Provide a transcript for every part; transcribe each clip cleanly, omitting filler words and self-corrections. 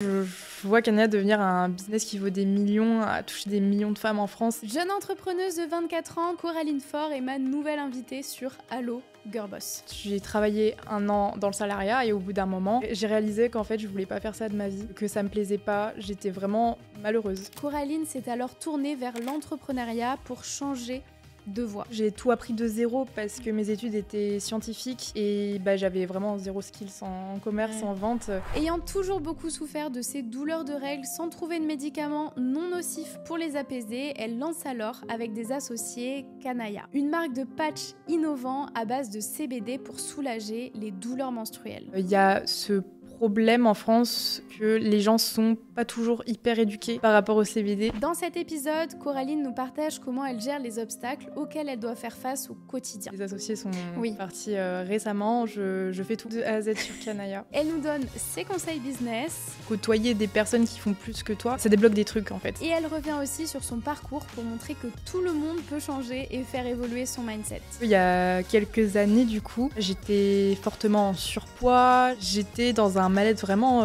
Je vois Canaya devenir un business qui vaut des millions, à toucher des millions de femmes en France. Jeune entrepreneuse de 24 ans, Coraline Faure est ma nouvelle invitée sur Allo Girlboss. J'ai travaillé 1 an dans le salariat et au bout d'un moment, j'ai réalisé qu'en fait, je voulais pas faire ça de ma vie, que ça me plaisait pas, j'étais vraiment malheureuse. Coraline s'est alors tournée vers l'entrepreneuriat pour changer de voie. J'ai tout appris de zéro parce que mes études étaient scientifiques et j'avais vraiment zéro skills en commerce, en vente. Ayant toujours beaucoup souffert de ses douleurs de règles sans trouver de médicaments non nocifs pour les apaiser, elle lance alors avec des associés Canaya, une marque de patch innovant à base de CBD pour soulager les douleurs menstruelles. Il y a ce problème en France que les gens sont pas toujours hyper éduqués par rapport au CBD. Dans cet épisode, Coraline nous partage comment elle gère les obstacles auxquels elle doit faire face au quotidien. Les associés sont partis récemment, je fais tout de A à Z sur Canaya. Elle nous donne ses conseils business. Côtoyer des personnes qui font plus que toi, ça débloque des trucs en fait. Et elle revient aussi sur son parcours pour montrer que tout le monde peut changer et faire évoluer son mindset. Il y a quelques années du coup, j'étais fortement en surpoids, j'étais dans un mal-être vraiment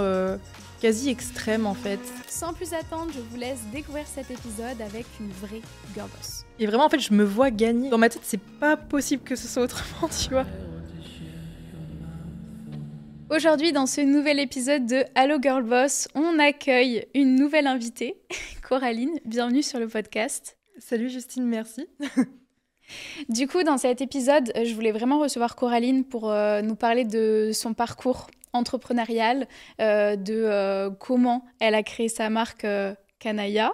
quasi extrême en fait. Sans plus attendre, je vous laisse découvrir cet épisode avec une vraie girlboss. Et vraiment en fait je me vois gagner. Dans ma tête c'est pas possible que ce soit autrement, tu vois. Aujourd'hui, dans ce nouvel épisode de Allo Girlboss, on accueille une nouvelle invitée, Coraline. Bienvenue sur le podcast. Salut Justine, merci. Du coup, dans cet épisode, je voulais vraiment recevoir Coraline pour nous parler de son parcours entrepreneurial, de comment elle a créé sa marque Canaya.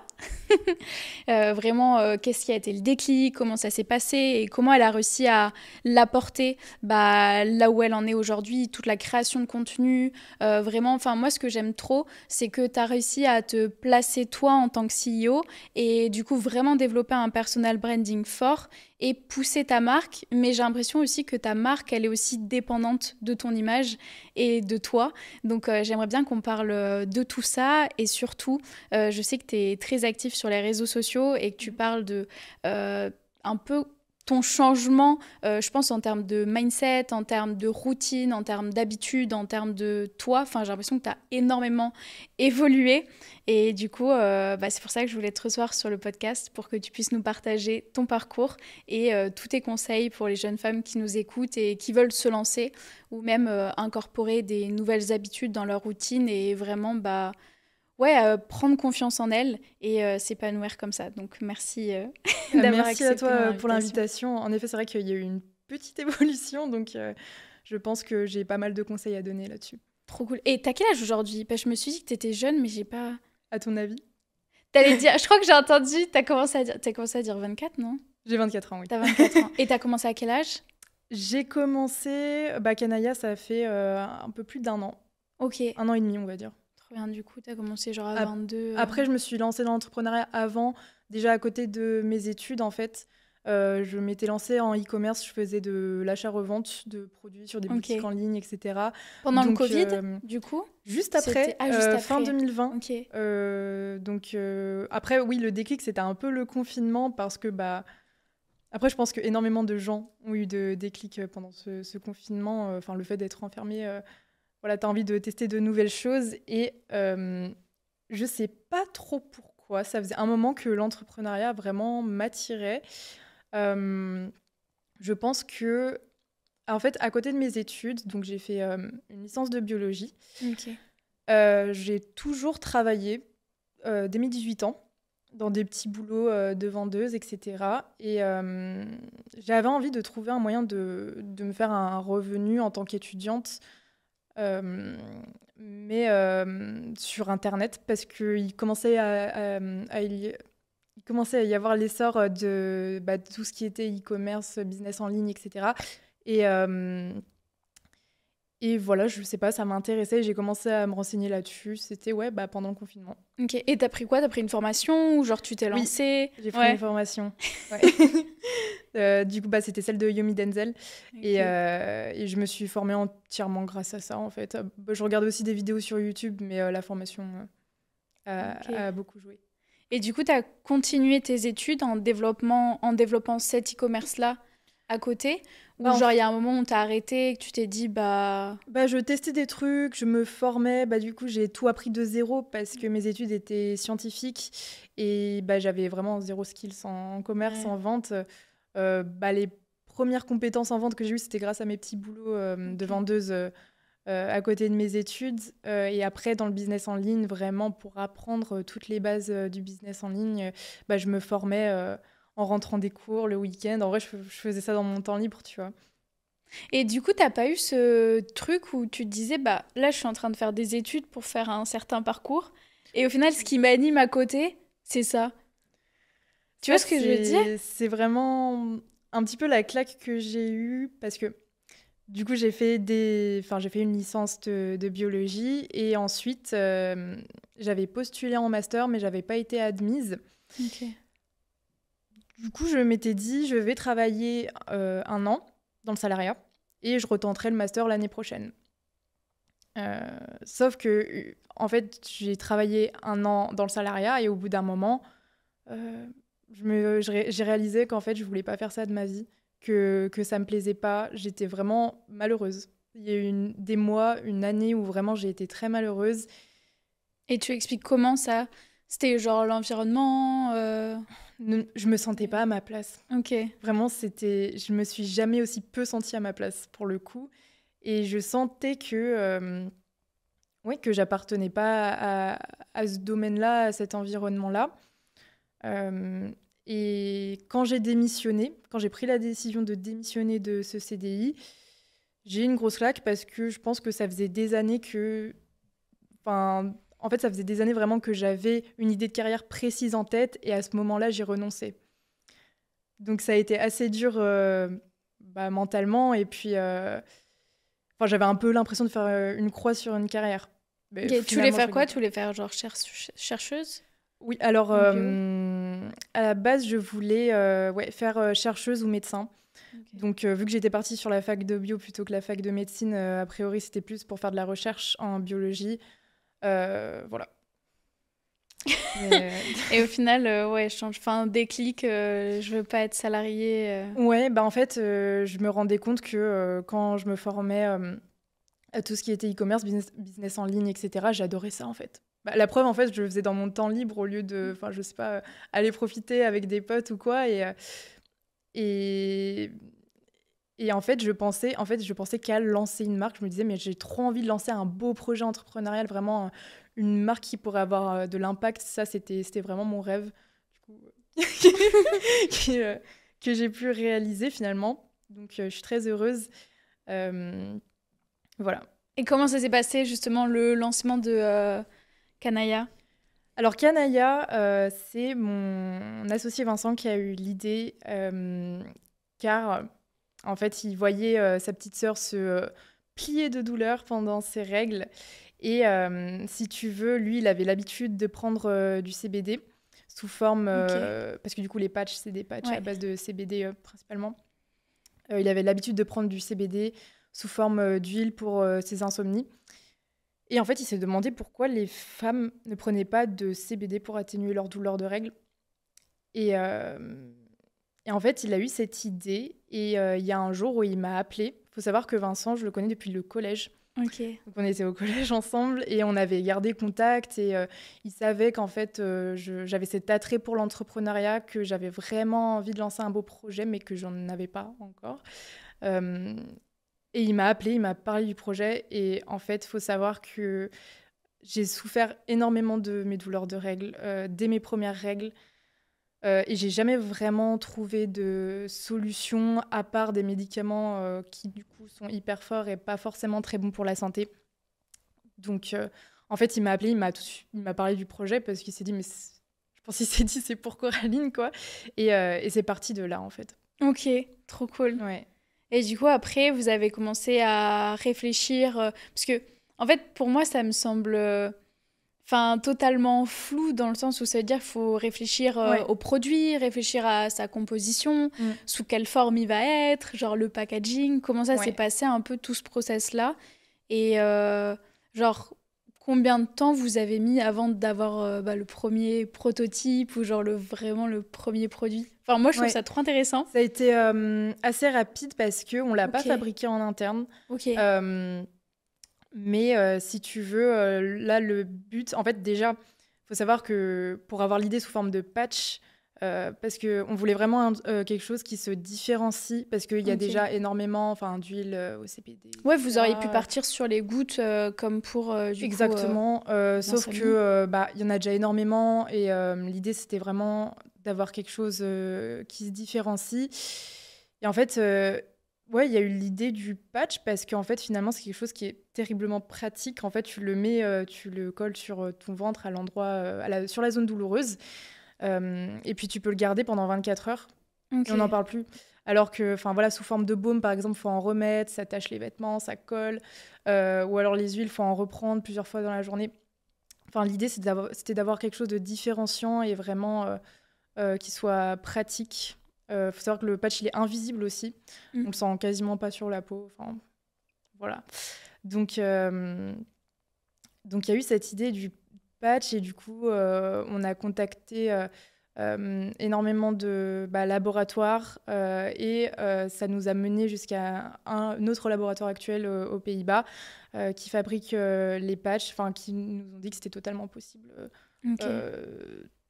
Vraiment, qu'est-ce qui a été le déclic, comment ça s'est passé et comment elle a réussi à l'apporter là où elle en est aujourd'hui, toute la création de contenu. Vraiment, enfin moi, ce que j'aime trop, c'est que tu as réussi à te placer toi en tant que CEO et du coup vraiment développer un personal branding fort et pousser ta marque, mais j'ai l'impression aussi que ta marque, elle est aussi dépendante de ton image et de toi. Donc j'aimerais bien qu'on parle de tout ça et surtout, je sais que tu es très actif sur les réseaux sociaux et que tu parles de un peu ton changement, je pense en termes de mindset, en termes de routine, en termes d'habitude, en termes de toi. Enfin, j'ai l'impression que tu as énormément évolué. Et du coup, c'est pour ça que je voulais te recevoir sur le podcast pour que tu puisses nous partager ton parcours et tous tes conseils pour les jeunes femmes qui nous écoutent et qui veulent se lancer ou même incorporer des nouvelles habitudes dans leur routine et vraiment prendre confiance en elles et s'épanouir comme ça. Donc, merci d'avoir merci accepté à toi pour l'invitation. En effet, c'est vrai qu'il y a eu une petite évolution, donc je pense que j'ai pas mal de conseils à donner là-dessus. Trop cool. Et t'as quel âge aujourd'hui ? Je me suis dit que t'étais jeune, mais j'ai pas... À ton avis ? T'allais dire... Je crois que j'ai entendu... T'as commencé à dire 24, non ? J'ai 24 ans, oui. T'as 24 ans. Et t'as commencé à quel âge ? J'ai commencé... Canaya, ça fait un peu plus d'1 an. Ok. 1 an et demi, on va dire. Trop bien, du coup, t'as commencé genre à 22... Après, je me suis lancée dans l'entrepreneuriat avant, déjà à côté de mes études, en fait. Je m'étais lancée en e-commerce, je faisais de l'achat-revente de produits sur des boutiques en ligne, etc. Pendant le Covid, du coup ? Juste après, fin 2020. Okay. Après, oui, le déclic, c'était un peu le confinement parce que, après, je pense que énormément de gens ont eu de déclic pendant ce confinement. Enfin, le fait d'être enfermé, t'as envie de tester de nouvelles choses et je sais pas trop pourquoi. Ça faisait un moment que l'entrepreneuriat vraiment m'attirait. Je pense que, en fait, à côté de mes études, donc j'ai fait une licence de biologie. Okay. J'ai toujours travaillé dès mes 18 ans dans des petits boulots de vendeuse, etc. Et j'avais envie de trouver un moyen de me faire un revenu en tant qu'étudiante, mais sur Internet, parce qu'il commençait il commençait à y avoir l'essor de tout ce qui était e-commerce, business en ligne, etc. Et voilà, je sais pas, ça m'intéressait. J'ai commencé à me renseigner là-dessus. C'était pendant le confinement. Ok. Et t'as pris quoi ? T'as pris une formation ou genre tu t'es lancée ? Oui, j'ai pris une formation. Ouais. Du coup, c'était celle de Yomi Denzel. Okay. Et je me suis formée entièrement grâce à ça, en fait. Je regarde aussi des vidéos sur YouTube, mais la formation a beaucoup joué. Et du coup, tu as continué tes études en développant cet e-commerce-là à côté? Ou Bah, genre, il y a un moment où t'as arrêté et que tu t'es dit, je testais des trucs, je me formais. Du coup, j'ai tout appris de zéro parce que mes études étaient scientifiques et j'avais vraiment zéro skills en commerce, Ouais, en vente. Les premières compétences en vente que j'ai eues, c'était grâce à mes petits boulots de ok. vendeuse à côté de mes études. Et après, dans le business en ligne, vraiment pour apprendre toutes les bases du business en ligne, je me formais en rentrant des cours le week-end. En vrai, je faisais ça dans mon temps libre, tu vois. Et du coup, t'as pas eu ce truc où tu te disais, là, je suis en train de faire des études pour faire un certain parcours. Et au final, ce qui m'anime à côté, c'est ça. Tu Ça, vois ce que je veux dire? c'est vraiment un petit peu la claque que j'ai eue parce que du coup, j'ai fait une licence de biologie et ensuite, j'avais postulé en master, mais j'avais pas été admise. Ok. Du coup, je m'étais dit, je vais travailler un an dans le salariat et je retenterai le master l'année prochaine. Euh, Sauf que, en fait, j'ai travaillé un an dans le salariat et au bout d'un moment, euh, j'ai réalisé qu'en fait, je voulais pas faire ça de ma vie, que ça me plaisait pas. J'étais vraiment malheureuse. Il y a eu des mois, une année où vraiment j'ai été très malheureuse. Et tu expliques comment ça? C'était genre l'environnement Je me sentais pas à ma place. Ok. Vraiment, je me suis jamais aussi peu sentie à ma place pour le coup. Et je sentais que j'appartenais pas à ce domaine-là, à cet environnement-là. Euh, et quand j'ai pris la décision de démissionner de ce CDI, j'ai eu une grosse claque parce que je pense que ça faisait des années en fait, ça faisait des années vraiment que j'avais une idée de carrière précise en tête et à ce moment-là, j'ai renoncé. Donc ça a été assez dur mentalement et puis j'avais un peu l'impression de faire une croix sur une carrière. Mais Ok, tu voulais finalement, je faire quoi? regrette Tu pas. voulais faire genre chercheuse Oui, alors en bio? à la base, je voulais faire chercheuse ou médecin. Ok. Donc vu que j'étais partie sur la fac de bio plutôt que la fac de médecine, a priori c'était plus pour faire de la recherche en biologie. Voilà. Mais, Et au final, ouais, je change. Enfin, déclic, je veux pas être salariée. ouais, en fait, je me rendais compte que quand je me formais à tout ce qui était e-commerce, business en ligne, etc., j'adorais ça en fait. La preuve, en fait, je le faisais dans mon temps libre au lieu de, enfin, je sais pas, aller profiter avec des potes ou quoi. Et, et je pensais qu'à lancer une marque. Je me disais, mais j'ai trop envie de lancer un beau projet entrepreneurial, vraiment une marque qui pourrait avoir de l'impact. Ça, c'était vraiment mon rêve. Du coup, qui, que j'ai pu réaliser finalement. Donc, je suis très heureuse. Euh, voilà. Et comment ça s'est passé justement le lancement de Kanaya? Alors, Kanaya, c'est mon associé Vincent qui a eu l'idée, car en fait, il voyait sa petite sœur se plier de douleur pendant ses règles. Et si tu veux, lui, il avait l'habitude de prendre du CBD sous forme, Ok. parce que du coup, les patchs, c'est des patchs à Ouais. base de CBD principalement. Il avait l'habitude de prendre du CBD sous forme d'huile pour ses insomnies. Et en fait, il s'est demandé pourquoi les femmes ne prenaient pas de CBD pour atténuer leur douleur de règles. Et, en fait, il a eu cette idée. Et il y a un jour où il m'a appelé. Il faut savoir que Vincent, je le connais depuis le collège. Ok. Donc on était au collège ensemble et on avait gardé contact. Et il savait qu'en fait, j'avais cet attrait pour l'entrepreneuriat, que j'avais vraiment envie de lancer un beau projet, mais que j'en avais pas encore. Euh, et il m'a appelé, il m'a parlé du projet. Et en fait, il faut savoir que j'ai souffert énormément de mes douleurs de règles, dès mes premières règles. Et j'ai jamais vraiment trouvé de solution à part des médicaments qui, du coup, sont hyper forts et pas forcément très bons pour la santé. Donc, en fait, il m'a appelé, il m'a parlé du projet parce qu'il s'est dit, je pense qu'il s'est dit, c'est pour Coraline, quoi. Et c'est parti de là, en fait. Ok. Trop cool. Ouais. Et du coup, après, vous avez commencé à réfléchir. Parce que, en fait, pour moi, ça me semble. Enfin, totalement flou dans le sens où ça veut dire qu'il faut réfléchir Ouais. au produit, réfléchir à sa composition, Mm. sous quelle forme il va être, genre le packaging, comment ça s'est Ouais. passé un peu tout ce process-là. Et genre, combien de temps vous avez mis avant d'avoir le premier prototype ou genre vraiment le premier produit? Enfin, moi, je trouve Ouais. ça trop intéressant. Ça a été assez rapide parce qu'on ne l'a pas Ok, fabriqué en interne. ok, Euh, mais si tu veux, là, le but, en fait, déjà, il faut savoir que pour avoir l'idée sous forme de patch, parce qu'on voulait vraiment quelque chose qui se différencie, parce qu'il y a ok. déjà énormément d'huile au CBD, Ouais, vous auriez pu etc. partir sur les gouttes comme pour Exactement, sauf l'insomnie. que il y en a déjà énormément et l'idée c'était vraiment d'avoir quelque chose qui se différencie. Et en fait, ouais, il y a eu l'idée du patch parce qu'en fait finalement c'est quelque chose qui est terriblement pratique. En fait, tu le mets, tu le colles sur ton ventre à l'endroit, sur la zone douloureuse, et puis tu peux le garder pendant 24 heures Ok. et on n'en parle plus. Alors que, enfin voilà, sous forme de baume, par exemple, faut en remettre, ça tâche les vêtements, ça colle. Ou alors les huiles, faut en reprendre plusieurs fois dans la journée. Enfin, l'idée, c'était d'avoir quelque chose de différenciant et vraiment qui soit pratique. Faut savoir que le patch, il est invisible aussi. Mm. On le sent quasiment pas sur la peau. Enfin, voilà. Donc il y a eu cette idée du patch et du coup, on a contacté énormément de laboratoires et ça nous a mené jusqu'à un autre laboratoire actuel aux Pays-Bas qui fabrique les patchs, enfin qui nous ont dit que c'était totalement possible Ok.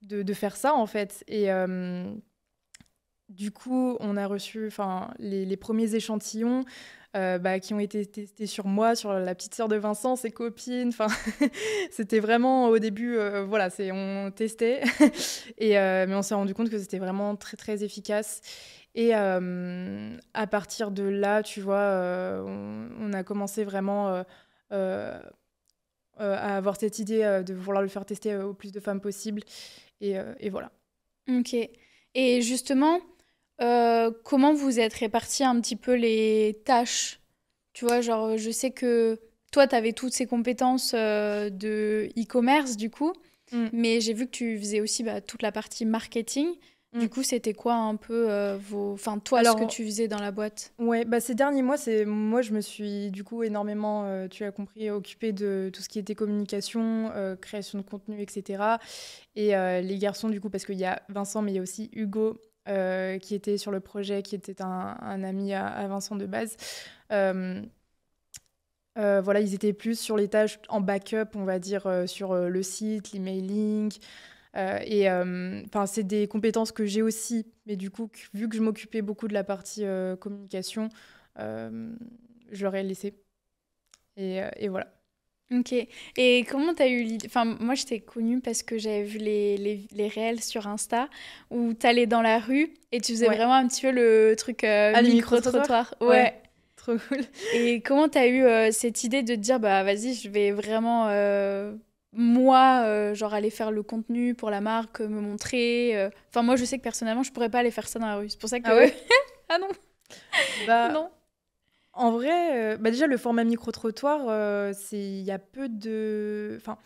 de faire ça en fait. Et du coup, on a reçu les premiers échantillons qui ont été testés sur moi, sur la petite sœur de Vincent, ses copines. Enfin, c'était vraiment au début, voilà, on testait, mais on s'est rendu compte que c'était vraiment très très efficace. Et à partir de là, tu vois, on a commencé vraiment à avoir cette idée de vouloir le faire tester au plus de femmes possible. Et voilà. Ok. Et justement, comment vous êtes répartis un petit peu les tâches? Tu vois, genre, je sais que toi, tu avais toutes ces compétences de e-commerce, du coup, Mm. mais j'ai vu que tu faisais aussi toute la partie marketing. Du Mm. coup, c'était quoi un peu Enfin, toi, ce que Alors, tu faisais dans la boîte? ouais, ces derniers mois, moi, je me suis du coup énormément, tu as compris, occupée de tout ce qui était communication, création de contenu, etc. Et les garçons, du coup, parce qu'il y a Vincent, mais il y a aussi Hugo qui était sur le projet, qui était un ami à Vincent de base. Euh, voilà, ils étaient plus sur les tâches en backup, on va dire, sur le site, l'emailing. C'est des compétences que j'ai aussi, mais du coup, vu que je m'occupais beaucoup de la partie communication, euh, je leur ai laissé. Et voilà. Ok. Et comment t'as eu l'idée? Enfin, moi, je t'ai connue parce que j'avais vu les réels sur Insta où t'allais dans la rue et tu faisais Ouais. vraiment un petit peu le truc Ah, les micro-trottoir. micro-trottoirs. Ouais, Ouais. trop cool. Et comment t'as eu cette idée de te dire, bah vas-y, je vais vraiment, moi, genre aller faire le contenu pour la marque, me montrer. Enfin, moi, je sais que personnellement, je pourrais pas aller faire ça dans la rue. C'est pour ça Ah que... ouais? Ah non, Bah, non. en vrai, déjà, le format micro-trottoir, il y a peu de... Enfin,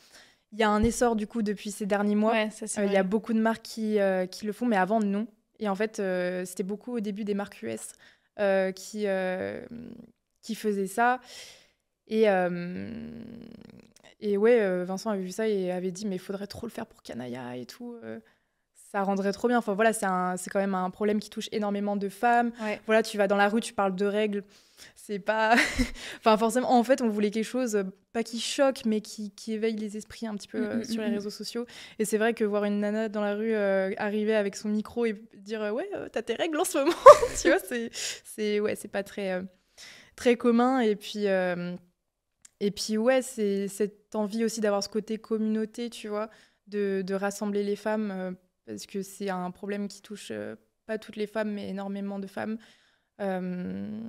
il y a un essor, du coup, depuis ces derniers mois. Ouais, ça c'est Il y a vrai. beaucoup de marques qui le font, mais avant, non. Et en fait, c'était beaucoup au début des marques US euh, qui, euh, qui faisaient ça. Et, et ouais, Vincent avait vu ça et avait dit, mais il faudrait trop le faire pour Canaya et tout. Ça rendrait trop bien. Enfin voilà, c'est quand même un problème qui touche énormément de femmes. Ouais. Voilà, tu vas dans la rue, tu parles de règles. C'est pas. Enfin, forcément, en fait, on voulait quelque chose, pas qui choque, mais qui éveille les esprits un petit peu Mm, mm, sur les mm, mm. réseaux sociaux. Et c'est vrai que voir une nana dans la rue arriver avec son micro et dire ouais, t'as tes règles en ce moment, tu vois, ouais, c'est pas très, très commun. Et puis ouais, c'est cette envie aussi d'avoir ce côté communauté, tu vois, de rassembler les femmes, parce que c'est un problème qui touche pas toutes les femmes, mais énormément de femmes. Euh,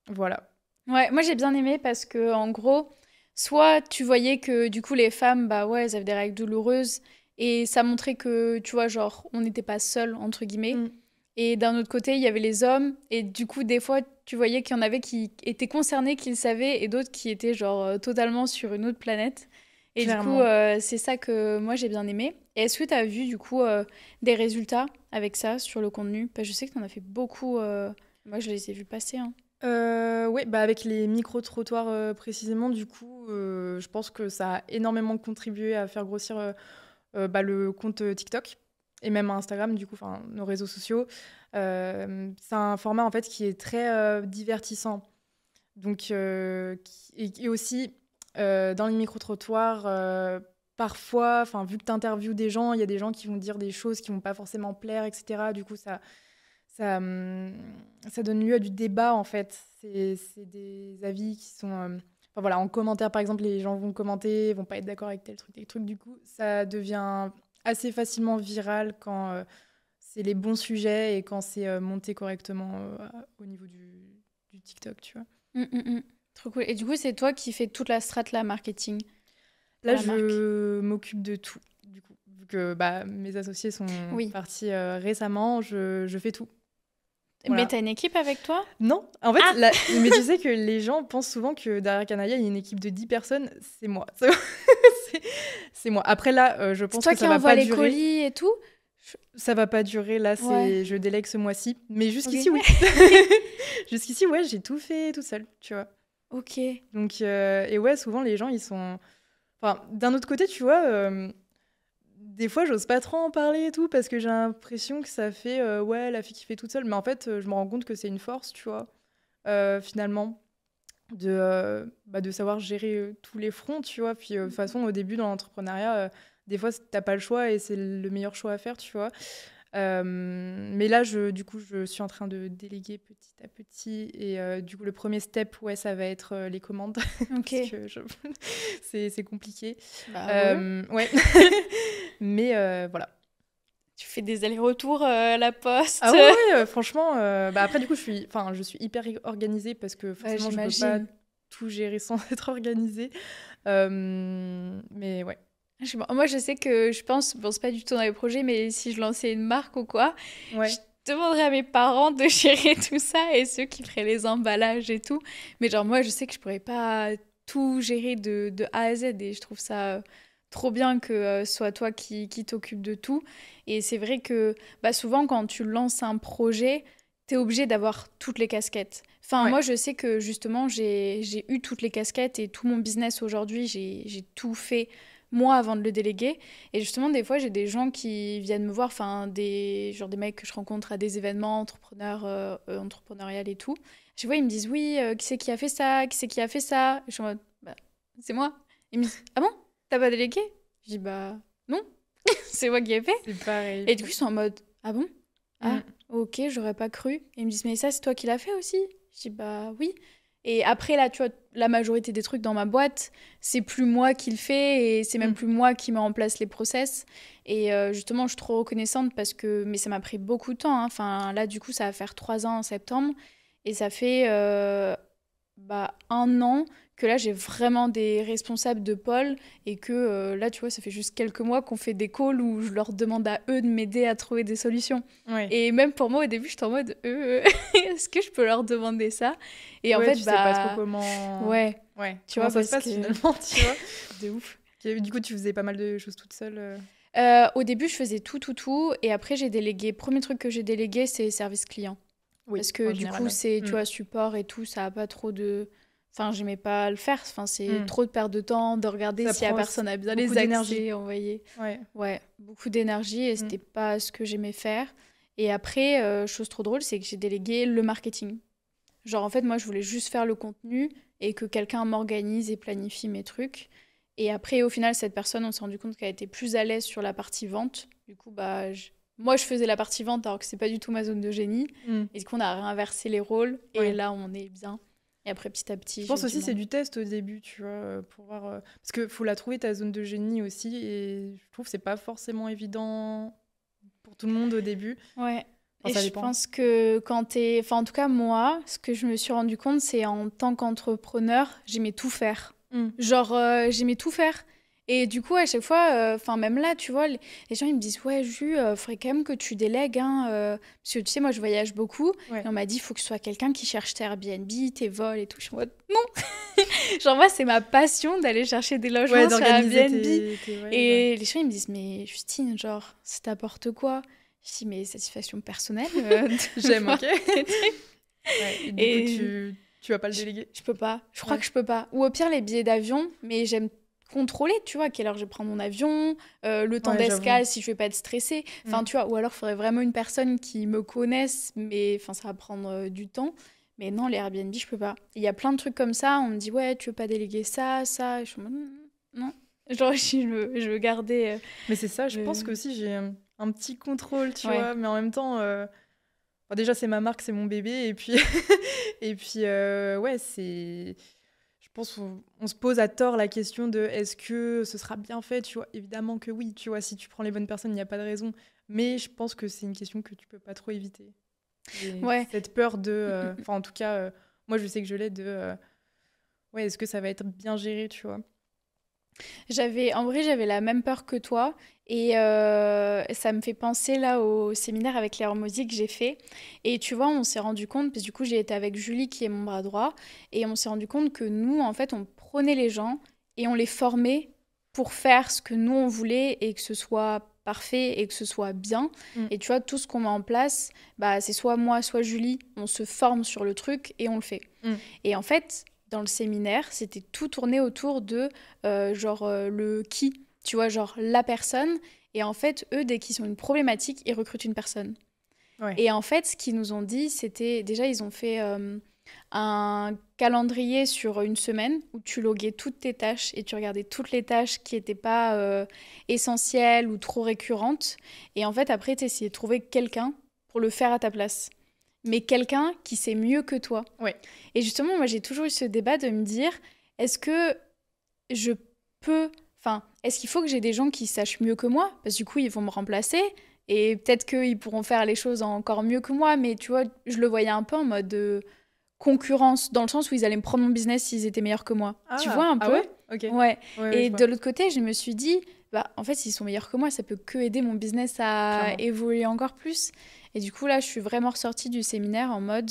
voilà. Ouais, moi j'ai bien aimé parce que en gros, soit tu voyais que du coup les femmes, bah ouais, elles avaient des règles douloureuses et ça montrait que, tu vois, genre, on n'était pas seul, entre guillemets. Mm, Et d'un autre côté, il y avait les hommes et du coup, des fois, tu voyais qu'il y en avait qui étaient concernés, qui le savaient et d'autres qui étaient genre totalement sur une autre planète. Et du coup, clairement. c'est ça que moi j'ai bien aimé. Et est-ce que tu as vu du coup des résultats avec ça sur le contenu? Parce que je sais que tu en as fait beaucoup. Moi, je les ai vus passer, hein. Ouais, bah, avec les micro-trottoirs, précisément, du coup, je pense que ça a énormément contribué à faire grossir, bah, le compte, TikTok et même Instagram, du coup, enfin, nos réseaux sociaux. C'est un format, en fait, qui est très, divertissant. Donc, et aussi, dans les micro-trottoirs, parfois, enfin, vu que tu interviewes des gens, il y a des gens qui vont dire des choses qui vont pas forcément plaire, et cetera. Du coup, ça, ça donne lieu à du débat, en fait. C'est des avis qui sont... enfin, voilà, en commentaire, par exemple, les gens vont commenter, vont pas être d'accord avec tel truc, tel truc. Du coup, ça devient assez facilement viral quand c'est les bons sujets et quand c'est monté correctement au niveau du TikTok, tu vois. Trop cool. Et du coup, c'est toi qui fais toute la strat, la marketing pour Là, la marque. je m'occupe de tout, du coup. Vu que bah, mes associés sont Oui. partis récemment, je fais tout. Mais Voilà. t'as une équipe avec toi? Non, en fait, mais tu sais que les gens pensent souvent que derrière Canaya, il y a une équipe de 10 personnes. C'est moi. C'est c'est moi. Après, là, je C'est pense toi que qui ça va envoies pas les durer. colis et tout? Ça va pas durer. Là, Ouais. je délègue ce mois-ci. Mais jusqu'ici, Ok. oui. Jusqu'ici, ouais, j'ai tout fait toute seule, tu vois. Ok. Donc, et ouais, souvent, les gens, ils sont... Enfin, d'un autre côté, tu vois, des fois, j'ose pas trop en parler et tout, parce que j'ai l'impression que ça fait, ouais, la fille qui fait toute seule. Mais en fait, je me rends compte que c'est une force, tu vois, finalement, bah, de savoir gérer tous les fronts, tu vois. Puis, de toute façon, au début, dans l'entrepreneuriat, des fois, t'as pas le choix et c'est le meilleur choix à faire, tu vois. Mais là, du coup, je suis en train de déléguer petit à petit. Et du coup, le premier step, ouais, ça va être les commandes. Ok. Parce que c'est compliqué. Bah ouais. Ouais. Mais voilà. Tu fais des allers-retours à la poste. Ah ouais, ouais, franchement. Bah après, du coup, je suis hyper organisée parce que Ouais, forcément, je peux pas j'imagine. tout gérer sans être organisée. Mais ouais. Moi, je sais que je pense, bon, c'est pas du tout dans les projets, mais si je lançais une marque ou quoi, je Ouais. demanderais à mes parents de gérer tout ça et ceux qui feraient les emballages et tout. Mais genre, moi, je sais que je pourrais pas tout gérer de A à Z et je trouve ça trop bien que ce soit toi qui t'occupe de tout. Et c'est vrai que bah, souvent, quand tu lances un projet, t'es obligé d'avoir toutes les casquettes. Enfin, Ouais. moi, je sais que justement, j'ai eu toutes les casquettes et tout mon business aujourd'hui, j'ai tout fait moi avant de le déléguer. Et justement, des fois, j'ai des gens qui viennent me voir, enfin, genre des mecs que je rencontre à des événements entrepreneurs, entrepreneuriales et tout. Je vois, ils me disent, oui, qui c'est qui a fait ça? Qui c'est qui a fait ça? Je suis en mode, bah, c'est moi. Ils me disent, ah bon? T'as pas délégué? Je dis, bah, non, c'est moi qui ai fait. C'est pareil. Et du coup, ils sont en mode, ah bon? Ah, Mm. ok, j'aurais pas cru. Et ils me disent, mais ça, c'est toi qui l'as fait aussi? Je dis, bah oui. Et après, là, tu vois, la majorité des trucs dans ma boîte, c'est plus moi qui le fais et c'est même Mm. plus moi qui mets en place les process. Et justement, je suis trop reconnaissante parce que, mais ça m'a pris beaucoup de temps, hein. Enfin, là, du coup, ça va faire 3 ans en septembre et ça fait bah, 1 an que là, j'ai vraiment des responsables de pôle et que là, tu vois, ça fait juste quelques mois qu'on fait des calls où je leur demande à eux de m'aider à trouver des solutions. Ouais. Et même pour moi, au début, j'étais en mode, est-ce que je peux leur demander ça? Et en Ouais, fait, tu sais pas trop bah, comment. ouais, Ouais. tu Comment vois, ça se parce passe que finalement, tu vois. de ouf. Du coup, tu faisais pas mal de choses toute seule. Au début, je faisais tout, et après, j'ai délégué. Premier truc que j'ai délégué, c'est service client. Oui, Parce que en du général. coup, c'est, tu Mm. vois, support et tout, ça a pas trop de. Enfin, j'aimais pas le faire. Enfin, c'est Mm. trop de perte de temps de regarder Ça si la prend personne a bien beaucoup les d'énergie. accès envoyés. Ouais. Ouais, beaucoup d'énergie et Mm. c'était pas ce que j'aimais faire. Et après, chose trop drôle, c'est que j'ai délégué le marketing. Genre, en fait, moi, je voulais juste faire le contenu et que quelqu'un m'organise et planifie mes trucs. Et après, au final, cette personne, on s'est rendu compte qu'elle était plus à l'aise sur la partie vente. Du coup, bah, moi, je faisais la partie vente alors que c'est pas du tout ma zone de génie. Mm. Et du coup, on a réinversé les rôles et Ouais. là, on est bien. Et après, petit à petit, Je j'ai pense du aussi c'est monde. du test au début, tu vois, pour voir. Parce que faut la trouver ta zone de génie aussi, et je trouve que c'est pas forcément évident pour tout le monde au début. Ouais. Enfin, Et ça je dépend. pense que quand t'es... Enfin, en tout cas, moi, ce que je me suis rendu compte, c'est en tant qu'entrepreneur, j'aimais tout faire. Mm. Genre, j'aimais tout faire. Et du coup, à chaque fois, enfin, même là, tu vois, les gens, ils me disent, ouais, Jus, faudrait quand même que tu délègues, hein, parce que tu sais, moi, je voyage beaucoup. Ouais. Et on m'a dit, il faut que ce soit quelqu'un qui cherche tes Airbnb, tes vols et tout. Je suis en mode, non. Genre, moi, c'est ma passion d'aller chercher des Ouais, logements sur d'organiser Airbnb. tes voyages. Et les gens, ils me disent, mais Justine, genre, ça t'apporte quoi? Je dis, mais satisfaction personnelle. J'aime, ok. des trucs. Ouais. Et du coup, Et tu vas pas le déléguer? je peux pas. Je crois Ouais. que je peux pas. Ou au pire, les billets d'avion, mais j'aime contrôler, tu vois, à quelle heure je vais prendre mon avion, le temps Ouais, j'avoue. d'escale, si je vais pas être stressée. Enfin, Mm. tu vois, ou alors il faudrait vraiment une personne qui me connaisse, mais enfin, ça va prendre du temps. Mais non, les Airbnb, je peux pas. Il y a plein de trucs comme ça, on me dit, ouais, tu veux pas déléguer ça, ça. Et je suis en mode, non. Genre, je veux garder Mais c'est ça, je pense que le... aussi j'ai un petit contrôle, tu Ouais, vois, mais en même temps, bon, déjà c'est ma marque, c'est mon bébé, et puis, et puis ouais, c'est. Je pense qu'on se pose à tort la question de est-ce que ce sera bien fait, tu vois. Évidemment que oui, tu vois, si tu prends les bonnes personnes, il n'y a pas de raison. Mais je pense que c'est une question que tu peux pas trop éviter. Et ouais. cette peur de. Enfin, en tout cas, moi je sais que je l'ai de. Ouais, est-ce que ça va être bien géré, tu vois. En vrai, j'avais la même peur que toi. Et ça me fait penser là au séminaire avec Léa Hormozy que j'ai fait. Et tu vois, on s'est rendu compte, parce que du coup, j'ai été avec Julie qui est mon bras droit, et on s'est rendu compte que nous, en fait, on prenait les gens et on les formait pour faire ce que nous, on voulait et que ce soit parfait et que ce soit bien. Mm. Et tu vois, tout ce qu'on met en place, bah, c'est soit moi, soit Julie, on se forme sur le truc et on le fait. Mm. Et en fait, dans le séminaire, c'était tout tourné autour de le qui, tu vois, genre la personne. Et en fait, eux, dès qu'ils ont une problématique, ils recrutent une personne. Ouais. Et en fait, ce qu'ils nous ont dit, c'était déjà, ils ont fait un calendrier sur une semaine où tu loguais toutes tes tâches et tu regardais toutes les tâches qui n'étaient pas essentielles ou trop récurrentes. Et en fait, après, tu essayais de trouver quelqu'un pour le faire à ta place. Mais quelqu'un qui sait mieux que toi. Ouais. Et justement, moi, j'ai toujours eu ce débat de me dire, est-ce que je peux... Enfin, est-ce qu'il faut que j'ai des gens qui sachent mieux que moi? Parce que du coup, ils vont me remplacer. Et peut-être qu'ils pourront faire les choses encore mieux que moi. Mais tu vois, je le voyais un peu en mode concurrence, dans le sens où ils allaient me prendre mon business s'ils étaient meilleurs que moi. Tu vois un Ah peu? ouais? Ok. Ouais. Ouais, ouais, Et je vois. de l'autre côté, je me suis dit, bah, en fait, s'ils sont meilleurs que moi, ça peut que aider mon business à Clairement. évoluer encore plus. Et du coup, là, je suis vraiment ressortie du séminaire en mode,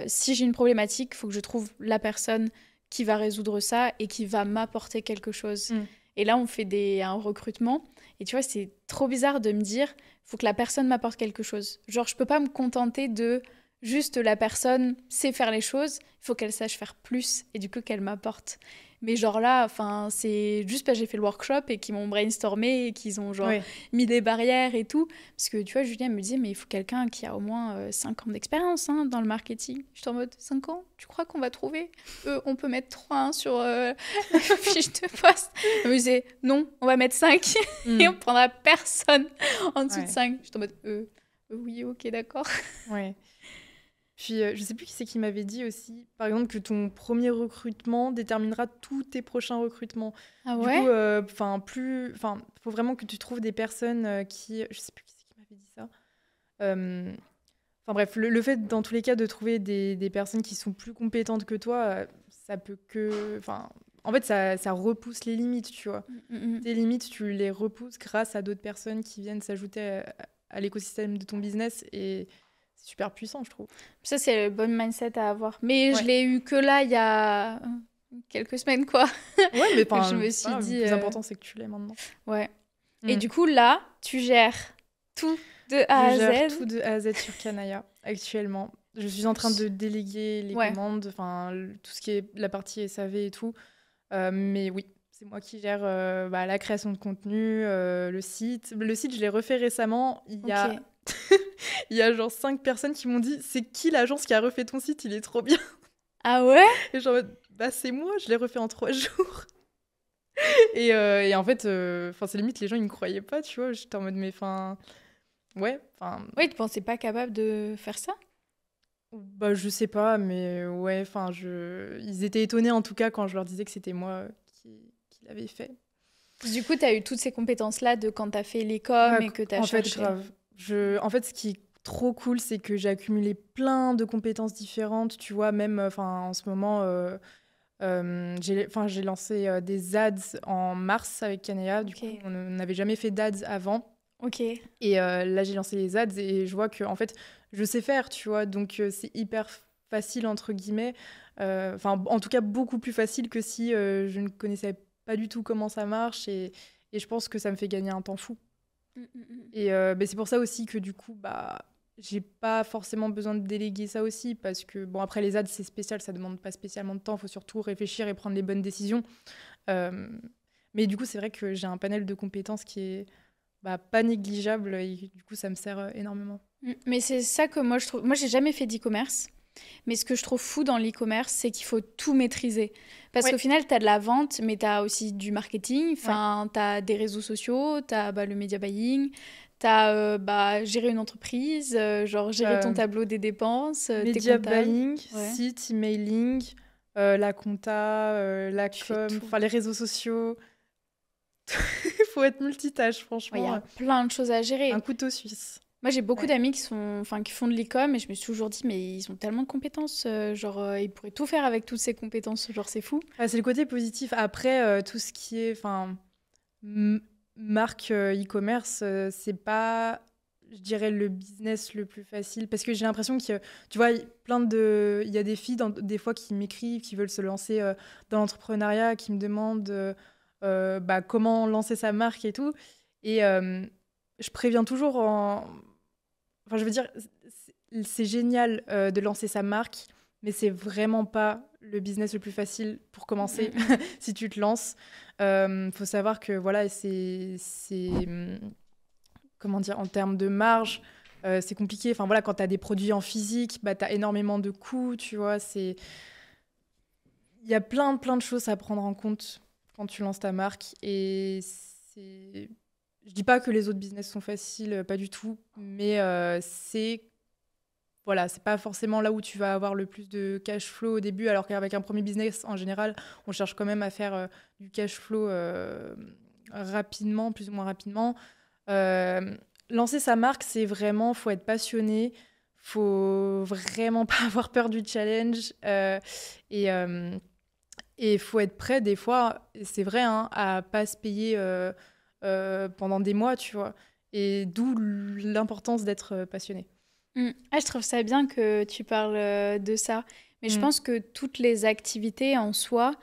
si j'ai une problématique, il faut que je trouve la personne qui va résoudre ça et qui va m'apporter quelque chose. Mm. Et là, on fait un recrutement. Et tu vois, c'est trop bizarre de me dire, faut que la personne m'apporte quelque chose. Genre, je peux pas me contenter de juste la personne sait faire les choses, il faut qu'elle sache faire plus et du coup qu'elle m'apporte. Mais genre là, enfin, c'est juste parce que j'ai fait le workshop et qu'ils m'ont brainstormé et qu'ils ont genre Ouais. mis des barrières et tout. Parce que tu vois, Julien me disait, mais il faut quelqu'un qui a au moins 5 ans d'expérience hein, dans le marketing. J'étais en mode, 5 ans, tu crois qu'on va trouver On peut mettre 3 hein, sur la fiche de poste. Elle me disait, non, on va mettre 5 et on Mm. prendra personne en dessous de Ouais. 5. J'étais en mode, oui, ok, d'accord. Ouais. Puis, je sais plus qui c'est qui m'avait dit aussi, par exemple, que ton premier recrutement déterminera tous tes prochains recrutements. Ah Du coup, ouais? faut vraiment que tu trouves des personnes qui, je sais plus qui c'est qui m'avait dit ça. Euh, Enfin bref, le fait dans tous les cas de trouver des personnes qui sont plus compétentes que toi, ça peut que, enfin, en fait, ça repousse les limites, tu vois. Mm, mm, mm. Tes limites, tu les repousses grâce à d'autres personnes qui viennent s'ajouter à l'écosystème de ton business et c'est super puissant, je trouve. Ça, c'est le bon mindset à avoir. Mais je Ouais. l'ai eu que là, il y a quelques semaines, quoi. Ouais, mais Je enfin, me c'est pas suis grave, le dit, plus important, c'est que tu l'aies maintenant. ouais. Et Mm. du coup, là, tu gères tout de A Je à gère Z. tout de A à Z sur Kanaya actuellement. Je suis en train de déléguer les Ouais. commandes, enfin, tout ce qui est la partie SAV et tout. Mais oui, c'est moi qui gère la création de contenu, le site. Le site, je l'ai refait récemment. Ok. Il y a genre 5 personnes qui m'ont dit c'est qui l'agence qui a refait ton site? Il est trop bien. Ah ouais? Et genre, bah c'est moi, je l'ai refait en 3 jours. Et en fait, c'est limite, les gens ils me croyaient pas, tu vois. J'étais en mode, mais enfin, ouais, enfin, Oui, tu pensais pas capable de faire ça? bah je sais pas, mais ouais, ils étaient étonnés en tout cas quand je leur disais que c'était moi qui l'avais fait. Du coup, tu as eu toutes ces compétences-là de quand tu as fait les coms Ouais, et que tu as en fait, cherché. grave. En fait, ce qui est trop cool, c'est que j'ai accumulé plein de compétences différentes. Tu vois, même en ce moment, j'ai lancé des ads en mars avec Kanea. Du coup, Ok. on n'avait jamais fait d'ads avant. Ok. Et là, j'ai lancé les ads et je vois que, en fait, je sais faire, tu vois. Donc, c'est hyper facile, entre guillemets. Enfin, en tout cas, beaucoup plus facile que si je ne connaissais pas du tout comment ça marche. Et je pense que ça me fait gagner un temps fou. Mm, mm, mm. Et c'est pour ça aussi que du coup, bah, j'ai pas forcément besoin de déléguer ça aussi parce que, bon, après, les ads, c'est spécial, ça demande pas spécialement de temps. Il faut surtout réfléchir et prendre les bonnes décisions. Euh, mais du coup, c'est vrai que j'ai un panel de compétences qui est pas négligeable et du coup, ça me sert énormément. Mais c'est ça que moi je trouve. Moi, j'ai jamais fait d'e-commerce. Mais ce que je trouve fou dans l'e-commerce, c'est qu'il faut tout maîtriser. Parce Ouais, qu'au final, tu as de la vente, mais tu as aussi du marketing. ouais. Enfin, tu as des réseaux sociaux, tu as le media buying, tu as gérer une entreprise, genre gérer ton Euh, tableau des dépenses, tes Media comptables. buying, Ouais, site, emailing, la compta, la tu fais com, tout. enfin les réseaux sociaux. Il faut être multitâche, Ouais, il y franchement. a plein de choses à Un gérer. couteau suisse. Moi, j'ai beaucoup Ouais. d'amis qui font de l'e-com et je me suis toujours dit, mais ils ont tellement de compétences, ils pourraient tout faire avec toutes ces compétences, genre c'est fou. C'est le côté positif. Après, tout ce qui est m- marque e-commerce, c'est pas, je dirais, le business le plus facile. Parce que j'ai l'impression que, tu vois, il y a des filles, des fois, qui m'écrivent, qui veulent se lancer dans l'entrepreneuriat, qui me demandent comment lancer sa marque et tout. Et je préviens toujours Enfin, je veux dire, c'est génial de lancer sa marque, mais c'est vraiment pas le business le plus facile pour commencer Mm, mm. si tu te lances. Faut savoir que voilà, comment dire, en termes de marge, c'est compliqué. Enfin voilà, quand tu as des produits en physique, tu as énormément de coûts, tu vois. Il y a plein de choses à prendre en compte quand tu lances ta marque. Et je dis pas que les autres business sont faciles, pas du tout, mais c'est pas forcément là où tu vas avoir le plus de cash flow au début, alors qu'avec un premier business, en général, on cherche quand même à faire du cash flow rapidement, plus ou moins rapidement. Euh, Lancer sa marque, c'est vraiment, faut être passionné, faut vraiment pas avoir peur du challenge et il faut être prêt des fois, et c'est vrai, hein, à pas se payer pendant des mois, tu vois. Et d'où l'importance d'être passionné. Ah, je trouve ça bien que tu parles de ça. Mais je Mm. pense que toutes les activités en soi,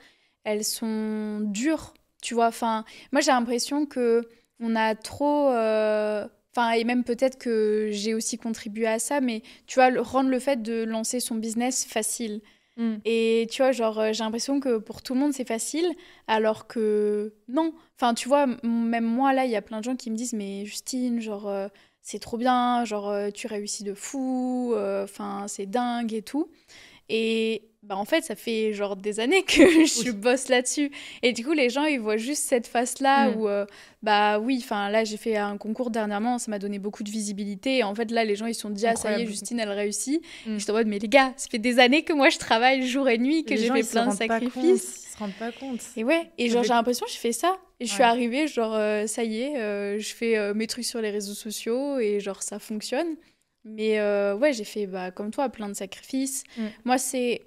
elles sont dures, tu vois. Enfin, moi, j'ai l'impression que on a trop... Enfin, et même peut-être que j'ai aussi contribué à ça, mais tu vois, rendre le fait de lancer son business facile. Mm. Et tu vois, genre, j'ai l'impression que pour tout le monde, c'est facile, alors que non. Enfin, tu vois, même moi, là, il y a plein de gens qui me disent, mais Justine, genre, c'est trop bien, genre, tu réussis de fou, enfin, c'est dingue et tout. Et bah, en fait, ça fait genre des années que je Oui. bosse là-dessus. Et du coup, les gens, ils voient juste cette face-là Mm. où, bah oui, enfin là, j'ai fait un concours dernièrement, ça m'a donné beaucoup de visibilité. Et en fait, là, les gens, ils se sont dit, ah, ça y est, Incroyable. Justine, elle réussit. Et Mm. je suis en mode, mais les gars, ça fait des années que moi, je travaille jour et nuit, Et que les j'ai gens, fait ils se plein de rendent pas compte. sacrifices. Ils se rendent pas compte. Et ouais, et Ça genre, fait... j'ai l'impression que je fais ça. Et je suis Ouais. arrivée, genre, ça y est, je fais mes trucs sur les réseaux sociaux et genre, ça fonctionne. Mais ouais, j'ai fait, bah, comme toi, plein de sacrifices. Mm. Moi, c'est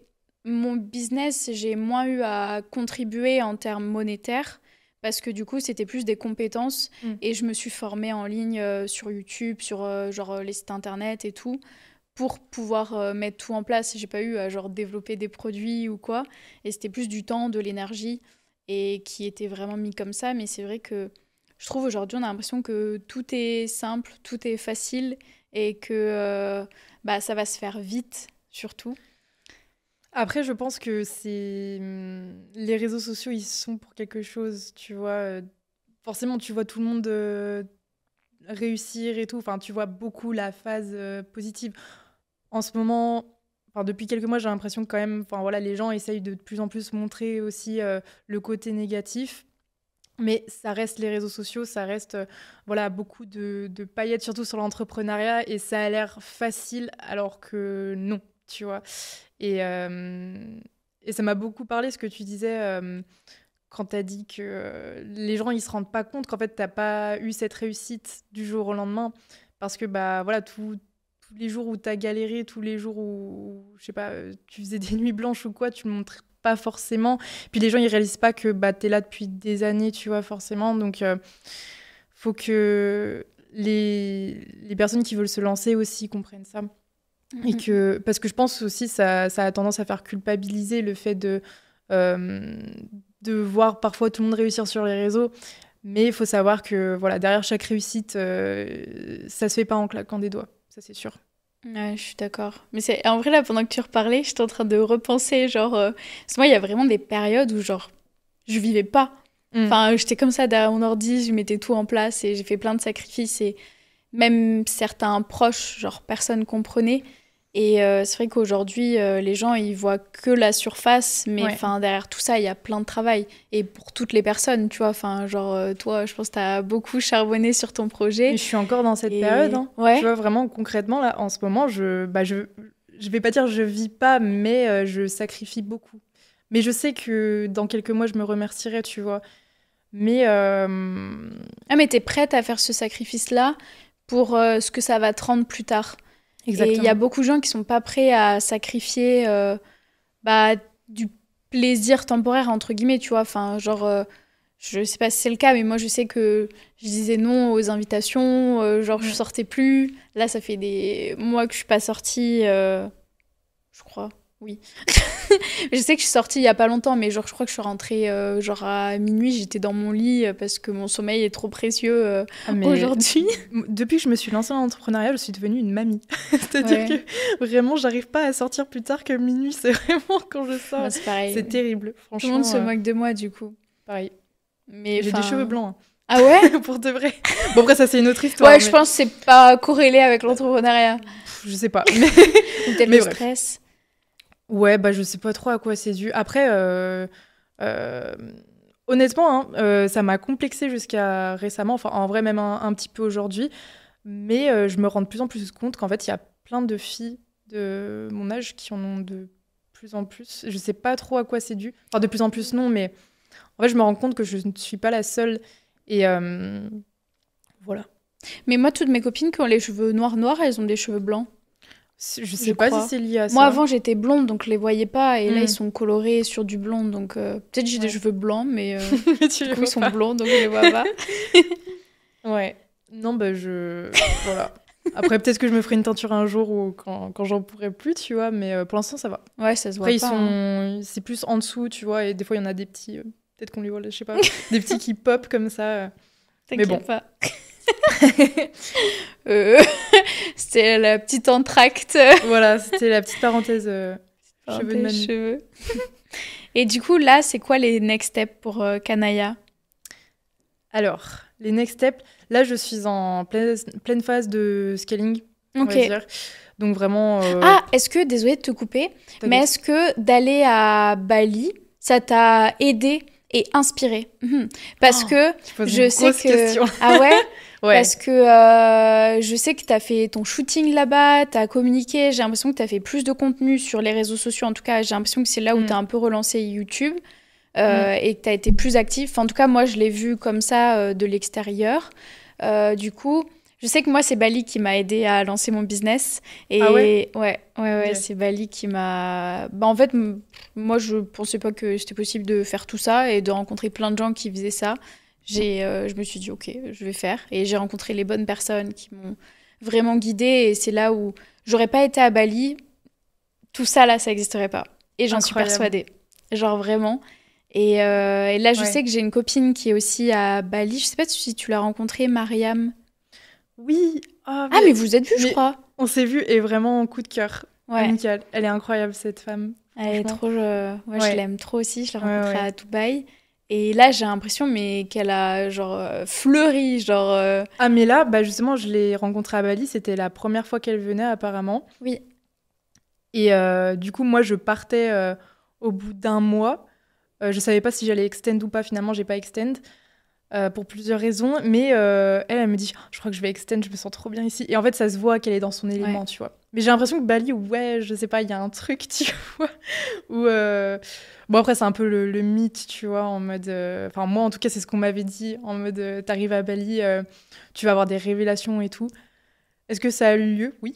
mon business, j'ai moins eu à contribuer en termes monétaires parce que du coup, c'était plus des compétences Mm. et je me suis formée en ligne sur YouTube, sur les sites internet et tout pour pouvoir mettre tout en place. J'ai pas eu à genre développer des produits ou quoi et c'était plus du temps, de l'énergie et qui était vraiment mis comme ça. Mais c'est vrai que je trouve aujourd'hui, on a l'impression que tout est simple, tout est facile et que bah, ça va se faire vite surtout. Après, je pense que les réseaux sociaux, ils sont pour quelque chose, tu vois. Forcément, tu vois tout le monde réussir et tout. Enfin, tu vois beaucoup la phase positive. En ce moment, enfin, depuis quelques mois, j'ai l'impression que quand même, enfin, voilà, les gens essayent de plus en plus montrer aussi le côté négatif. Mais ça reste les réseaux sociaux, ça reste voilà, beaucoup de paillettes, surtout sur l'entrepreneuriat, et ça a l'air facile alors que non, tu vois. Et, et ça m'a beaucoup parlé ce que tu disais quand tu as dit que les gens ils se rendent pas compte qu'en fait t'as pas eu cette réussite du jour au lendemain parce que bah voilà tous les jours où tu as galéré, tous les jours je sais pas, tu faisais des nuits blanches ou quoi, tu le montres pas forcément. Puis les gens ils réalisent pas que bah tu es là depuis des années, tu vois forcément. Donc faut que les personnes qui veulent se lancer aussi comprennent ça. Et parce que je pense aussi ça a tendance à faire culpabiliser le fait euh, de voir parfois tout le monde réussir sur les réseaux. Mais il faut savoir que voilà, derrière chaque réussite, ça se fait pas en claquant des doigts, ça c'est sûr. Ouais, je suis d'accord. Mais c'est en vrai là, pendant que tu reparlais, j'étais en train de repenser, genre, parce que moi, il y a vraiment des périodes où genre, je vivais pas. Mm. Enfin, j'étais comme ça derrière mon ordi, je mettais tout en place et j'ai fait plein de sacrifices et même certains proches, genre personne comprenait. Et c'est vrai qu'aujourd'hui, les gens, ils voient que la surface, mais Ouais. enfin derrière tout ça, il y a plein de travail. Et pour toutes les personnes, tu vois, enfin genre toi, je pense que t'as beaucoup charbonné sur ton projet. Mais je suis encore dans cette période, Et hein. Tu ouais, vois, vraiment, concrètement, là, en ce moment, je vais pas dire je vis pas, mais je sacrifie beaucoup. Mais je sais que dans quelques mois, je me remercierai, tu vois. Mais ah mais t'es prête à faire ce sacrifice-là pour ce que ça va te rendre plus tard. Et il y a exactement. beaucoup de gens qui sont pas prêts à sacrifier bah, du plaisir temporaire, entre guillemets, tu vois. Enfin, genre, je sais pas si c'est le cas, mais moi, je sais que je disais non aux invitations, genre, je Mm. sortais plus. Là, ça fait des mois que je suis pas sortie, je crois. Oui. Je sais que je suis sortie il y a pas longtemps, mais genre, je crois que je suis rentrée genre à minuit, j'étais dans mon lit parce que mon sommeil est trop précieux Ah, mais aujourd'hui. depuis que je me suis lancée dans l'entrepreneuriat, je suis devenue une mamie. C'est-à-dire Ouais, que vraiment, j'arrive pas à sortir plus tard que minuit. C'est vraiment quand je sors, moi, c'est pareil. c'est terrible. Tout le monde Franchement, se moque de moi, du coup. pareil. Mais J'ai des cheveux enfin. blancs, Ah ouais? hein, pour de vrai. Bon, après, ça, c'est une autre histoire. Ouais, je Mais pense que c'est pas corrélé avec l'entrepreneuriat. je sais pas. Mais, Ou peut-être mais le bref. stress. Ouais, bah, je sais pas trop à quoi c'est dû. Après, euh, honnêtement, hein, ça m'a complexé jusqu'à récemment. Enfin, en vrai, même un petit peu aujourd'hui. Mais je me rends de plus en plus compte qu'en fait, il y a plein de filles de mon âge qui en ont de plus en plus. Je sais pas trop à quoi c'est dû. Enfin, de plus en plus, non, mais en fait, je me rends compte que je ne suis pas la seule. Et voilà. Mais moi, toutes mes copines qui ont les cheveux noirs noirs, elles ont des cheveux blancs, Je je sais pas si crois. c'est lié à Moi, ça. avant, j'étais blonde, donc je les voyais pas. Et là, ils Hmm. sont colorés sur du blond. Donc peut-être j'ai des Ouais. cheveux blancs, mais Mais tu du les coup, ils vois sont pas. blonds, donc je les vois pas. Ouais. Non, bah, voilà. Après, peut-être que je me ferai une teinture un jour ou quand j'en pourrai plus, tu vois. Mais pour l'instant, ça va. Ouais, ça se voit Après, pas, hein. c'est plus en dessous, tu vois. Et des fois, il y en a des petits. Peut-être qu'on les voit, là, je sais pas. Des petits qui pop comme ça. Mais bon. T'inquiète pas. Euh, C'était la petite entracte Voilà, c'était la petite parenthèse par cheveux de tes mamie. cheveux. Et du coup, là, c'est quoi les next steps pour Kanaya? Alors, les next steps, là, je suis en pleine phase de scaling, on va Ok. dire. Donc vraiment, Ah, est-ce que, désolée de te couper, mais t'inquiète. est-ce que d'aller à Bali, ça t'a aidé et inspiré? Parce Oh, que tu poses une je sais grosse que... question. Ah ouais? Ouais. Parce que je sais que t'as fait ton shooting là-bas, t'as communiqué, j'ai l'impression que t'as fait plus de contenu sur les réseaux sociaux. En tout cas, j'ai l'impression que c'est là où Mm, t'as un peu relancé YouTube mm. et que t'as été plus actif. Enfin, en tout cas, moi, je l'ai vu comme ça de l'extérieur. Du coup, je sais que moi, c'est Bali qui m'a aidé à lancer mon business. Ah ouais? Et ouais, Ok. c'est Bali qui m'a. Bah, en fait, moi, je pensais pas que c'était possible de faire tout ça et de rencontrer plein de gens qui faisaient ça. Je me suis dit, ok, je vais faire. Et j'ai rencontré les bonnes personnes qui m'ont vraiment guidée. Et c'est là où j'aurais pas été à Bali, tout ça là, ça n'existerait pas. Et j'en suis Incroyable. persuadée. Genre vraiment. Et là, je sais Ouais. que j'ai une copine qui est aussi à Bali. Je sais pas si tu l'as rencontrée, Mariam. Oui. Ah, Ah, mais vous êtes vus, je mais crois. on s'est vu et vraiment coup de cœur. Ouais, Amical. Elle est incroyable, cette femme. elle est Franchement. trop. Ouais, je Ouais. l'aime trop aussi. Je l'ai Ouais, rencontrée ouais. à Dubaï. Et là, j'ai l'impression mais qu'elle a genre fleuri, genre. Ah, mais là, bah justement, je l'ai rencontrée à Bali. C'était la première fois qu'elle venait, apparemment. Oui. Et du coup, moi, je partais au bout d'un mois. Je savais pas si j'allais extend ou pas. Finalement, j'ai pas extend pour plusieurs raisons. Mais elle me dit, je crois que je vais extend. Je me sens trop bien ici. Et en fait, ça se voit qu'elle est dans son Ouais. élément, tu vois. Mais j'ai l'impression que Bali, ouais, je sais pas, il y a un truc, tu vois. Où, bon, après, c'est un peu le mythe, tu vois, en mode. Enfin, moi, en tout cas, c'est ce qu'on m'avait dit. En mode, t'arrives à Bali, tu vas avoir des révélations et tout. Est-ce que ça a eu lieu? Oui.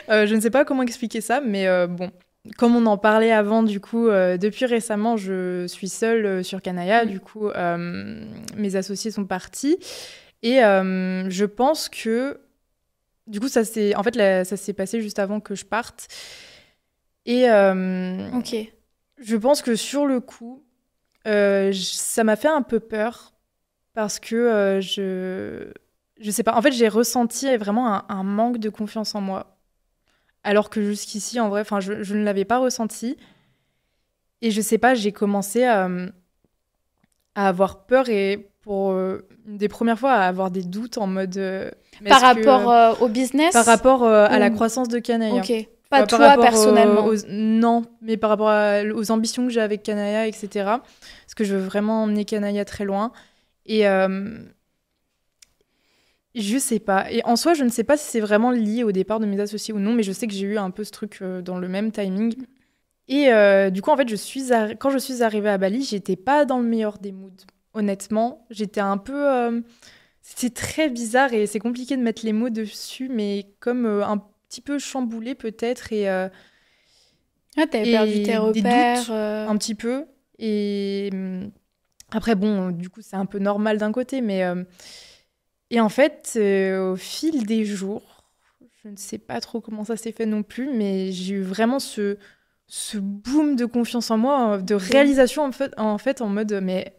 Je ne sais pas comment expliquer ça, mais bon, comme on en parlait avant, du coup, depuis récemment, je suis seule sur Kanaya. Mm. Du coup, mes associés sont partis. Et je pense que, du coup, en fait, ça s'est passé juste avant que je parte. Et Ok. je pense que sur le coup, ça m'a fait un peu peur parce que je sais pas. En fait, j'ai ressenti vraiment un manque de confiance en moi. alors que jusqu'ici, en vrai, je ne l'avais pas ressenti. Et je sais pas, j'ai commencé à avoir peur et pour une des premières fois à avoir des doutes en mode... par rapport au business? Par rapport à la croissance de Kanaya. Ok. Pas toi personnellement. Non, mais par rapport aux ambitions que j'ai avec Kanaya, etc. Parce que je veux vraiment emmener Kanaya très loin. Et je sais pas. Et en soi, je ne sais pas si c'est vraiment lié au départ de mes associés ou non, mais je sais que j'ai eu un peu ce truc dans le même timing. Et du coup, en fait, quand je suis arrivée à Bali, j'étais pas dans le meilleur des moods. Honnêtement, j'étais un peu... C'était très bizarre et c'est compliqué de mettre les mots dessus, mais comme un petit peu chamboulée peut-être. Et t'avais perdu tes repères. Doutes, un petit peu. Et après, bon, du coup, c'est un peu normal d'un côté, mais... Et en fait, au fil des jours, je ne sais pas trop comment ça s'est fait non plus, mais j'ai eu vraiment ce boom de confiance en moi, de réalisation en fait, en mode, mais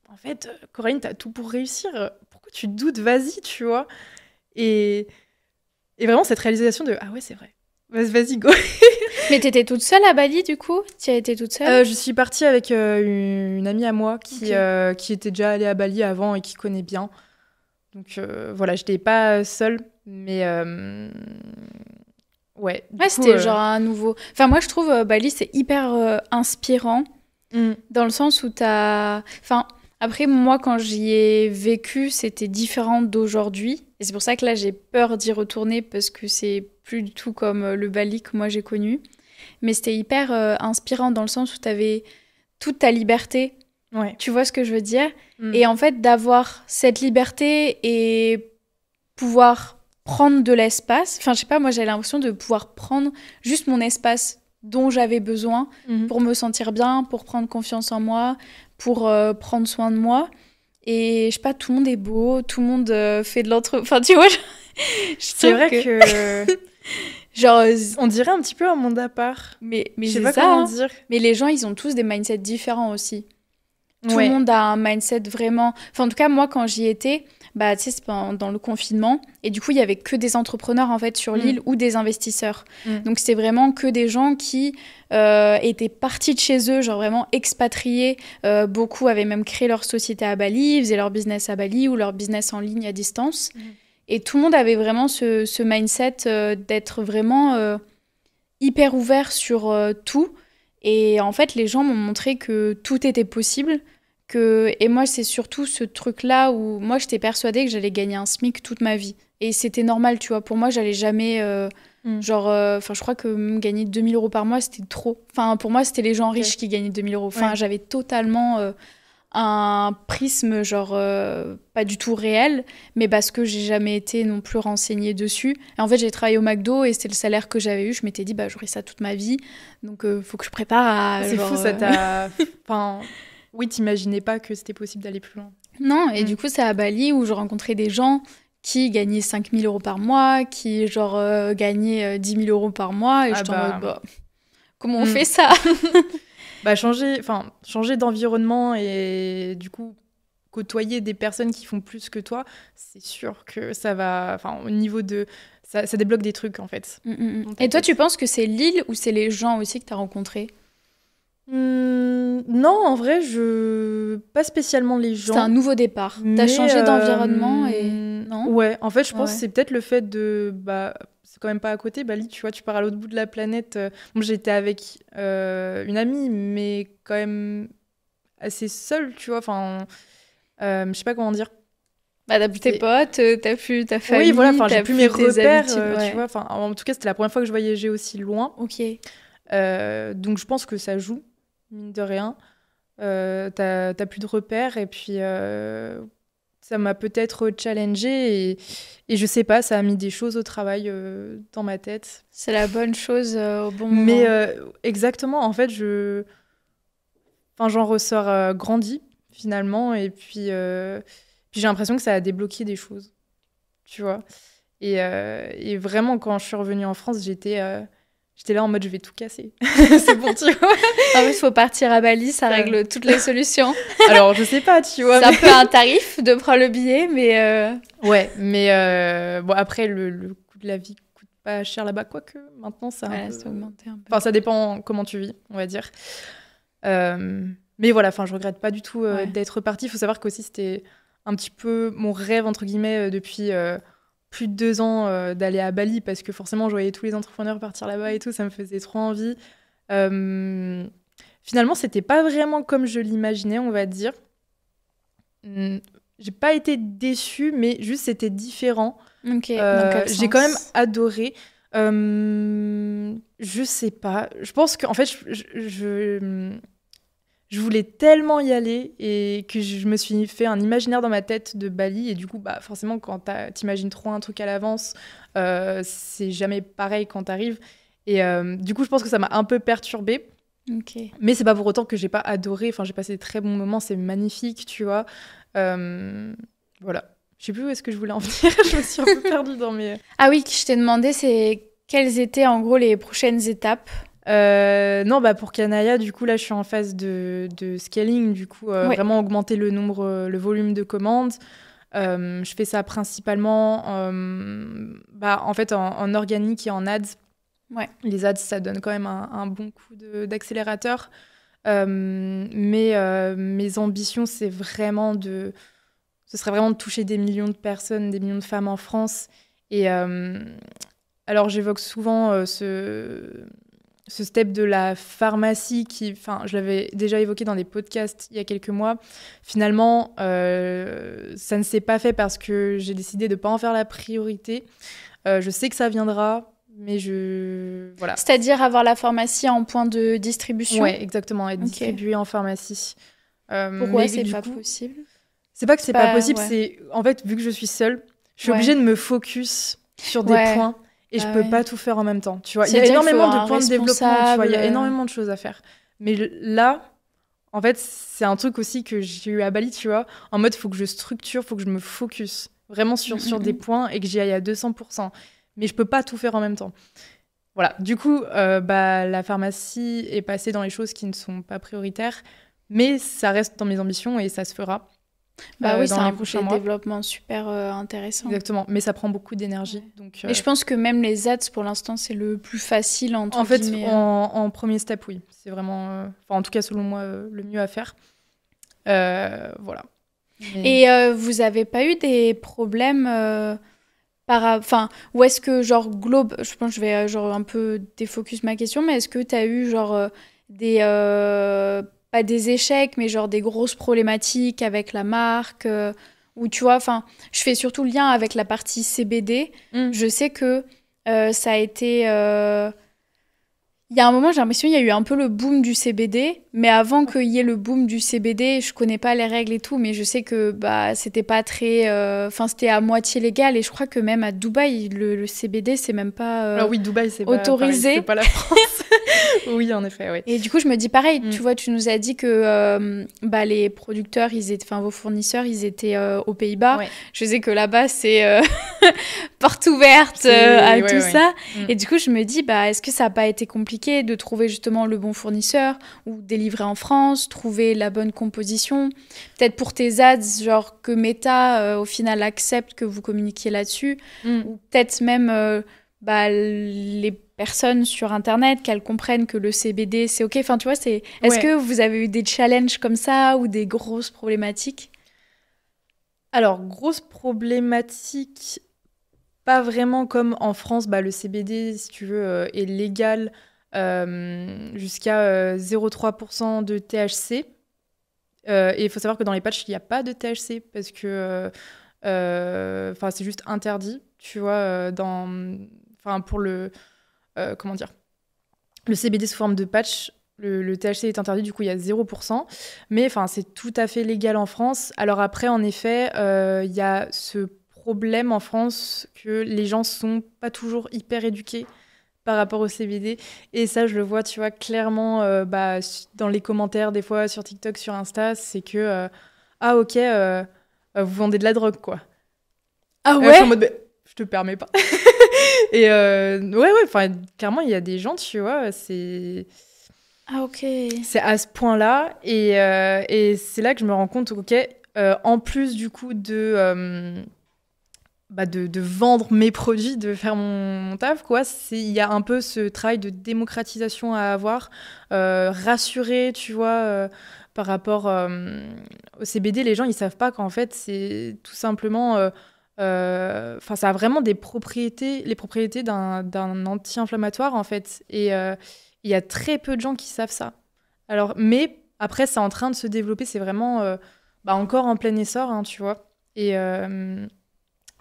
en fait, Coraline, t'as tout pour réussir. Pourquoi tu doutes? Vas-y, tu vois. Et vraiment, cette réalisation de, ah ouais, c'est vrai. Vas-y, go. Mais t'étais toute seule à Bali, du coup? Tu as été toute seule? Je suis partie avec une amie à moi qui était déjà allée à Bali avant et qui connaît bien. Donc voilà, je n'étais pas seule, mais ouais. Ouais, c'était genre un nouveau... Enfin, moi, je trouve Bali, c'est hyper inspirant, dans le sens où t'as... Enfin, après, moi, quand j'y ai vécu, c'était différent d'aujourd'hui. Et c'est pour ça que là, j'ai peur d'y retourner, parce que c'est plus du tout comme le Bali que moi, j'ai connu. Mais c'était hyper inspirant, dans le sens où t'avais toute ta liberté. Ouais. Tu vois ce que je veux dire? Et en fait, d'avoir cette liberté et pouvoir prendre de l'espace. Enfin, je sais pas, moi, j'avais l'impression de pouvoir prendre juste mon espace dont j'avais besoin pour me sentir bien, pour prendre confiance en moi, pour prendre soin de moi. Et je sais pas, tout le monde est beau, tout le monde fait de Enfin, tu vois, c'est vrai que... Genre, on dirait un petit peu un monde à part. Mais je sais pas comment dire. Mais les gens, ils ont tous des mindsets différents aussi. Tout le monde a un mindset vraiment... Enfin, en tout cas, moi, quand j'y étais, bah, tu sais, c'est dans le confinement. Et du coup, il y avait que des entrepreneurs, en fait, sur l'île ou des investisseurs. Donc, c'était vraiment que des gens qui étaient partis de chez eux, genre vraiment expatriés. Beaucoup avaient même créé leur société à Bali, ils faisaient leur business à Bali ou leur business en ligne à distance. Et tout le monde avait vraiment ce mindset d'être vraiment hyper ouvert sur tout. Et en fait, les gens m'ont montré que tout était possible. Et moi, c'est surtout ce truc-là où moi, j'étais persuadée que j'allais gagner un SMIC toute ma vie. Et c'était normal, tu vois. Pour moi, j'allais jamais... je crois que gagner 2 000 € par mois, c'était trop. Enfin, pour moi, c'était les gens riches qui gagnaient 2 000 €. Enfin, j'avais totalement un prisme, pas du tout réel, mais parce que j'ai jamais été non plus renseignée dessus. Et en fait, j'ai travaillé au McDo et c'était le salaire que j'avais eu. Je m'étais dit, j'aurai ça toute ma vie. Donc, faut que je prépare à... C'est fou, ça t'a... Enfin, oui, t'imaginais pas que c'était possible d'aller plus loin. Non, et du coup, c'est à Bali où je rencontrais des gens qui gagnaient 5 000 € par mois, qui, gagnaient 10 000 € par mois. Et j'étais en mode, comment on fait ça? Changer d'environnement et du coup côtoyer des personnes qui font plus que toi, c'est sûr que ça va, au niveau de ça débloque des trucs en fait. Et toi, tu penses que c'est l'île ou c'est les gens aussi que tu as rencontrés? Non, en vrai, pas spécialement les gens. C'est un nouveau départ. T'as changé d'environnement et non? Ouais, en fait, je pense que c'est peut-être le fait de c'est quand même pas à côté, Bali, tu vois, tu pars à l'autre bout de la planète. Bon, j'étais avec une amie, mais quand même assez seule, tu vois. Enfin, je sais pas comment dire. T'as plus tes potes, t'as plus ta famille. Oui, voilà, j'ai plus mes repères, tu vois. Enfin, en tout cas, c'était la première fois que je voyageais aussi loin. Ok. Donc, je pense que ça joue, mine de rien. T'as plus de repères et puis ça m'a peut-être challengée et je sais pas, ça a mis des choses au travail dans ma tête. C'est la bonne chose au bon moment. Mais exactement, en fait, j'en ressors grandie finalement et puis j'ai l'impression que ça a débloqué des choses, tu vois. Et vraiment, quand je suis revenue en France, j'étais là en mode je vais tout casser. C'est bon, tu vois. En fait, il faut partir à Bali, ça règle toutes les solutions. Alors, je sais pas, tu vois. C'est un peu un tarif de prendre le billet, mais... Ouais, mais bon, après, le coût de la vie coûte pas cher là-bas, quoique maintenant ça a ça a augmenté un peu. Enfin, ça dépend comment tu vis, on va dire. Mais voilà, enfin, je regrette pas du tout d'être partie. Il faut savoir qu'aussi, c'était un petit peu mon rêve, entre guillemets, depuis plus de 2 ans d'aller à Bali, parce que forcément, je voyais tous les entrepreneurs partir là-bas et tout, ça me faisait trop envie. Finalement, c'était pas vraiment comme je l'imaginais, on va dire. J'ai pas été déçue, mais juste c'était différent. Ok, j'ai quand même adoré. Je sais pas. Je pense qu'en fait, je voulais tellement y aller et que je me suis fait un imaginaire dans ma tête de Bali. Et du coup, bah, forcément, quand t'imagines trop un truc à l'avance, c'est jamais pareil quand t'arrives. Et du coup, je pense que ça m'a un peu perturbée. Okay. Mais c'est pas pour autant que j'ai pas adoré. Enfin, j'ai passé de très bons moments. C'est magnifique, tu vois. Voilà. Je sais plus où est-ce que je voulais en venir. Je me suis un peu perdue dans mes... Ah oui, je t'ai demandé, c'est quelles étaient en gros les prochaines étapes? Non, bah pour Kanaya, du coup, là, je suis en phase de scaling. Du coup, vraiment augmenter le nombre, le volume de commandes. Je fais ça principalement en fait, en organique et en ads. Ouais. Les ads, ça donne quand même un bon coup d'accélérateur. Mais mes ambitions, ce serait vraiment de toucher des millions de personnes, des millions de femmes en France. Et alors, j'évoque souvent ce step de la pharmacie je l'avais déjà évoqué dans des podcasts il y a quelques mois. Finalement, ça ne s'est pas fait parce que j'ai décidé de ne pas en faire la priorité. Je sais que ça viendra. Mais voilà. C'est-à-dire avoir la pharmacie en point de distribution? Ouais, exactement, être distribuée en pharmacie. Pourquoi c'est pas possible? C'est pas que c'est pas possible, c'est en fait, vu que je suis seule, je suis obligée de me focus sur des points et je peux pas tout faire en même temps. Tu vois, il y a énormément de points de développement, tu vois, il y a énormément de choses à faire. Mais là, en fait, c'est un truc aussi que j'ai eu à Bali, tu vois, en mode, faut que je structure, faut que je me focus vraiment sur des points et que j'y aille à 200%. Mais je peux pas tout faire en même temps. Voilà. Du coup, la pharmacie est passée dans les choses qui ne sont pas prioritaires, mais ça reste dans mes ambitions et ça se fera. Oui, c'est un projet de développement super intéressant. Exactement, mais ça prend beaucoup d'énergie. Donc, et je pense que même les ads, pour l'instant, c'est le plus facile en fait, en premier step, oui. C'est vraiment, en tout cas, selon moi, le mieux à faire. Voilà. Et vous avez pas eu des problèmes ou est-ce que, genre, je pense que je vais un peu défocus ma question, mais est-ce que tu as eu, pas des échecs, mais genre des grosses problématiques avec la marque ou tu vois, je fais surtout le lien avec la partie CBD. Je sais que ça a été... Il y a un moment, j'ai l'impression qu'il y a eu un peu le boom du CBD, mais avant qu'il y ait le boom du CBD, je connais pas les règles et tout, mais je sais que c'était pas très... c'était à moitié légal, et je crois que même à Dubaï, le CBD, c'est même pas alors oui, Dubaï, c'est autorisé. C'est pas la France. Oui, en effet, oui. Et du coup, je me dis pareil, tu vois, tu nous as dit que les producteurs, vos fournisseurs, ils étaient aux Pays-Bas. Ouais. Je sais que là-bas, c'est porte ouverte à tout ça. Et du coup, je me dis, est-ce que ça n'a pas été compliqué de trouver justement le bon fournisseur ou délivrer en France, trouver la bonne composition? Peut-être pour tes ads, genre que Meta, au final, accepte que vous communiquiez là-dessus. Ou peut-être même les personnes sur Internet, qu'elles comprennent que le CBD, c'est OK. Enfin, tu vois, est-ce que vous avez eu des challenges comme ça ou des grosses problématiques? Alors, grosses problématiques, pas vraiment comme en France. Le CBD, si tu veux, est légal jusqu'à 0,3% de THC. Et il faut savoir que dans les patchs, il n'y a pas de THC parce que c'est juste interdit, tu vois, pour le... comment dire, le CBD sous forme de patch, le THC est interdit, du coup il y a 0%, mais c'est tout à fait légal en France. Alors après, en effet, il y a ce problème en France que les gens sont pas toujours hyper éduqués par rapport au CBD, et ça je le vois, tu vois, clairement dans les commentaires des fois sur TikTok, sur Insta, c'est que ah ok, vous vendez de la drogue, quoi. Ah ouais, je suis en mode, je te permets pas. Et clairement, il y a des gens, tu vois, c'est... Ah ok. C'est à ce point-là, et c'est là que je me rends compte, ok, en plus du coup de de vendre mes produits, de faire mon taf, quoi. Il y a un peu ce travail de démocratisation à avoir, rassurer, tu vois, par rapport au CBD. Les gens, ils savent pas qu'en fait, c'est tout simplement... ça a vraiment les propriétés d'un anti-inflammatoire, en fait. Et il y a très peu de gens qui savent ça. Alors, mais après, c'est en train de se développer. C'est vraiment encore en plein essor, hein, tu vois. Et...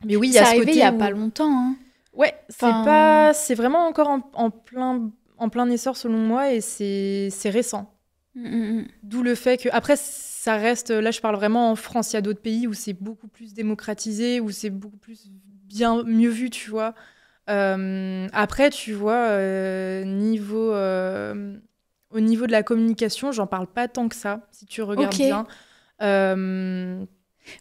mais oui, il y a ce côté il y a pas longtemps. Hein. Ouais, c'est vraiment encore en plein essor selon moi et c'est récent. D'où le fait que après ça reste, là je parle vraiment en France, il y a d'autres pays où c'est beaucoup plus démocratisé, où c'est beaucoup plus mieux vu, tu vois. Après, tu vois, au niveau de la communication, j'en parle pas tant que ça, si tu regardes bien.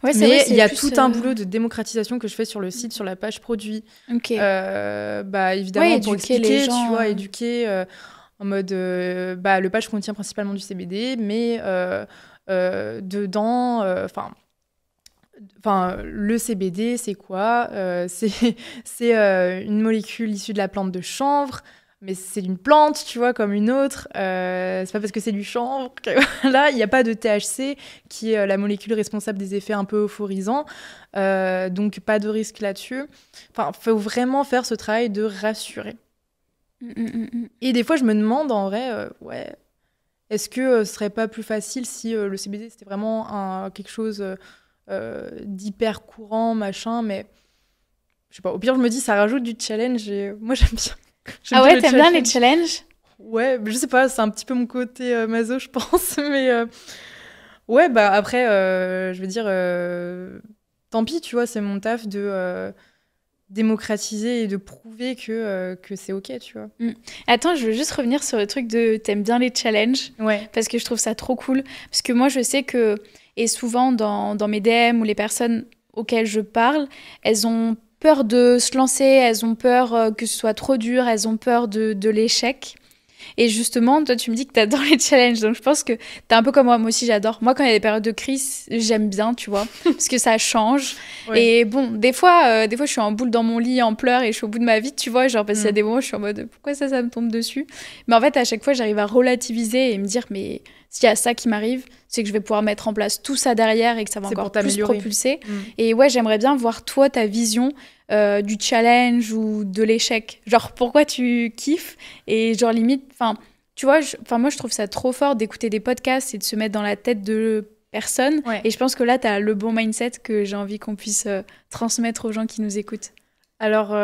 Ouais, mais il y a tout un boulot de démocratisation que je fais sur le site, sur la page produit. Évidemment, pour expliquer, les gens, tu vois, éduquer en mode... le patch contient principalement du CBD, mais dedans... le CBD, c'est quoi c'est une molécule issue de la plante de chanvre. Mais c'est une plante, tu vois, comme une autre. C'est pas parce que c'est du chanvre que... Là, il n'y a pas de THC, qui est la molécule responsable des effets un peu euphorisants. Donc, pas de risque là-dessus. Enfin, il faut vraiment faire ce travail de rassurer. Et des fois, je me demande, en vrai, est-ce que ce serait pas plus facile si le CBD, c'était vraiment quelque chose d'hyper courant, machin, mais... Je sais pas, au pire, je me dis, ça rajoute du challenge et moi, j'aime bien. Ah ouais, t'aimes bien les challenges? Ouais, je sais pas, c'est un petit peu mon côté maso, je pense. Mais après, je veux dire, tant pis, tu vois, c'est mon taf de démocratiser et de prouver que c'est OK, tu vois. Attends, je veux juste revenir sur le truc de t'aimes bien les challenges. Ouais. Parce que je trouve ça trop cool. Parce que moi, je sais que, et souvent dans mes DM ou les personnes auxquelles je parle, elles ont peur de se lancer, elles ont peur que ce soit trop dur, elles ont peur de l'échec. Et justement, toi, tu me dis que t'adores les challenges, donc je pense que t'es un peu comme moi. Moi aussi, j'adore. Moi, quand il y a des périodes de crise, j'aime bien, tu vois, parce que ça change. Ouais. Et bon, des fois, je suis en boule dans mon lit, en pleurs, et je suis au bout de ma vie, tu vois, genre, parce qu'il y a des moments où je suis en mode, pourquoi ça me tombe dessus? Mais en fait, à chaque fois, j'arrive à relativiser et me dire, mais s'il y a ça qui m'arrive, c'est que je vais pouvoir mettre en place tout ça derrière et que ça va encore plus propulser. Et ouais, j'aimerais bien voir, toi, ta vision du challenge ou de l'échec. Genre, pourquoi tu kiffes? Et genre, limite, enfin, tu vois, moi, je trouve ça trop fort d'écouter des podcasts et de se mettre dans la tête de personnes. Ouais. Et je pense que là, t'as le bon mindset que j'ai envie qu'on puisse transmettre aux gens qui nous écoutent. Alors,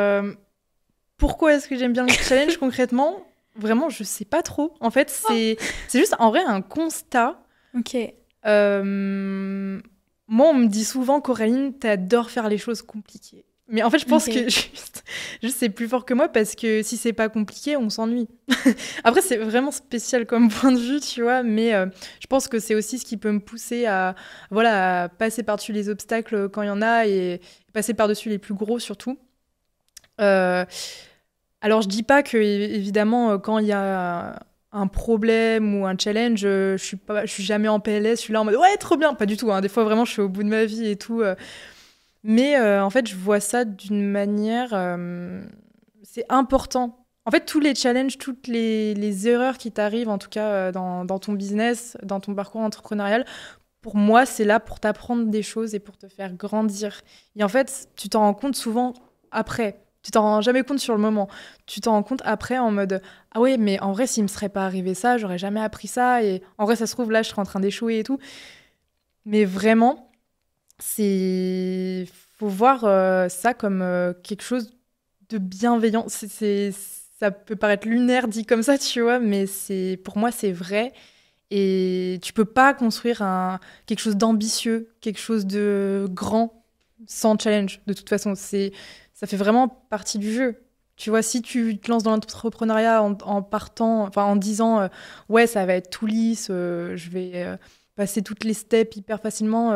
pourquoi est-ce que j'aime bien le challenge concrètement? Vraiment, je sais pas trop. En fait, c'est juste, en vrai, un constat. Ok. Moi, on me dit souvent, Coraline, t'adores faire les choses compliquées. Mais en fait, je pense que juste c'est plus fort que moi parce que si c'est pas compliqué, on s'ennuie. Après, c'est vraiment spécial comme point de vue, tu vois, mais je pense que c'est aussi ce qui peut me pousser à passer par-dessus les obstacles quand il y en a et passer par-dessus les plus gros surtout. Alors, je dis pas que, évidemment, quand il y a un problème ou un challenge, je suis jamais en PLS, je suis là en mode ouais, trop bien, pas du tout. Hein. Des fois, vraiment, je suis au bout de ma vie et tout. Mais en fait, je vois ça d'une manière... c'est important. En fait, tous les challenges, toutes les erreurs qui t'arrivent, en tout cas dans ton business, dans ton parcours entrepreneurial, pour moi, c'est là pour t'apprendre des choses et pour te faire grandir. Et en fait, tu t'en rends compte souvent après. Tu t'en rends jamais compte sur le moment. Tu t'en rends compte après en mode « Ah ouais, mais en vrai, s'il me serait pas arrivé ça, j'aurais jamais appris ça. Et en vrai, ça se trouve, là, je serais en train d'échouer et tout. » Mais vraiment... faut voir ça comme quelque chose de bienveillant. Ça peut paraître lunaire dit comme ça, tu vois, mais pour moi, c'est vrai. Et tu peux pas construire quelque chose d'ambitieux, quelque chose de grand sans challenge. De toute façon, ça fait vraiment partie du jeu. Tu vois, si tu te lances dans l'entrepreneuriat en disant ouais, ça va être tout lisse, je vais passer toutes les steps hyper facilement...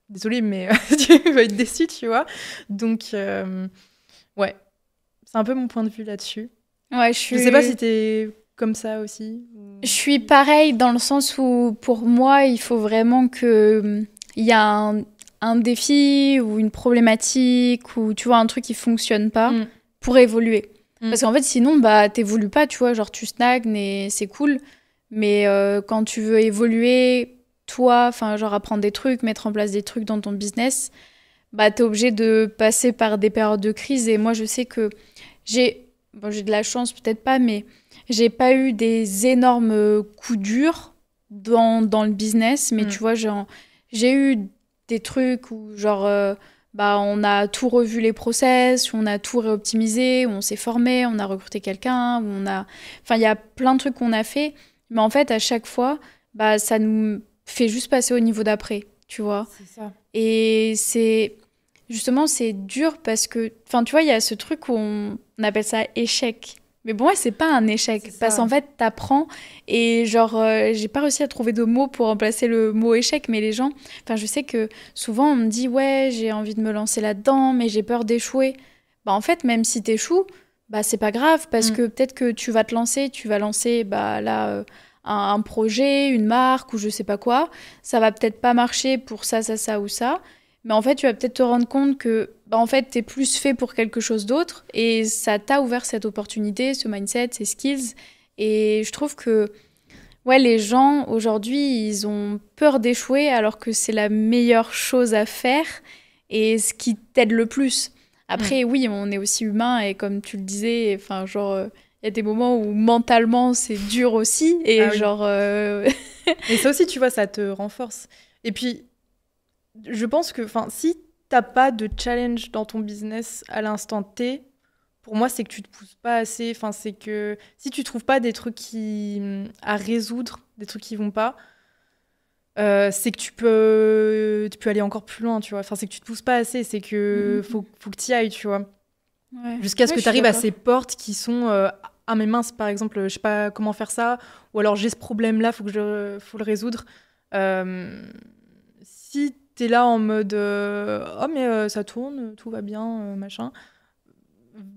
désolée, mais tu vas être déçue, tu vois. Donc, ouais, c'est un peu mon point de vue là-dessus. Ouais, Je sais pas si t'es comme ça aussi. Je suis pareil dans le sens où, pour moi, il faut vraiment qu'il y a un défi ou une problématique ou tu vois un truc qui fonctionne pas pour évoluer. Parce qu'en fait, sinon, bah, t'évolues pas, tu vois, genre tu stagnes et c'est cool. Mais quand tu veux évoluer, toi, enfin, genre apprendre des trucs, mettre en place des trucs dans ton business, bah, t'es obligé de passer par des périodes de crise. Et moi, je sais que j'ai de la chance, peut-être pas, mais j'ai pas eu des énormes coups durs dans le business. Mais tu vois, genre, j'ai eu des trucs où, genre, bah, on a tout revu les process, on a tout réoptimisé, on s'est formé, on a recruté quelqu'un, enfin, il y a plein de trucs qu'on a fait. Mais en fait, à chaque fois, bah, ça nous fait juste passer au niveau d'après, tu vois. C'est ça. Et justement, c'est dur parce que, enfin, tu vois, il y a ce truc où on appelle ça échec. Mais bon, ouais, c'est pas un échec. Parce qu'en fait, t'apprends et genre, j'ai pas réussi à trouver de mots pour remplacer le mot échec, mais les gens, enfin, je sais que souvent on me dit, ouais, j'ai envie de me lancer là-dedans, mais j'ai peur d'échouer. Bah, en fait, même si t'échoues, bah, c'est pas grave parce que peut-être que tu vas lancer, bah, là, un projet, une marque ou je sais pas quoi. Ça va peut-être pas marcher pour ça, ça, ça ou ça. Mais en fait, tu vas peut-être te rendre compte que bah, en fait, t'es plus fait pour quelque chose d'autre et ça t'a ouvert cette opportunité, ce mindset, ces skills. Et je trouve que ouais, les gens aujourd'hui, ils ont peur d'échouer alors que c'est la meilleure chose à faire et ce qui t'aide le plus. Après, oui, on est aussi humain et comme tu le disais, enfin, genre, il y a des moments où mentalement c'est dur aussi et genre. Et ça aussi, tu vois, ça te renforce. Et puis, je pense que, enfin, si t'as pas de challenge dans ton business à l'instant T, pour moi, c'est que tu te pousses pas assez. Enfin, c'est que si tu trouves pas des trucs à résoudre, des trucs qui vont pas, c'est que tu peux aller encore plus loin, tu vois. Enfin, c'est que tu te pousses pas assez. C'est que faut que tu y ailles, tu vois. Ouais. Jusqu'à ce Ouais, que tu arrives à ces portes qui sont ah mais mince, par exemple, je sais pas comment faire ça, ou alors j'ai ce problème-là, faut le résoudre. Si t'es là en mode oh mais ça tourne, tout va bien, machin,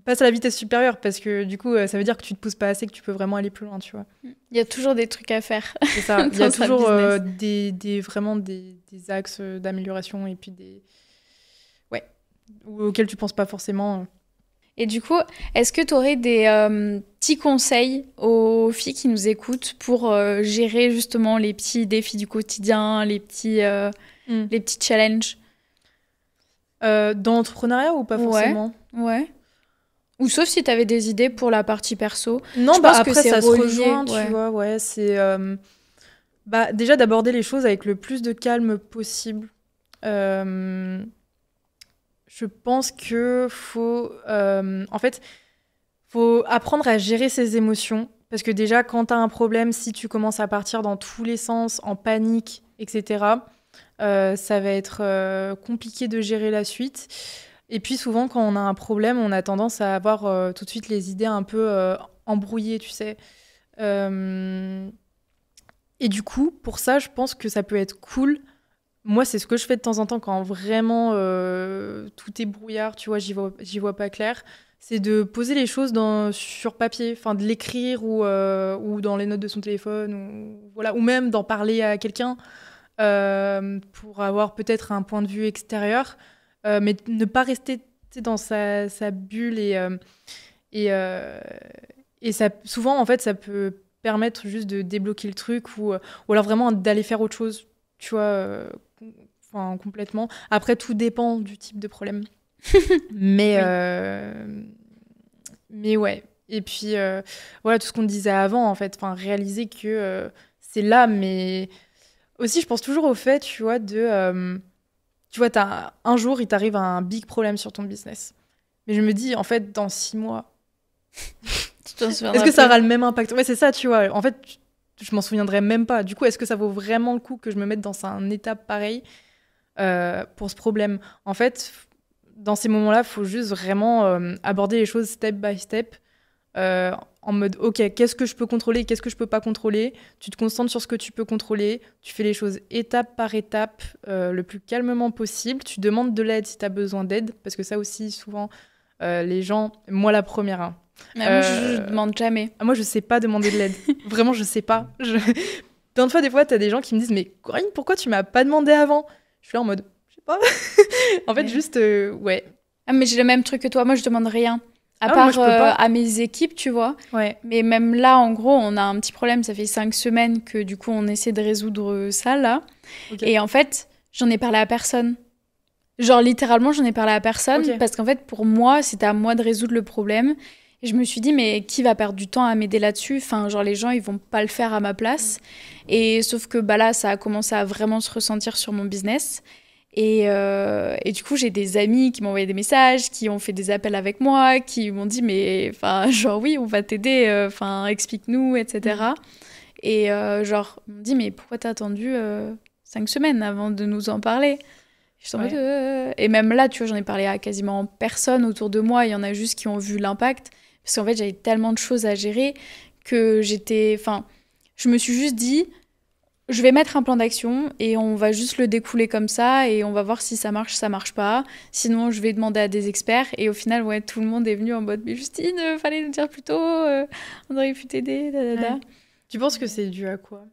passe à la vitesse supérieure parce que du coup ça veut dire que tu te pousses pas assez, que tu peux vraiment aller plus loin, tu vois. Il y a toujours des trucs à faire. C'est ça. Il y a dans sa toujours business. vraiment des axes d'amélioration et puis ouais, auxquels tu penses pas forcément. Et du coup, est-ce que tu aurais des petits conseils aux filles qui nous écoutent pour gérer justement les petits défis du quotidien, les petits challenges? Dans l'entrepreneuriat ou pas forcément? Ouais. Ou sauf si tu avais des idées pour la partie perso. Non, je bah pense après que c'est ça se relié, rejoint, ouais. tu vois, ouais, c'est bah déjà d'aborder les choses avec le plus de calme possible. Je pense que en fait, faut apprendre à gérer ses émotions parce que déjà quand t'as un problème, si tu commences à partir dans tous les sens, en panique, etc., ça va être compliqué de gérer la suite. Et puis souvent, quand on a un problème, on a tendance à avoir tout de suite les idées un peu embrouillées, tu sais. Et du coup, pour ça, je pense que ça peut être cool. Moi, c'est ce que je fais de temps en temps quand vraiment tout est brouillard, tu vois, j'y vois pas clair. C'est de poser les choses sur papier, enfin de l'écrire ou dans les notes de son téléphone, voilà, ou même d'en parler à quelqu'un pour avoir peut-être un point de vue extérieur, mais ne pas rester dans sa bulle et ça, souvent, en fait, ça peut permettre juste de débloquer le truc ou alors vraiment d'aller faire autre chose, tu vois, enfin, complètement. Après, tout dépend du type de problème. Mais, Oui. Mais ouais. Et puis, voilà, tout ce qu'on disait avant, en fait, enfin, réaliser que c'est là, mais aussi, je pense toujours au fait, tu vois, tu vois, un jour, il t'arrive un big problème sur ton business. Mais je me dis, en fait, dans 6 mois, est-ce que ça aura le même impact? Ouais, c'est ça, tu vois. En fait, je m'en souviendrai même pas. Du coup, est-ce que ça vaut vraiment le coup que je me mette dans un état pareil pour ce problème? En fait, dans ces moments-là, il faut juste vraiment aborder les choses step by step. En mode, ok, qu'est-ce que je peux contrôler, qu'est-ce que je peux pas contrôler? Tu te concentres sur ce que tu peux contrôler. Tu fais les choses étape par étape, le plus calmement possible. Tu demandes de l'aide si tu as besoin d'aide. Parce que ça aussi, souvent, les gens... Moi, la première... Hein, moi, je demande jamais. moi, je sais pas demander de l'aide. Vraiment, je sais pas. Plein de fois, des fois, t'as des gens qui me disent « Mais Corinne, pourquoi tu m'as pas demandé avant ?» Je suis là en mode « Je sais pas. En fait, Ouais. juste, ouais. Ah, mais j'ai le même truc que toi. Moi, je demande rien. À Ah, part moi, je peux pas. à mes équipes, tu vois. Ouais. Mais même là, en gros, on a un petit problème. Ça fait 5 semaines que du coup, on essaie de résoudre ça, là. Ok. Et en fait, j'en ai parlé à personne. Genre, littéralement, j'en ai parlé à personne. Ok. Parce qu'en fait, pour moi, c'était à moi de résoudre le problème. Et je me suis dit, mais qui va perdre du temps à m'aider là-dessus? Enfin, genre, les gens, ils vont pas le faire à ma place. Et sauf que bah là, ça a commencé à vraiment se ressentir sur mon business. Et du coup, j'ai des amis qui m'ont envoyé des messages, qui ont fait des appels avec moi, qui m'ont dit, mais enfin, genre, oui, on va t'aider, enfin, explique-nous, etc. Et genre, ils m'ont dit, mais pourquoi t'as attendu 5 semaines avant de nous en parler? Je suis en mode, Ouais. Et même là, tu vois, j'en ai parlé à quasiment personne autour de moi. Il y en a juste qui ont vu l'impact. Parce qu'en fait, j'avais tellement de choses à gérer que j'étais. Enfin, je me suis juste dit, je vais mettre un plan d'action et on va juste le découler comme ça et on va voir si ça marche pas. Sinon, je vais demander à des experts. Et au final, ouais, tout le monde est venu en mode, mais Justine, fallait nous dire plus tôt, on aurait pu t'aider, Ouais. Tu penses que c'est dû à quoi?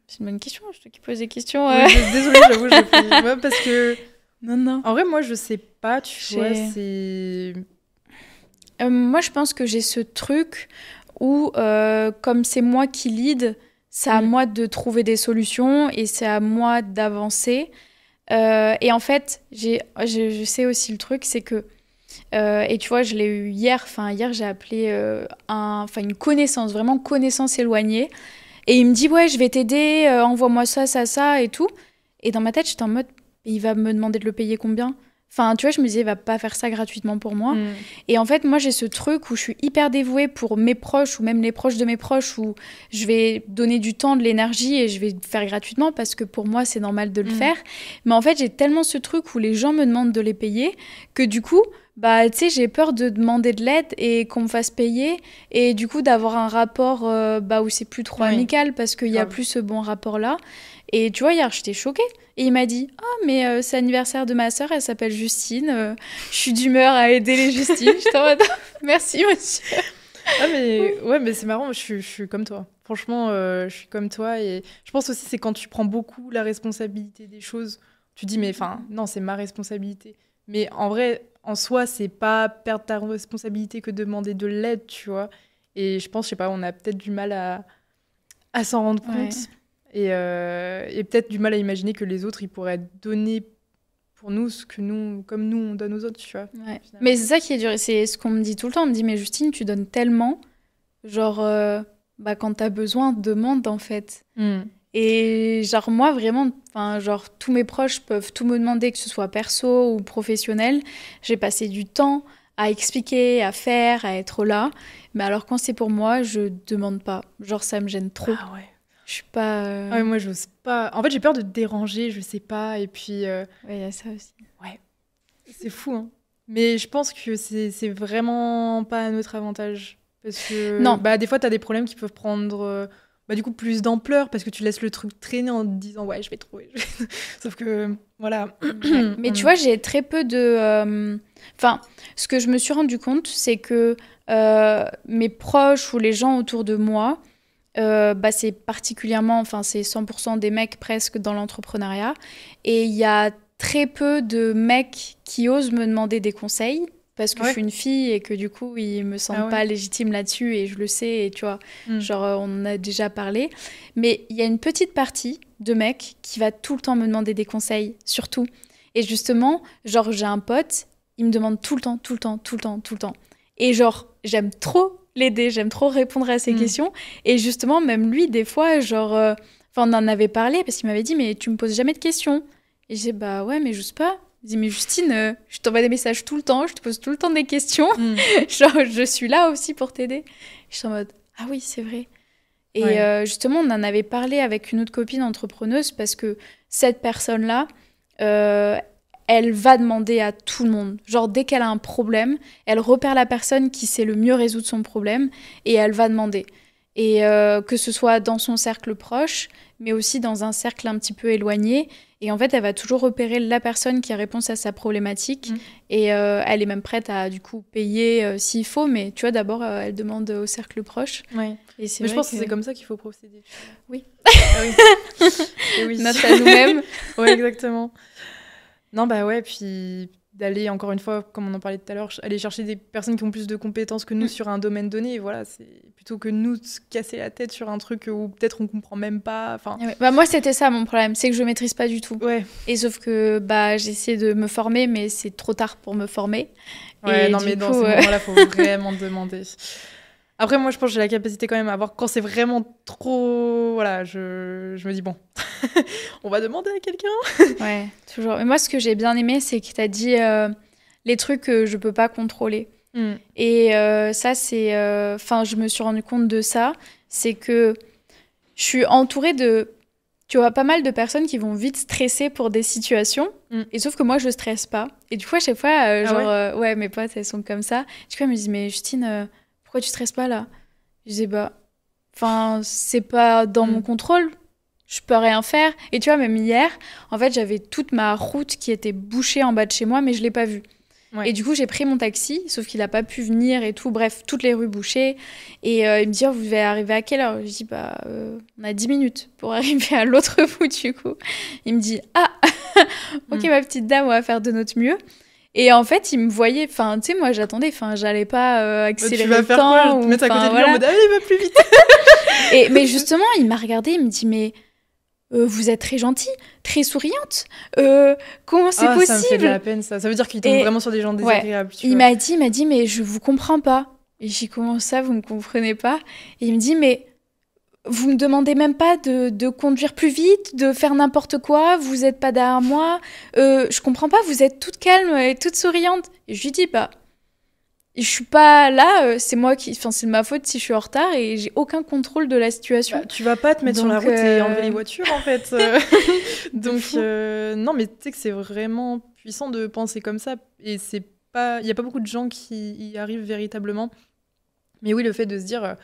C'est une bonne question, je te qui pose des questions. Oui, désolée, j'avoue, j'ai fait. Ouais, parce que. Non, non. En vrai, moi, je sais pas, tu vois, J'ai- c'est. Moi, je pense que j'ai ce truc où, comme c'est moi qui lead, c'est à moi de trouver des solutions et c'est à moi d'avancer. Et en fait, je sais aussi le truc, c'est que, et tu vois, je l'ai eu hier, enfin, hier, j'ai appelé une connaissance, vraiment connaissance éloignée. Et il me dit, ouais, je vais t'aider, envoie-moi ça, ça, ça et tout. Et dans ma tête, j'étais en mode, il va me demander de le payer combien? Enfin, tu vois, je me disais, il va pas faire ça gratuitement pour moi. Mm. Et en fait, moi, j'ai ce truc où je suis hyper dévouée pour mes proches ou même les proches de mes proches où je vais donner du temps, de l'énergie et je vais le faire gratuitement parce que pour moi, c'est normal de le faire. Mais en fait, j'ai tellement ce truc où les gens me demandent de les payer que du coup, bah, tu sais, j'ai peur de demander de l'aide et qu'on me fasse payer et du coup d'avoir un rapport où c'est plus trop Oui. amical parce qu'il y a Grave. plus ce bon rapport-là. Et tu vois, hier, j'étais choquée. Et il m'a dit, ah, mais c'est l'anniversaire de ma sœur, elle s'appelle Justine. Je suis d'humeur à aider les Justines. J'étais en mode, merci, monsieur. Ah, mais ouais, mais c'est marrant, je suis comme toi. Franchement, je suis comme toi. Et je pense aussi, c'est quand tu prends beaucoup la responsabilité des choses, tu dis, mais enfin, non, c'est ma responsabilité. Mais en vrai, en soi, c'est pas perdre ta responsabilité que demander de l'aide, tu vois. Et je pense, je sais pas, on a peut-être du mal à s'en rendre Ouais. compte. Et peut-être du mal à imaginer que les autres, ils pourraient donner pour nous ce que nous, comme nous, on donne aux autres, tu vois. Ouais. Finalement. Mais c'est ça qui est dur. Et c'est ce qu'on me dit tout le temps. On me dit, mais Justine, tu donnes tellement. Genre, quand t'as besoin, demande en fait. Mm. Et genre, moi, vraiment, enfin, genre, tous mes proches peuvent tout me demander, que ce soit perso ou professionnel. J'ai passé du temps à expliquer, à faire, à être là. Mais alors, quand c'est pour moi, je demande pas. Genre, ça me gêne trop. Ah ouais. Je suis pas. Ah ouais, moi, j'ose pas. En fait, j'ai peur de te déranger, je sais pas. Et puis, Ouais, il y a ça aussi. c'est fou, hein. Mais je pense que c'est vraiment pas à notre avantage. Parce que Non. bah, des fois, t'as des problèmes qui peuvent prendre du coup plus d'ampleur parce que tu laisses le truc traîner en te disant ouais, je vais trouver. Sauf que voilà. Ouais. Mais tu vois, j'ai très peu de. Enfin, ce que je me suis rendu compte, c'est que mes proches ou les gens autour de moi, c'est particulièrement, enfin, c'est 100% des mecs presque dans l'entrepreneuriat. Et il y a très peu de mecs qui osent me demander des conseils parce que je Ouais. suis une fille et que du coup, ils me sentent Ah ouais. pas légitime là-dessus et je le sais, et tu vois, Mm. genre, on en a déjà parlé. Mais il y a une petite partie de mecs qui va tout le temps me demander des conseils, surtout. Et justement, genre, j'ai un pote, il me demande tout le temps, tout le temps, tout le temps, tout le temps. Et genre, j'aime trop l'aider, j'aime trop répondre à ses Mm. questions. Et justement, même lui, des fois, genre, on en avait parlé parce qu'il m'avait dit, mais tu me poses jamais de questions. Et j'ai dit, bah ouais, mais j'ose pas. Il dit, mais Justine, je t'envoie des messages tout le temps, je te pose tout le temps des questions. Mm. Genre, je suis là aussi pour t'aider. Je suis en mode, ah oui, c'est vrai. Et Ouais. justement, on en avait parlé avec une autre copine entrepreneuse parce que cette personne-là, elle va demander à tout le monde. Genre, dès qu'elle a un problème, elle repère la personne qui sait le mieux résoudre son problème et elle va demander. Et que ce soit dans son cercle proche, mais aussi dans un cercle un petit peu éloigné. Et en fait, elle va toujours repérer la personne qui a réponse à sa problématique. Et elle est même prête à, du coup, payer s'il faut. Mais tu vois, d'abord, elle demande au cercle proche. Ouais. Et c'est Mais vrai je pense que que c'est comme ça qu'il faut procéder. Oui. Ah oui. Et oui. Note à nous-mêmes. Ouais, exactement. Non, bah ouais, puis d'aller, encore une fois, comme on en parlait tout à l'heure, aller chercher des personnes qui ont plus de compétences que nous sur un domaine donné. Et voilà, c'est plutôt que nous de se casser la tête sur un truc où peut-être on comprend même pas. Enfin, Ouais. Bah, moi, c'était ça mon problème, c'est que je maîtrise pas du tout. ouais. Et sauf que bah, j'ai essayé de me former, mais c'est trop tard pour me former. Ouais, Et non, du mais dans coup, ces moments-là, faut vraiment demander. Après, moi, je pense que j'ai la capacité quand même à voir quand c'est vraiment trop. Voilà, je me dis, bon, on va demander à quelqu'un. ouais, toujours. Mais moi, ce que j'ai bien aimé, c'est que tu as dit les trucs que je peux pas contrôler. Et ça, c'est. Enfin, je me suis rendu compte de ça. C'est que je suis entourée de. Tu vois, pas mal de personnes qui vont vite stresser pour des situations. Et sauf que moi, je stresse pas. Et du coup, à chaque fois, genre, ouais, mes potes, elles sont comme ça. Du coup, elles me disent, mais Justine, pourquoi tu stresses pas là? Je dis, bah. Enfin, c'est pas dans mon contrôle. Je peux rien faire. Et tu vois, même hier, en fait, j'avais toute ma route qui était bouchée en bas de chez moi, mais je l'ai pas vue. Ouais. Et du coup, j'ai pris mon taxi, sauf qu'il a pas pu venir et tout. Bref, toutes les rues bouchées. Et il me dit, oh, vous devez arriver à quelle heure? Je dis, bah, on a 10 minutes pour arriver à l'autre bout, du coup. Il me dit, ah, ok, ma petite dame, on va faire de notre mieux. Et en fait, il me voyait, enfin, tu sais, moi, j'attendais, enfin, j'allais pas accélérer le temps. Tu vas faire quoi? Je te mettre à côté de lui en mode, allez, il va plus vite. Mais justement, il m'a regardé, il me dit, mais vous êtes très gentille, très souriante. Comment c'est possible? Ça me fait de la peine, ça. Ça veut dire qu'il tombe vraiment sur des gens désagréables. Ouais. Il m'a dit, mais je vous comprends pas. Et j'ai dit, comment ça, vous me comprenez pas? Et il me dit, mais vous me demandez même pas de conduire plus vite, de faire n'importe quoi, vous êtes pas derrière moi. Je comprends pas, vous êtes toute calme et toute souriante. Et je lui dis, bah, je suis pas là, c'est moi qui, enfin, c'est de ma faute si je suis en retard et j'ai aucun contrôle de la situation. Bah, tu vas pas te mettre sur la route et enlever les voitures en fait. Donc non, mais tu sais que c'est vraiment puissant de penser comme ça et c'est pas, il y a pas beaucoup de gens qui y arrivent véritablement. Mais oui, le fait de se dire,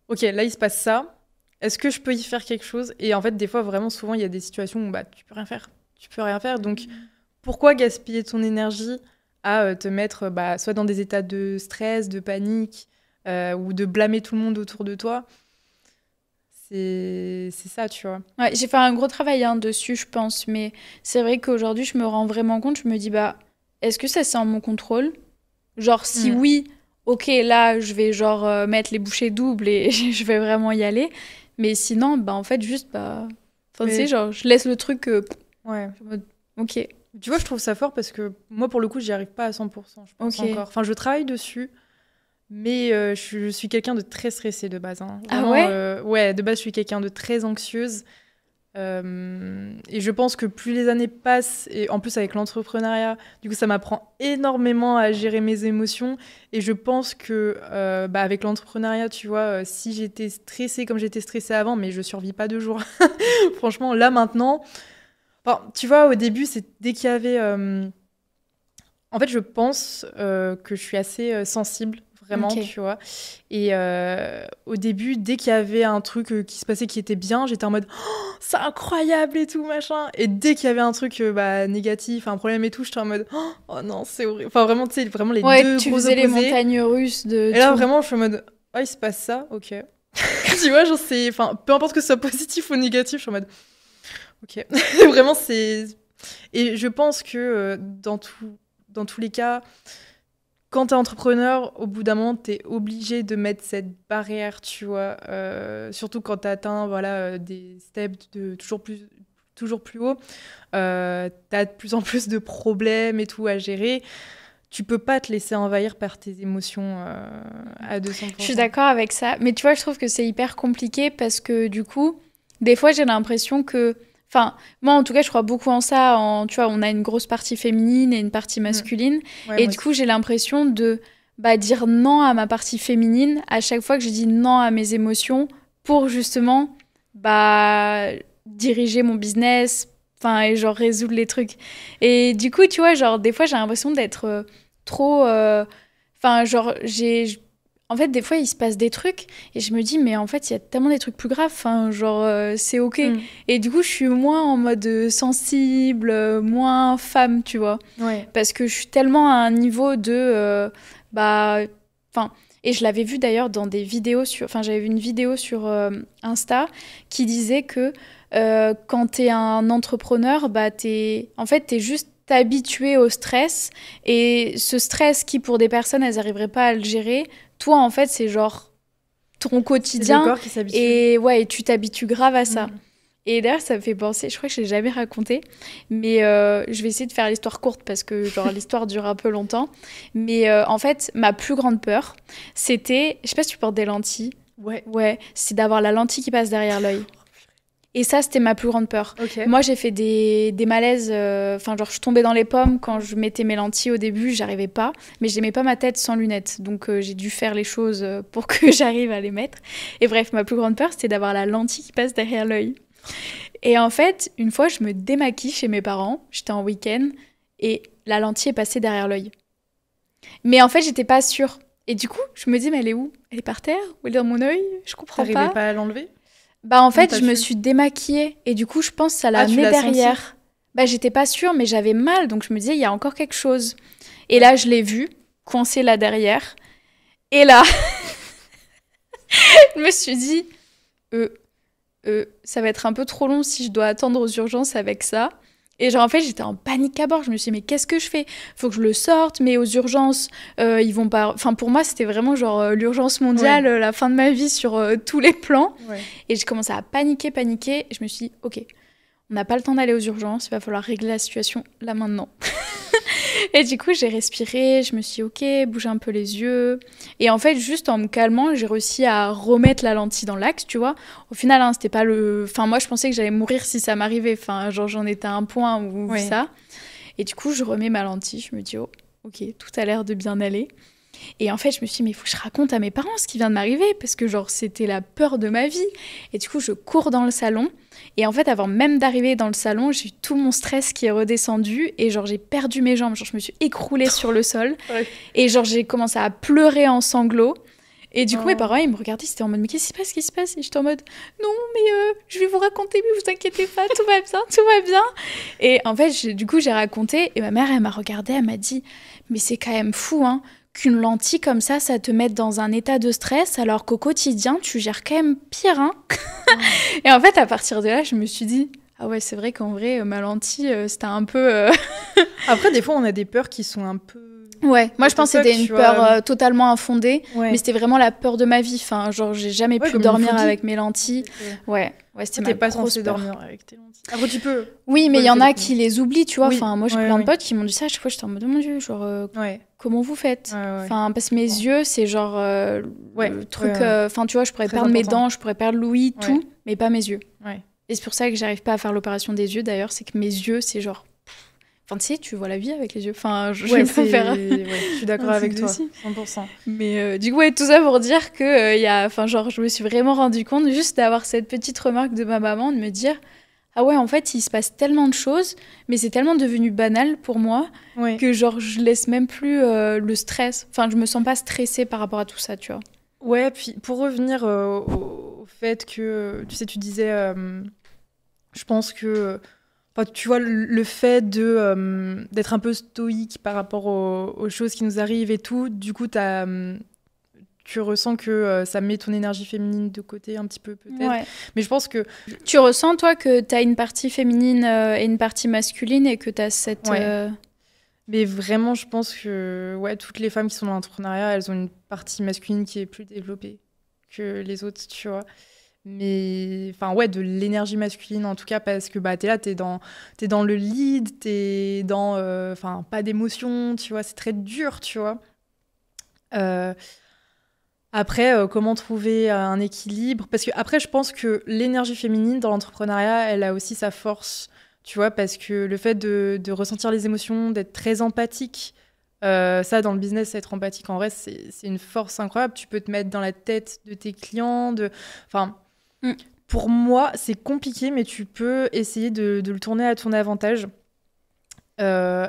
ok, là il se passe ça, est-ce que je peux y faire quelque chose? Et en fait, des fois, vraiment souvent, il y a des situations où bah tu peux rien faire. Donc pourquoi gaspiller ton énergie à te mettre soit dans des états de stress, de panique, ou de blâmer tout le monde autour de toi. C'est ça, tu vois. Ouais, j'ai fait un gros travail dessus, je pense. Mais c'est vrai qu'aujourd'hui, je me rends vraiment compte, je me dis, bah, est-ce que ça, c'est en mon contrôle? Genre, si oui, ok, là, je vais genre mettre les bouchées doubles et je vais vraiment y aller. Mais sinon, bah, en fait, juste, bah... Enfin, tu sais, genre, je laisse le truc... ouais. Ok. Tu vois, je trouve ça fort parce que moi, pour le coup, j'y arrive pas à 100%, je pense encore. Enfin, je travaille dessus, mais je suis quelqu'un de très stressé de base. Hein. Vraiment, ah ouais ouais, de base, je suis quelqu'un de très anxieuse. Et je pense que plus les années passent, et en plus avec l'entrepreneuriat, du coup, ça m'apprend énormément à gérer mes émotions. Et je pense que avec l'entrepreneuriat, tu vois, si j'étais stressée comme j'étais stressée avant, mais je survis pas 2 jours. Franchement, là, maintenant... Enfin, tu vois, au début, c'est dès qu'il y avait... En fait, je pense que je suis assez sensible, vraiment, tu vois. Et au début, dès qu'il y avait un truc qui se passait qui était bien, j'étais en mode oh, « c'est incroyable et tout, machin !» Et dès qu'il y avait un truc négatif, un problème et tout, j'étais en mode « oh non, c'est horrible !» Enfin, vraiment, tu sais, vraiment les deux gros opposés. Tu faisais les montagnes russes de Et là, vraiment, je suis en mode « oh, il se passe ça, ok. » Tu vois, genre, c'est... Enfin, peu importe que ce soit positif ou négatif, je suis en mode... Ok, vraiment c'est... Et je pense que dans tous les cas, quand t'es entrepreneur, au bout d'un moment, t'es obligé de mettre cette barrière, tu vois. Surtout quand t'atteins des steps de toujours plus haut. T'as de plus en plus de problèmes et tout à gérer. Tu peux pas te laisser envahir par tes émotions à 200%. Je suis d'accord avec ça. Mais tu vois, je trouve que c'est hyper compliqué parce que du coup, des fois, j'ai l'impression que... Enfin, moi, en tout cas, je crois beaucoup en ça. Tu vois, on a une grosse partie féminine et une partie masculine. Ouais, et du coup, j'ai l'impression de dire non à ma partie féminine à chaque fois que je dis non à mes émotions pour justement diriger mon business, et genre résoudre les trucs. Et du coup, tu vois, genre, des fois, j'ai l'impression d'être trop... genre, en fait, des fois, il se passe des trucs et je me dis, mais en fait, il y a tellement des trucs plus graves, enfin, genre, c'est ok. Et du coup, je suis moins en mode sensible, moins femme, tu vois. Ouais. Parce que je suis tellement à un niveau de, bah, enfin, et je l'avais vu d'ailleurs dans des vidéos enfin, j'avais vu une vidéo sur Insta qui disait que quand t'es un entrepreneur, bah, en fait, t'es juste habitué au stress et ce stress qui, pour des personnes, elles n'arriveraient pas à le gérer. Toi, en fait, c'est genre ton quotidien. C'est le corps qui s'habitue. Et ouais, et tu t'habitues grave à ça. Et d'ailleurs, ça me fait penser, je crois que je l'ai jamais raconté, mais je vais essayer de faire l'histoire courte parce que genre l'histoire dure un peu longtemps. Mais en fait, ma plus grande peur, c'était, je sais pas si tu portes des lentilles. Ouais, c'est d'avoir la lentille qui passe derrière l'œil. Et ça, c'était ma plus grande peur. Okay. Moi, j'ai fait des malaises. Enfin, genre, je tombais dans les pommes quand je mettais mes lentilles au début. J'arrivais pas. Mais je n'aimais pas ma tête sans lunettes. Donc, j'ai dû faire les choses pour que j'arrive à les mettre. Et bref, ma plus grande peur, c'était d'avoir la lentille qui passe derrière l'œil. Et en fait, une fois, je me démaquille chez mes parents. J'étais en week-end. Et la lentille est passée derrière l'œil. Mais en fait, j'étais pas sûre. Et du coup, je me dis, mais elle est où? Elle est par terre? Ou elle est dans mon œil? Je comprends pas. T'arrivais pas à l'enlever? Bah en fait, je me suis démaquillée et du coup, je pense que ça l'a amené derrière. Senti? Bah j'étais pas sûre, mais j'avais mal, donc je me disais, il y a encore quelque chose. Et là, je l'ai vu, coincé là derrière. Et là, je me suis dit, ça va être un peu trop long si je dois attendre aux urgences avec ça. Et genre, en fait, j'étais en panique à bord. Je me suis dit, mais qu'est-ce que je fais? Faut que je le sorte, mais aux urgences, ils vont pas... Enfin, pour moi, c'était vraiment genre l'urgence mondiale, la fin de ma vie sur tous les plans. Ouais. Et j'ai commencé à paniquer. Et je me suis dit, ok, on n'a pas le temps d'aller aux urgences, il va falloir régler la situation là, maintenant. Et du coup, j'ai respiré, je me suis dit, ok, bouger un peu les yeux. Et en fait, juste en me calmant, j'ai réussi à remettre la lentille dans l'axe, tu vois. Au final, hein, c'était pas le... Enfin, moi, je pensais que j'allais mourir si ça m'arrivait. Enfin, genre, j'en étais à un point où ça. Et du coup, je remets ma lentille, je me dis, oh, ok, tout a l'air de bien aller. Et en fait, je me suis dit, mais il faut que je raconte à mes parents ce qui vient de m'arriver, parce que genre, c'était la peur de ma vie. Et du coup, je cours dans le salon. Et en fait, avant même d'arriver dans le salon, j'ai eu tout mon stress qui est redescendu. Et genre, j'ai perdu mes jambes. Genre, je me suis écroulée sur le sol. Ouais. Et genre, j'ai commencé à pleurer en sanglots. Et du coup, mes parents, ils me regardaient, c'était en mode, mais qu'est-ce qui se passe? Et j'étais en mode, non, mais je vais vous raconter, mais vous inquiétez pas, tout va bien. Et en fait, du coup, j'ai raconté. Et ma mère, elle m'a regardée, elle m'a dit, mais c'est quand même fou, hein, qu'une lentille comme ça te mette dans un état de stress, alors qu'au quotidien, tu gères quand même pire, hein. Et en fait, à partir de là, je me suis dit, ah ouais, c'est vrai qu'en vrai, ma lentille, c'était un peu... Après, des fois, on a des peurs qui sont un peu... Ouais, moi je pense que c'était une peur totalement infondée, mais c'était vraiment la peur de ma vie. Enfin, genre, j'ai jamais pu dormir avec mes lentilles. Ouais, c'était ma pas grosse censée peur. dormir avec tes lentilles. Après, tu peux. Oui, mais il y en a qui les oublient, tu vois. Enfin, moi, j'ai plein de potes qui m'ont dit ça. À chaque fois, j'étais en mode, oh mon Dieu, genre, comment vous faites? Enfin, parce que mes yeux, c'est genre le truc. Enfin, tu vois, je pourrais perdre mes dents, je pourrais perdre l'ouïe, tout, mais pas mes yeux. Et c'est pour ça que j'arrive pas à faire l'opération des yeux. D'ailleurs, c'est que mes yeux, c'est genre. Enfin, tu sais, tu vois la vie avec les yeux. Enfin, je préfère. Je suis d'accord avec toi, 100%. Mais du coup, tout ça pour dire que enfin, genre, je me suis vraiment rendu compte juste d'avoir cette petite remarque de ma maman, de me dire, ah ouais, en fait, il se passe tellement de choses, mais c'est tellement devenu banal pour moi que genre, je laisse même plus le stress. Enfin, je me sens pas stressée par rapport à tout ça, tu vois. Ouais, puis pour revenir au fait que, tu sais, tu disais, je pense que. Enfin, tu vois, le fait d'être un peu stoïque par rapport aux choses qui nous arrivent et tout, du coup, tu ressens que ça met ton énergie féminine de côté un petit peu, peut-être. Ouais. Mais je pense que... Tu ressens, toi, que tu as une partie féminine et une partie masculine et que tu as cette... Ouais. Mais vraiment, je pense que toutes les femmes qui sont dans l'entrepreneuriat, elles ont une partie masculine qui est plus développée que les autres, tu vois. Mais enfin de l'énergie masculine en tout cas, parce que t'es là, t'es dans le lead, t'es dans pas d'émotion, tu vois, c'est très dur, tu vois. Après, comment trouver un équilibre, parce que après je pense que l'énergie féminine dans l'entrepreneuriat, elle a aussi sa force, tu vois, parce que le fait de ressentir les émotions, d'être très empathique, ça dans le business, être empathique en vrai, c'est une force incroyable. Tu peux te mettre dans la tête de tes clients, pour moi, c'est compliqué, mais tu peux essayer de le tourner à ton avantage.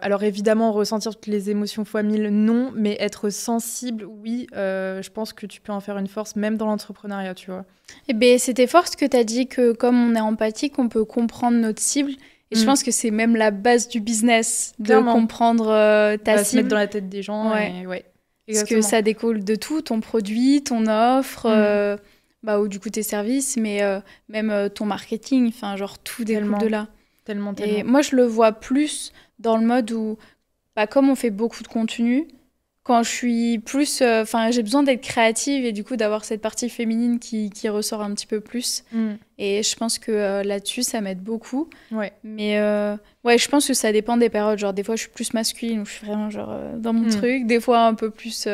Alors évidemment, ressentir toutes les émotions fois 1000, non, mais être sensible, oui, je pense que tu peux en faire une force, même dans l'entrepreneuriat, tu vois. Eh bien, c'était fort ce que tu as dit, que comme on est empathique, on peut comprendre notre cible. Et je pense que c'est même la base du business, de Clairement. comprendre ta Se mettre cible. dans la tête des gens. Ouais. Et, ouais, Parce exactement. que ça découle de tout, ton produit, ton offre, ou du coup tes services, mais même ton marketing, enfin genre tout découle Tellement. de là. Tellement. Et moi je le vois plus dans le mode où, comme on fait beaucoup de contenu, quand je suis plus, j'ai besoin d'être créative et du coup d'avoir cette partie féminine qui ressort un petit peu plus. Et je pense que là-dessus ça m'aide beaucoup. Ouais. Mais je pense que ça dépend des périodes. Genre des fois je suis plus masculine où je suis vraiment genre dans mon truc, des fois un peu plus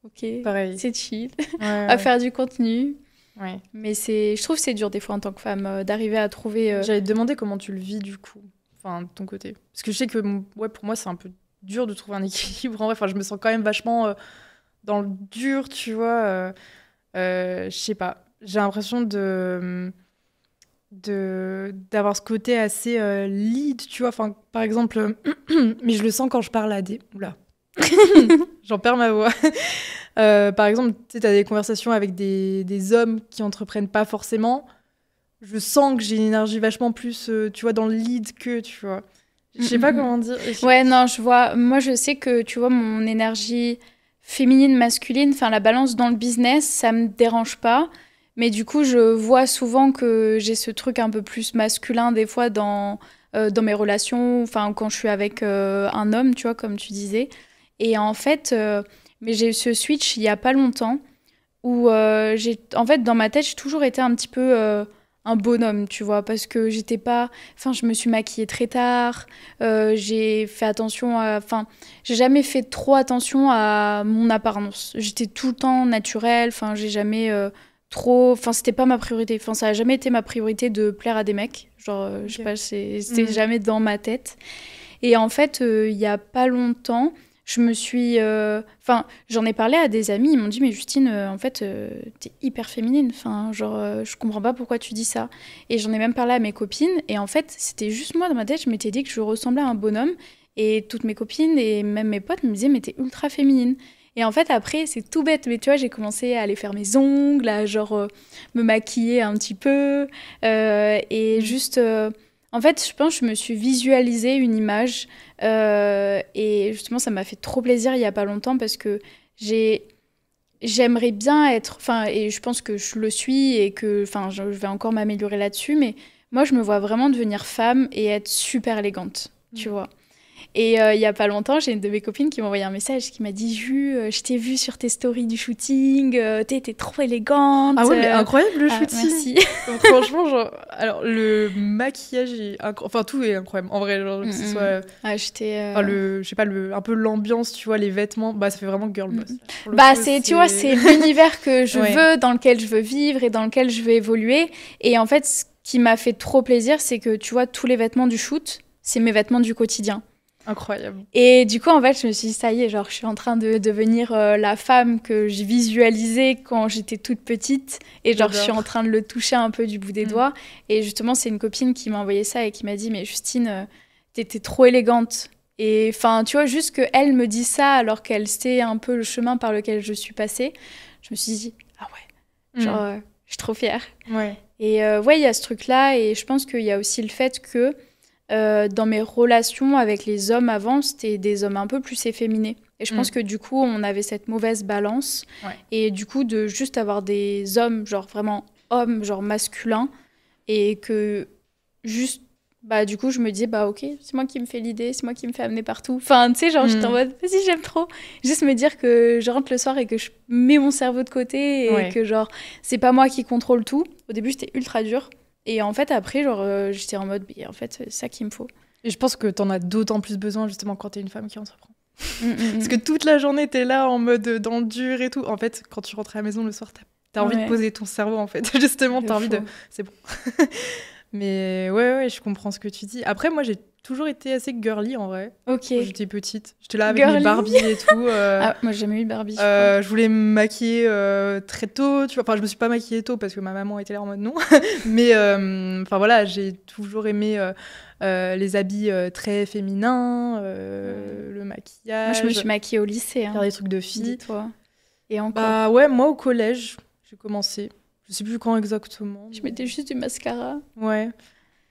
ok, pareil. c'est chill, Ouais, à faire du contenu. Ouais. Mais je trouve que c'est dur des fois en tant que femme d'arriver à trouver. J'allais te demander comment tu le vis du coup, enfin de ton côté. Parce que je sais que pour moi c'est un peu dur de trouver un équilibre. En vrai, enfin je me sens quand même vachement dans le dur, tu vois. Je sais pas. J'ai l'impression d'avoir ce côté assez lead, tu vois. Enfin par exemple, mais je le sens quand je parle à des. Oula. J'en perds ma voix. Par exemple, tu as des conversations avec des hommes qui entreprennent pas forcément. Je sens que j'ai une énergie vachement plus, tu vois, dans le lead que, tu vois. Je sais pas comment dire. Ouais, non, je vois. Moi, je sais que, tu vois, mon énergie féminine, masculine, enfin, la balance dans le business, ça me dérange pas. Mais du coup, je vois souvent que j'ai ce truc un peu plus masculin, des fois, dans mes relations, enfin, quand je suis avec un homme, tu vois, comme tu disais. Et en fait, mais j'ai eu ce switch il y a pas longtemps où, en fait, dans ma tête, j'ai toujours été un petit peu un bonhomme, tu vois, parce que j'étais pas... Enfin, je me suis maquillée très tard, j'ai fait attention à... Enfin, j'ai jamais fait trop attention à mon apparence. J'étais tout le temps naturelle, enfin, j'ai jamais trop... Enfin, c'était pas ma priorité. Enfin, ça a jamais été ma priorité de plaire à des mecs. Genre, je sais pas, c'était jamais dans ma tête. Et en fait, il y a pas longtemps... Je me suis... j'en ai parlé à des amis, ils m'ont dit « Mais Justine, en fait, t'es hyper féminine. Enfin, genre, je comprends pas pourquoi tu dis ça. » Et j'en ai même parlé à mes copines. Et en fait, c'était juste moi, dans ma tête, je m'étais dit que je ressemblais à un bonhomme. Et toutes mes copines et même mes potes me disaient « Mais t'es ultra féminine. » Et en fait, après, c'est tout bête. Mais tu vois, j'ai commencé à aller faire mes ongles, à genre me maquiller un petit peu. Et juste... En fait, je pense que je me suis visualisé une image et justement, ça m'a fait trop plaisir il y a pas longtemps parce que j'aimerais bien être, enfin, et je pense que je le suis et que, enfin, je vais encore m'améliorer là-dessus, mais moi, je me vois vraiment devenir femme et être super élégante, tu vois. Et il y a pas longtemps, j'ai une de mes copines qui m'a envoyé un message qui m'a dit « Jus, je t'ai vu sur tes stories du shooting, t'es trop élégante. » Ah ouais, mais incroyable le shooting. Merci. Donc, franchement, genre, alors le maquillage, enfin tout est incroyable. En vrai, genre, que ce soit, je sais pas, un peu l'ambiance, tu vois, les vêtements, bah ça fait vraiment girl boss. Tu vois, c'est l'univers que je veux, dans lequel je veux vivre et dans lequel je veux évoluer. Et en fait, ce qui m'a fait trop plaisir, c'est que tu vois, tous les vêtements du shoot, c'est mes vêtements du quotidien. Incroyable. Et du coup, en fait, je me suis dit, ça y est, genre, je suis en train de devenir la femme que j'ai visualisée quand j'étais toute petite. Et genre, je suis en train de le toucher un peu du bout des doigts. Et justement, c'est une copine qui m'a envoyé ça et qui m'a dit, mais Justine, t'étais trop élégante. Et enfin, tu vois, juste qu'elle me dit ça alors qu'elle sait un peu le chemin par lequel je suis passée, je me suis dit, ah ouais, genre, je suis trop fière. Ouais. Et il y a ce truc-là. Et je pense qu'il y a aussi le fait que dans mes relations avec les hommes avant, c'était des hommes un peu plus efféminés. Et je pense que du coup, on avait cette mauvaise balance. Ouais. Et du coup, de juste avoir des hommes, genre vraiment hommes, genre masculins, et que juste, bah du coup, je me disais, bah ok, c'est moi qui me fais l'idée, c'est moi qui me fais amener partout. Enfin, tu sais, genre, j'étais en mode, vas-y, j'aime trop. Juste me dire que je rentre le soir et que je mets mon cerveau de côté et que genre, c'est pas moi qui contrôle tout. Au début, c'était ultra dur. Et en fait, après, genre, j'étais en mode, en fait, c'est ça qu'il me faut. Et je pense que t'en as d'autant plus besoin, justement, quand t'es une femme qui entreprend. Parce que toute la journée, t'es là en mode dans le dur et tout. En fait, quand tu rentres à la maison le soir, t'as envie de poser ton cerveau, en fait. Justement, t'as envie de... C'est bon. Mais ouais, je comprends ce que tu dis. Après, moi, j'ai toujours été assez girly en vrai. Ok. Quand j'étais petite. J'étais là avec Girly. mes Barbie et tout. Ah, moi, j'ai jamais eu de Barbie. je crois. Je voulais me maquiller très tôt, tu vois. Enfin, je me suis pas maquillée tôt parce que ma maman était là en mode non. Mais enfin voilà, j'ai toujours aimé les habits très féminins, le Moi, maquillage, je me suis maquillée au lycée. faire des trucs de filles. Dis-toi. Et encore. Bah ouais, moi au collège, j'ai commencé. Je sais plus quand exactement. Je mettais juste du mascara. Ouais.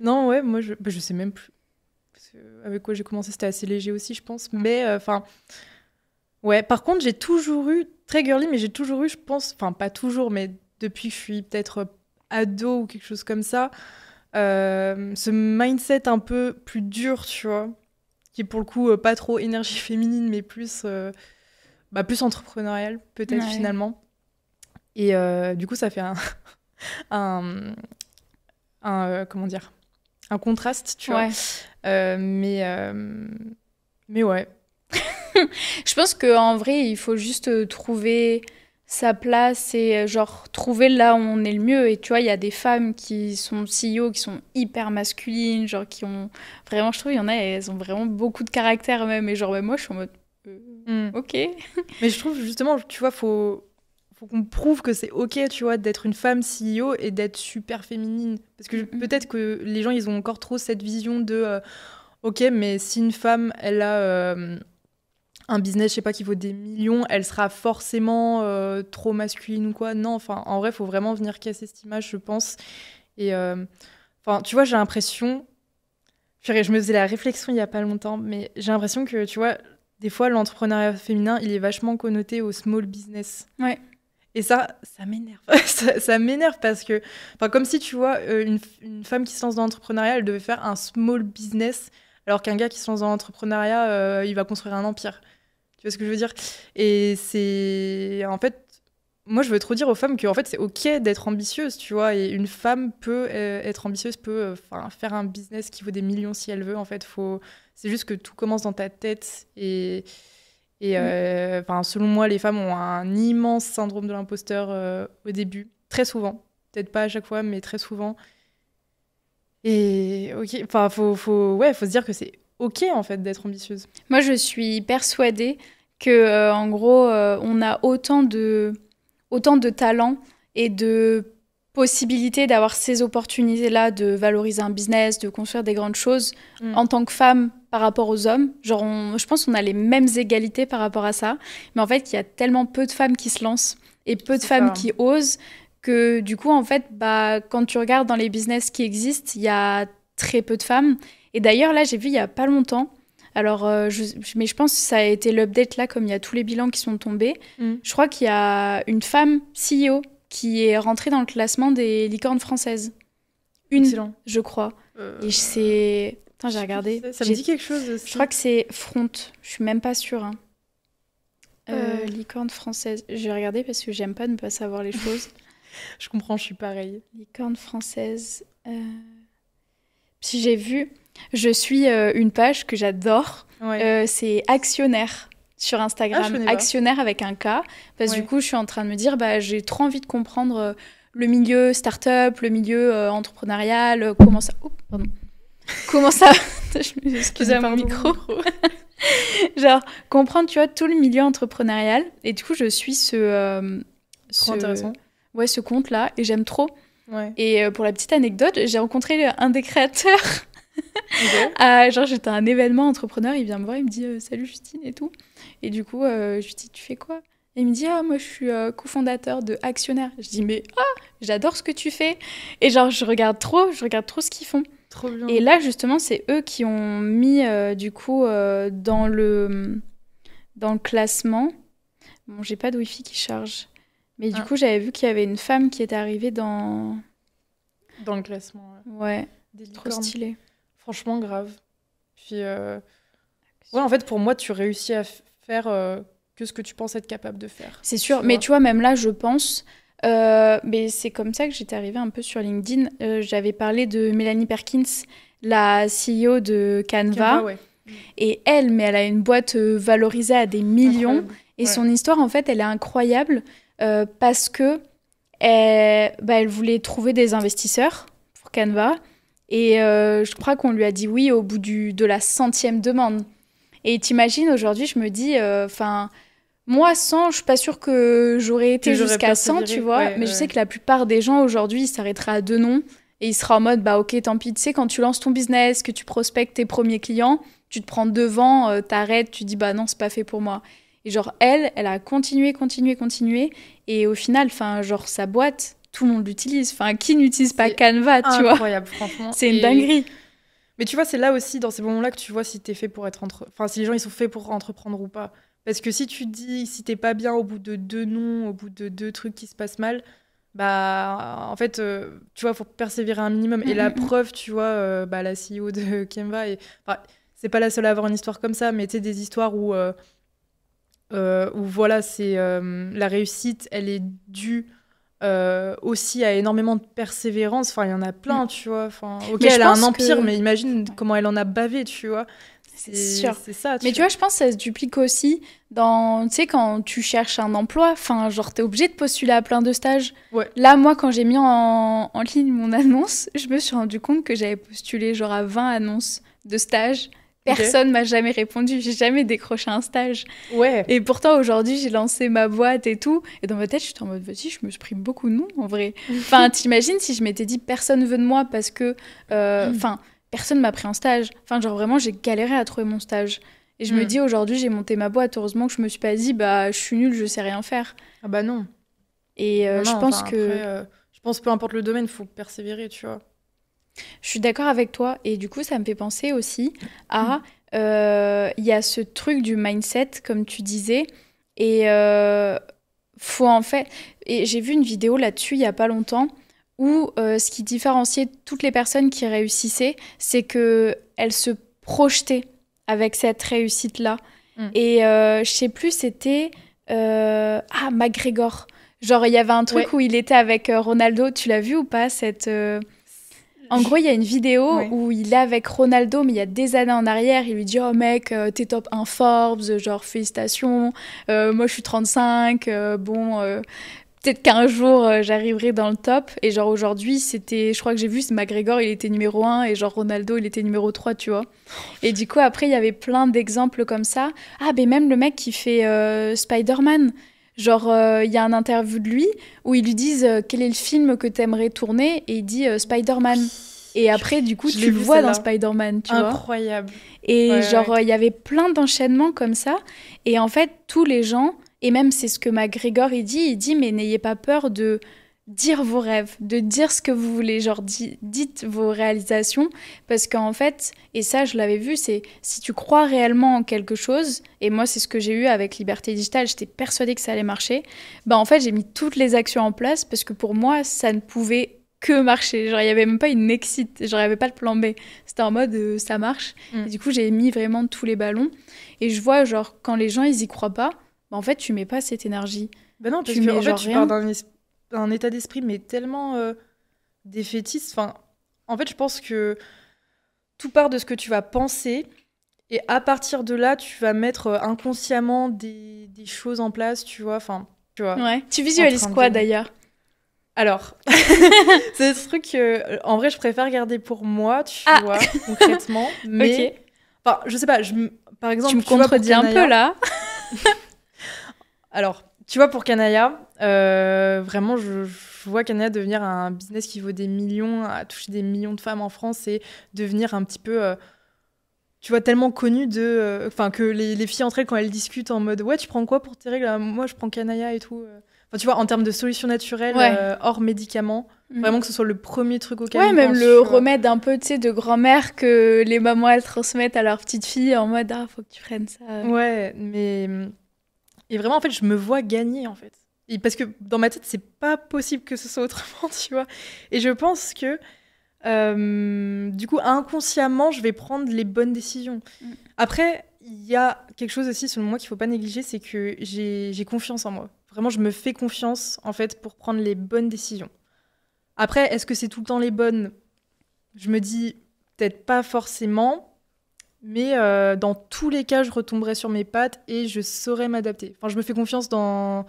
Non, ouais, moi je sais même plus. Parce que avec quoi j'ai commencé, c'était assez léger aussi, je pense. Mais enfin. Ouais, par contre, j'ai toujours eu, très girly, mais j'ai toujours eu, je pense, enfin pas toujours, mais depuis que je suis peut-être ado ou quelque chose comme ça, ce mindset un peu plus dur, tu vois, qui est pour le coup pas trop énergie féminine, mais plus, plus entrepreneurial, peut-être Ouais. finalement. Et du coup, ça fait un, comment dire, un contraste, tu vois. Ouais. Mais ouais. Je pense qu'en vrai, il faut juste trouver sa place et genre trouver là où on est le mieux. Et tu vois, il y a des femmes qui sont CEO, qui sont hyper masculines, genre qui ont vraiment, je trouve, il y en a, elles ont vraiment beaucoup de caractère même. Et genre, même moi, je suis en mode, ok. Mais je trouve justement, tu vois, faut qu'on prouve que c'est ok, tu vois, d'être une femme CEO et d'être super féminine. Parce que peut-être que les gens, ils ont encore trop cette vision de, ok, mais si une femme, elle a un business, je sais pas, qui vaut des millions, elle sera forcément trop masculine ou quoi. Non, enfin, en vrai, faut vraiment venir casser cette image, je pense. Et enfin, tu vois, j'ai l'impression, je me faisais la réflexion il y a pas longtemps, mais j'ai l'impression que, tu vois, des fois, l'entrepreneuriat féminin, il est vachement connoté au small business. Ouais. Et ça m'énerve. ça m'énerve parce que, enfin, comme si, tu vois, une femme qui se lance dans l'entrepreneuriat, elle devait faire un small business, alors qu'un gars qui se lance dans l'entrepreneuriat, il va construire un empire. Tu vois ce que je veux dire? Et c'est... En fait, moi, je veux trop dire aux femmes que en fait, c'est OK d'être ambitieuse, tu vois. Et une femme peut être ambitieuse, peut faire un business qui vaut des millions si elle veut. En fait, c'est juste que tout commence dans ta tête. Et selon moi, les femmes ont un immense syndrome de l'imposteur au début. Très souvent. Peut-être pas à chaque fois, mais très souvent. Et OK, enfin, faut se dire que c'est OK, en fait, d'être ambitieuse. Moi, je suis persuadée que, en gros, on a autant de talent et de possibilités d'avoir ces opportunités-là, de valoriser un business, de construire des grandes choses en tant que femme par rapport aux hommes. Genre, je pense qu'on a les mêmes égalités par rapport à ça. Mais en fait, il y a tellement peu de femmes qui se lancent et peu de femmes qui osent que du coup, en fait, quand tu regardes dans les business qui existent, il y a très peu de femmes. Et d'ailleurs, là, j'ai vu il y a pas longtemps, alors, mais je pense que ça a été l'update là, comme il y a tous les bilans qui sont tombés. Je crois qu'il y a une femme CEO qui est rentrée dans le classement des licornes françaises. Excellent. Je crois. Et c'est... Attends, j'ai regardé. Ça me dit quelque chose aussi. Je crois que c'est Front. Je suis même pas sûre. Hein. Licorne française. Je vais regarder parce que j'aime pas ne pas savoir les choses. Je comprends, je suis pareille. Licorne française. Si j'ai vu, je suis une page que j'adore. Ouais. C'est Actionnaire sur Instagram. Actionnaire avec un K. Parce que du coup, je suis en train de me dire, j'ai trop envie de comprendre le milieu start-up, le milieu entrepreneurial, comment ça... Oh, pardon. Comment ça... Je m'excuse à mon micro. Genre, comprendre, tu vois, tout le milieu entrepreneurial. Et du coup, je suis trop intéressant. Ouais, ce compte-là, et j'aime trop. Ouais. Et pour la petite anecdote, j'ai rencontré un des créateurs. Okay. Genre, j'étais à un événement entrepreneur, il vient me voir, il me dit « Salut Justine » et tout. Et du coup, je lui dis « Tu fais quoi ?» Et il me dit « Ah, moi, je suis cofondateur de Actionnaire. » Je dis « Mais j'adore ce que tu fais !» Et genre, je regarde trop ce qu'ils font. Trop bien. Et là, justement, c'est eux qui ont mis, du coup, dans le classement. Bon, j'ai pas de Wi-Fi qui charge. Mais du coup, j'avais vu qu'il y avait une femme qui était arrivée dans le classement. Ouais, trop stylé. Franchement, grave. Puis, ouais, en fait, pour moi, tu réussis à faire que ce que tu penses être capable de faire. C'est sûr, mais tu vois, même là, je pense... mais c'est comme ça que j'étais arrivée un peu sur LinkedIn. J'avais parlé de Mélanie Perkins, la CEO de Canva. Ouais. Et elle a une boîte valorisée à des millions. Incroyable. Et son histoire, en fait, elle est incroyable parce que elle voulait trouver des investisseurs pour Canva. Et je crois qu'on lui a dit oui au bout de la 100e demande. Et t'imagines, aujourd'hui, je me dis, moi, 100, je suis pas sûre que j'aurais été jusqu'à 100, tu vois. Ouais, Mais je sais que la plupart des gens, aujourd'hui, ils s'arrêteraient à 2 noms. Et ils seraient en mode, bah ok, tant pis. Tu sais, quand tu lances ton business, que tu prospectes tes premiers clients, tu te prends devant, t'arrêtes, tu dis, bah non, c'est pas fait pour moi. Et genre, elle a continué. Et au final, genre, sa boîte, tout le monde l'utilise. Enfin, qui n'utilise pas Canva, tu vois? Incroyable, franchement. C'est une dinguerie. Mais tu vois, c'est là aussi, dans ces moments-là, que tu vois si t'es fait pour être Enfin, si les gens, ils sont faits pour entreprendre ou pas. Parce que si tu te dis, si t'es pas bien au bout de 2 noms, au bout de 2 trucs qui se passent mal, bah, en fait, tu vois, faut persévérer un minimum. Et la preuve, tu vois, la CEO de Canva, enfin, c'est pas la seule à avoir une histoire comme ça, mais tu sais, des histoires où voilà, c'est la réussite, elle est due aussi à énormément de persévérance. Enfin, il y en a plein, tu vois. Enfin, ok, elle a un empire, mais imagine comment elle en a bavé, tu vois. C'est sûr. C'est ça. Mais tu vois, je pense que ça se duplique aussi dans, tu sais, quand tu cherches un emploi, enfin, genre, t'es obligé de postuler à plein de stages. Ouais. Là, moi, quand j'ai mis en ligne mon annonce, je me suis rendu compte que j'avais postulé genre à 20 annonces de stages. Personne m'a jamais répondu, j'ai jamais décroché un stage. Ouais. Et pourtant, aujourd'hui, j'ai lancé ma boîte et tout. Et dans ma tête, j'étais en mode, vas-y, je me suis pris beaucoup de noms, en vrai. Enfin, t'imagines si je m'étais dit, personne veut de moi parce que... personne m'a pris en stage. Enfin, genre, vraiment, j'ai galéré à trouver mon stage. Et je me dis, aujourd'hui, j'ai monté ma boîte. Heureusement que je me suis pas dit, bah, je suis nulle, je sais rien faire. Ah bah non. Et je pense que... Après, je pense peu importe le domaine, il faut persévérer, tu vois. Je suis d'accord avec toi. Et du coup, ça me fait penser aussi à... Il y a ce truc du mindset, comme tu disais. Et faut en fait... Et j'ai vu une vidéo là-dessus il y a pas longtemps où ce qui différenciait toutes les personnes qui réussissaient, c'est qu'elles se projetaient avec cette réussite-là. Et je sais plus, c'était... McGregor. Genre, il y avait un truc où il était avec Ronaldo. Tu l'as vu ou pas, cette... En gros, il y a une vidéo où il est avec Ronaldo, mais il y a des années en arrière. Il lui dit « Oh mec, t'es top 1 Forbes, genre félicitations. Moi, je suis 35. Peut-être qu'un jour, j'arriverai dans le top. » Et genre aujourd'hui, je crois que j'ai vu, McGregor, il était numéro 1 et genre Ronaldo, il était numéro 3, tu vois. Et du coup, après, il y avait plein d'exemples comme ça. Ah, mais même le mec qui fait Spider-Man. Genre, il y a un interview de lui où ils lui disent quel est le film que t'aimerais tourner et il dit Spider-Man. Et après, du coup, tu le vois dans Spider-Man, tu vois. Incroyable. Et genre, il y avait plein d'enchaînements comme ça. Et en fait, tous les gens, et même c'est ce que McGregor il dit, mais n'ayez pas peur de dire vos rêves, de dire ce que vous voulez, genre dites vos réalisations, parce qu'en fait, et ça je l'avais vu, c'est si tu crois réellement en quelque chose, et moi c'est ce que j'ai eu avec Liberté Digitale, j'étais persuadée que ça allait marcher, bah en fait j'ai mis toutes les actions en place, parce que pour moi ça ne pouvait que marcher, genre il n'y avait même pas une exit, genre il n'y avait pas de plan B, c'était en mode ça marche, et du coup j'ai mis vraiment tous les ballons, et je vois genre quand les gens ils y croient pas, bah en fait tu mets pas cette énergie. Ben non, parce que en fait tu pars d'un état d'esprit mais tellement défaitiste. Enfin, en fait, je pense que tout part de ce que tu vas penser et à partir de là, tu vas mettre inconsciemment des choses en place, tu vois. Enfin, tu vois. Ouais. Tu visualises quoi d'ailleurs? Alors, c'est des trucs que, en vrai, je préfère garder pour moi, tu vois, concrètement. Mais, enfin, je sais pas, par exemple... Tu me contredis un peu, là. Alors, tu vois, pour Kanaya, vraiment, je vois Kanaya devenir un business qui vaut des millions, à toucher des millions de femmes en France et devenir un petit peu, tu vois, tellement connu enfin, que les filles entre elles, quand elles discutent en mode « Ouais, tu prends quoi pour tes règles ? Moi, je prends Kanaya et tout. » Enfin, tu vois, en termes de solutions naturelles, hors médicaments, vraiment que ce soit le premier truc auquel on même pense, le remède un peu, tu sais, de grand-mère que les mamans, elles transmettent à leurs petites filles en mode « Ah, faut que tu prennes ça. » Ouais, mais... Et vraiment, en fait, je me vois gagner, en fait. Et parce que dans ma tête, c'est pas possible que ce soit autrement, tu vois. Et je pense que, du coup, inconsciemment, je vais prendre les bonnes décisions. Après, il y a quelque chose aussi, selon moi, qu'il faut pas négliger, c'est que j'ai confiance en moi. Vraiment, je me fais confiance, en fait, pour prendre les bonnes décisions. Après, est-ce que c'est tout le temps les bonnes ? Je me dis, peut-être pas forcément... Mais dans tous les cas, je retomberai sur mes pattes et je saurai m'adapter. Enfin, je me fais confiance dans...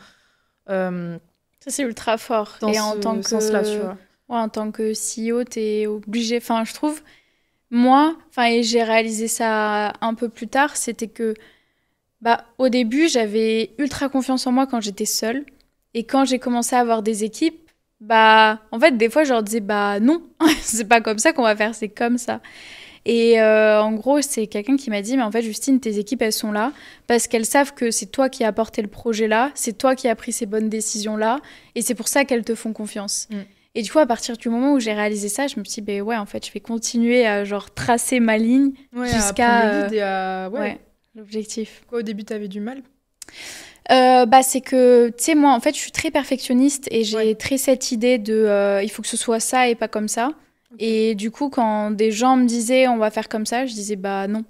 Ça, c'est ultra fort. Dans ce sens-là, tu vois. Ouais, en tant que CEO, t'es obligé. Enfin, je trouve, moi, enfin, et j'ai réalisé ça un peu plus tard, c'était que, bah, au début, j'avais ultra confiance en moi quand j'étais seule. Et quand j'ai commencé à avoir des équipes, bah, en fait, des fois, je leur disais, bah, non, c'est pas comme ça qu'on va faire, c'est comme ça. Et en gros, c'est quelqu'un qui m'a dit, mais en fait, Justine, tes équipes, elles sont là parce qu'elles savent que c'est toi qui as apporté le projet là, c'est toi qui as pris ces bonnes décisions là, et c'est pour ça qu'elles te font confiance. Et du coup, à partir du moment où j'ai réalisé ça, je me suis dit, ben ouais, en fait, je vais continuer à genre tracer ma ligne Ouais, à jusqu'à prendre le lead et à... ouais, l'objectif. Quoi, au début, t'avais du mal? Bah, c'est que, tu sais, moi, en fait, je suis très perfectionniste et j'ai Ouais. très cette idée de il faut que ce soit ça et pas comme ça. Ok. Et du coup, quand des gens me disaient on va faire comme ça, je disais bah non.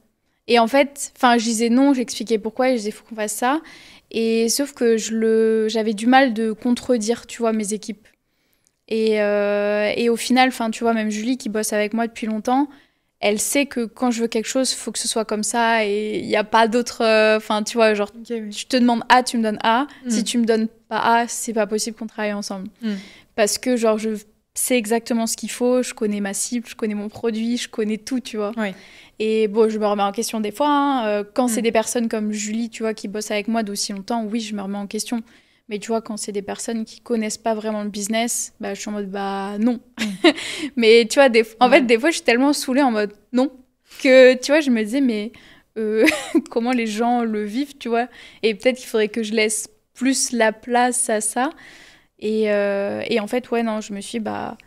Et en fait, enfin, je disais non, j'expliquais pourquoi et je disais faut qu'on fasse ça. Et sauf que j'avais du mal de contredire, tu vois, mes équipes. Et au final, enfin, tu vois, même Julie qui bosse avec moi depuis longtemps, elle sait que quand je veux quelque chose, faut que ce soit comme ça et il n'y a pas d'autre. Enfin, tu vois, genre, Ok, oui. je te demande A, tu me donnes A. Si Mm. tu me donnes pas A, c'est pas possible qu'on travaille ensemble. Mm. Parce que, genre, je sais exactement ce qu'il faut, je connais ma cible, je connais mon produit, je connais tout, tu vois. Ouais. Et bon, je me remets en question des fois, hein. Quand c'est Mm. des personnes comme Julie, tu vois, qui bossent avec moi d'aussi longtemps, oui, je me remets en question. Mais tu vois, quand c'est des personnes qui connaissent pas vraiment le business, bah, je suis en mode, bah non. Mais tu vois, en fait, des fois, je suis tellement saoulée en mode non, que tu vois, je me disais, mais comment les gens le vivent, tu vois. Et peut-être qu'il faudrait que je laisse plus la place à ça. Et en fait, ouais, non, je me suis dit, bah,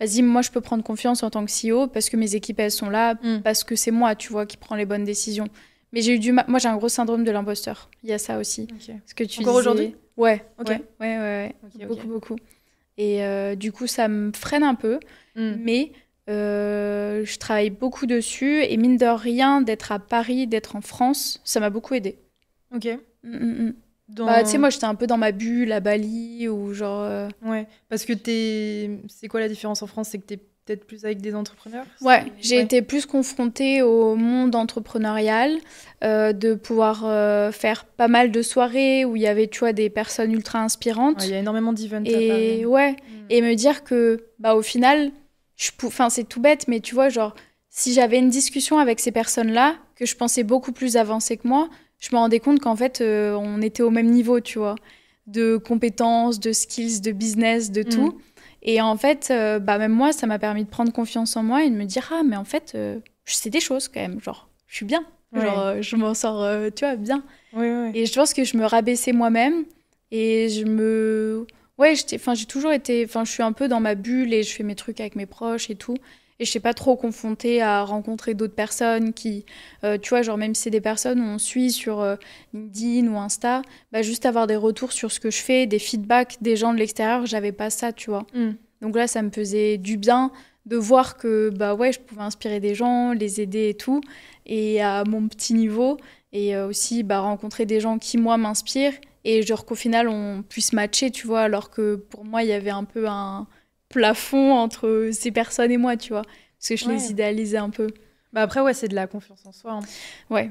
vas-y, moi, je peux prendre confiance en tant que CEO parce que mes équipes, elles sont là, Mm. parce que c'est moi, tu vois, qui prend les bonnes décisions. Mais j'ai eu du mal. Moi, j'ai un gros syndrome de l'imposteur. Il y a ça aussi. Ok. Ce que tu Encore disais. aujourd'hui? Ouais, Ok. ouais. Ok, ok. Beaucoup, beaucoup. Et du coup, ça me freine un peu. Mm. Mais je travaille beaucoup dessus. Et mine de rien, d'être à Paris, d'être en France, ça m'a beaucoup aidé. Ok. Mm. Dans... Bah, tu sais, moi, j'étais un peu dans ma bulle à Bali ou genre. Ouais, parce que c'est quoi la différence en France? C'est que t'es peut-être plus avec des entrepreneurs? Ouais, j'ai Ouais. été plus confrontée au monde entrepreneurial, de pouvoir faire pas mal de soirées où il y avait, tu vois, des personnes ultra Ouais, il inspirantes. y a énormément d'events à Et Paris. ouais, Mm. et me dire que, bah, au final, enfin, c'est tout bête, mais tu vois, genre, si j'avais une discussion avec ces personnes-là, que je pensais beaucoup plus avancées que moi, je me rendais compte qu'en fait, on était au même niveau, tu vois, de compétences, de skills, de business, de Mm. tout. Et en fait, bah, même moi, ça m'a permis de prendre confiance en moi et de me dire, ah, mais en fait, je sais des choses quand même, genre, je suis bien, Ouais. genre, je m'en sors, tu vois, bien. Ouais. Et je pense que je me rabaissais moi-même et ouais, enfin, j'ai toujours été... Enfin, je suis un peu dans ma bulle et je fais mes trucs avec mes proches et tout. Et je suis pas trop confrontée à rencontrer d'autres personnes qui... tu vois, genre même si c'est des personnes où on suit sur LinkedIn ou Insta, bah, juste avoir des retours sur ce que je fais, des feedbacks des gens de l'extérieur, j'avais pas ça, tu vois. Mm. Donc là, ça me faisait du bien de voir que, bah ouais, je pouvais inspirer des gens, les aider et tout, et à mon petit niveau, et aussi bah, rencontrer des gens qui, moi, m'inspirent, et genre qu'au final, on puisse matcher, tu vois, alors que pour moi, il y avait un peu un plafond entre ces personnes et moi, tu vois, parce que je les Ouais. idéalisais un peu. Bah après, ouais, c'est de la confiance en soi, hein. Ouais,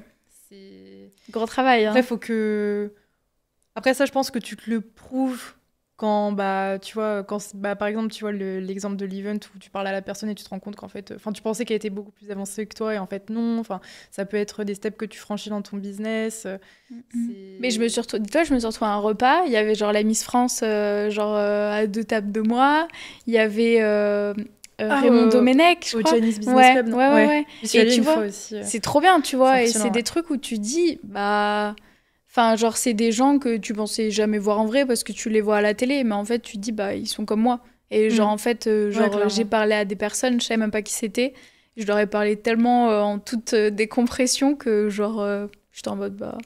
C'est... gros travail, hein. Après, faut que... Après, ça, je pense que tu te le prouves quand, bah, tu vois, bah, par exemple, tu vois l'exemple de l'event où tu parles à la personne et tu te rends compte qu'en fait, enfin, tu pensais qu'elle était beaucoup plus avancée que toi et en fait, non. Enfin, ça peut être des steps que tu franchis dans ton business. Mais je me suis retrouvée, dis-toi, je me suis retrouvée à un repas. Il y avait genre la Miss France, à 2 tables de moi. Il y avait Raymond Domenech, je au crois. Chinese Business Ouais, Club, non? ouais. J'y suis Et allée tu une vois, fois aussi. c'est trop bien, tu C'est vois. Et impressionnant, c'est des ouais. trucs où tu dis, bah. Enfin, genre, c'est des gens que tu pensais jamais voir en vrai parce que tu les vois à la télé. Mais en fait, tu te dis, bah, ils sont comme moi. Et genre, en fait, clairement. j'ai parlé à des personnes, je savais même pas qui c'était. Je leur ai parlé tellement en toute décompression que, genre, j'étais en mode, bah.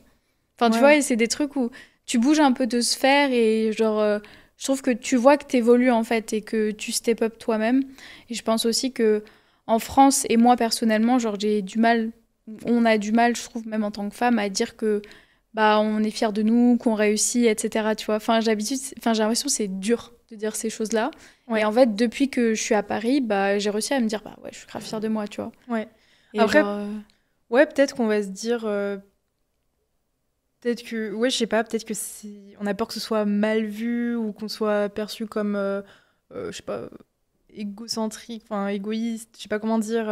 Enfin, tu Ouais. vois, et c'est des trucs où tu bouges un peu de sphère et genre, je trouve que tu vois que t'évolues en fait et que tu step up toi-même. Et je pense aussi que en France, et moi personnellement, genre, j'ai du mal, on a du mal, je trouve, même en tant que femme, à dire que bah on est fier de nous, qu'on réussit, etc. Tu vois, enfin, j'ai l'impression que c'est dur de dire ces choses-là. Ouais. Et en fait, depuis que je suis à Paris, bah j'ai réussi à me dire, bah ouais, je suis grave fière de moi, tu vois. Ouais. Et Après, genre, ouais, peut-être qu'on va se dire. Peut-être que, ouais, je sais pas, peut-être que on a peur que ce soit mal vu ou qu'on soit perçu comme, je sais pas, égocentrique, enfin égoïste, je sais pas comment dire.